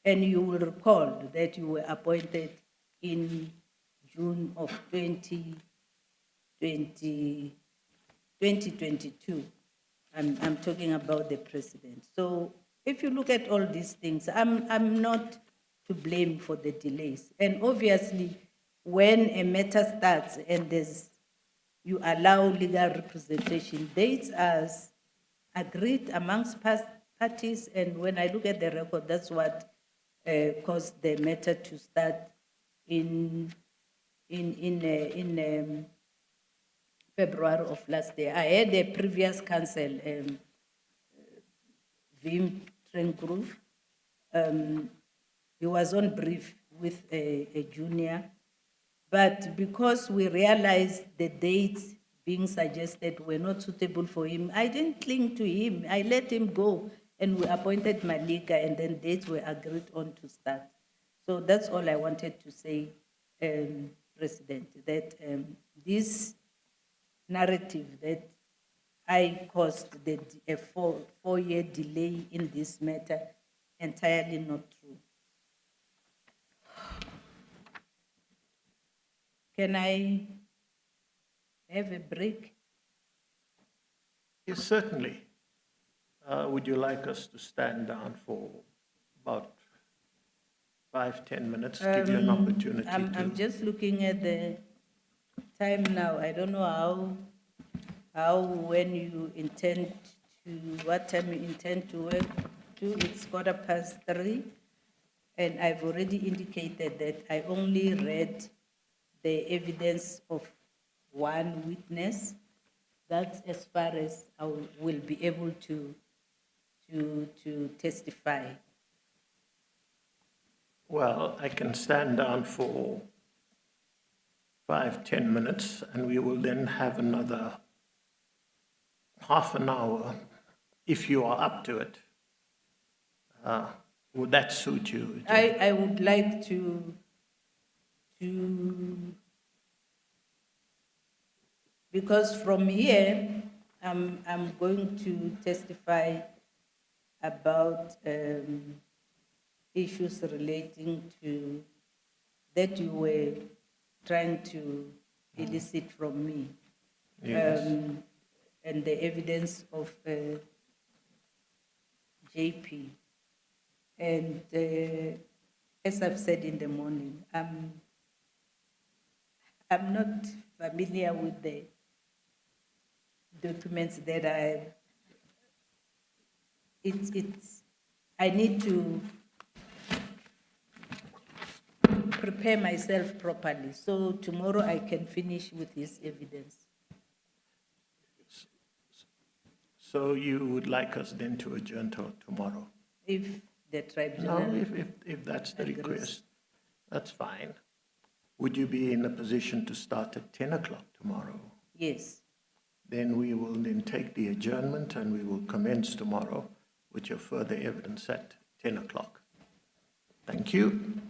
And you will recall that you were appointed in June of 2022. I'm talking about the president. So if you look at all these things, I'm not to blame for the delays. And obviously, when a matter starts and you allow legal representation, dates are agreed amongst parties, and when I look at the record, that's what caused the matter to start in February of last year. I had a previous counsel, Wim Trengroef. He was on brief with a junior, but because we realized the dates being suggested were not suitable for him, I didn't cling to him. I let him go, and we appointed Malika, and then dates were agreed on to start. So that's all I wanted to say, President, that this narrative that I caused a four-year delay in this matter, entirely not true. Can I have a break? Yes, certainly. Would you like us to stand down for about 5-10 minutes, give you an opportunity I'm just looking at the time now. I don't know when you intend to, what time you intend to work to. It's 3:15, and I've already indicated that I only read the evidence of one witness. That's as far as I will be able to testify. Well, I can stand down for 5-10 minutes, and we will then have another half an hour, if you are up to it. Would that suit you? I would like to because from here, I'm going to testify about issues relating to that you were trying to elicit from me. Yes. And the evidence of JP. And as I've said in the morning, I'm not familiar with documents that I need to prepare myself properly, so tomorrow I can finish with this evidence. So you would like us then to adjourn till tomorrow? If the No, tribunal, if that's the agrees. request, that's fine. Would you be in a position to start at 10 o'clock tomorrow? yes, Then we will then take the adjournment and we will commence tomorrow with your further evidence at 10 o'clock. Thank you.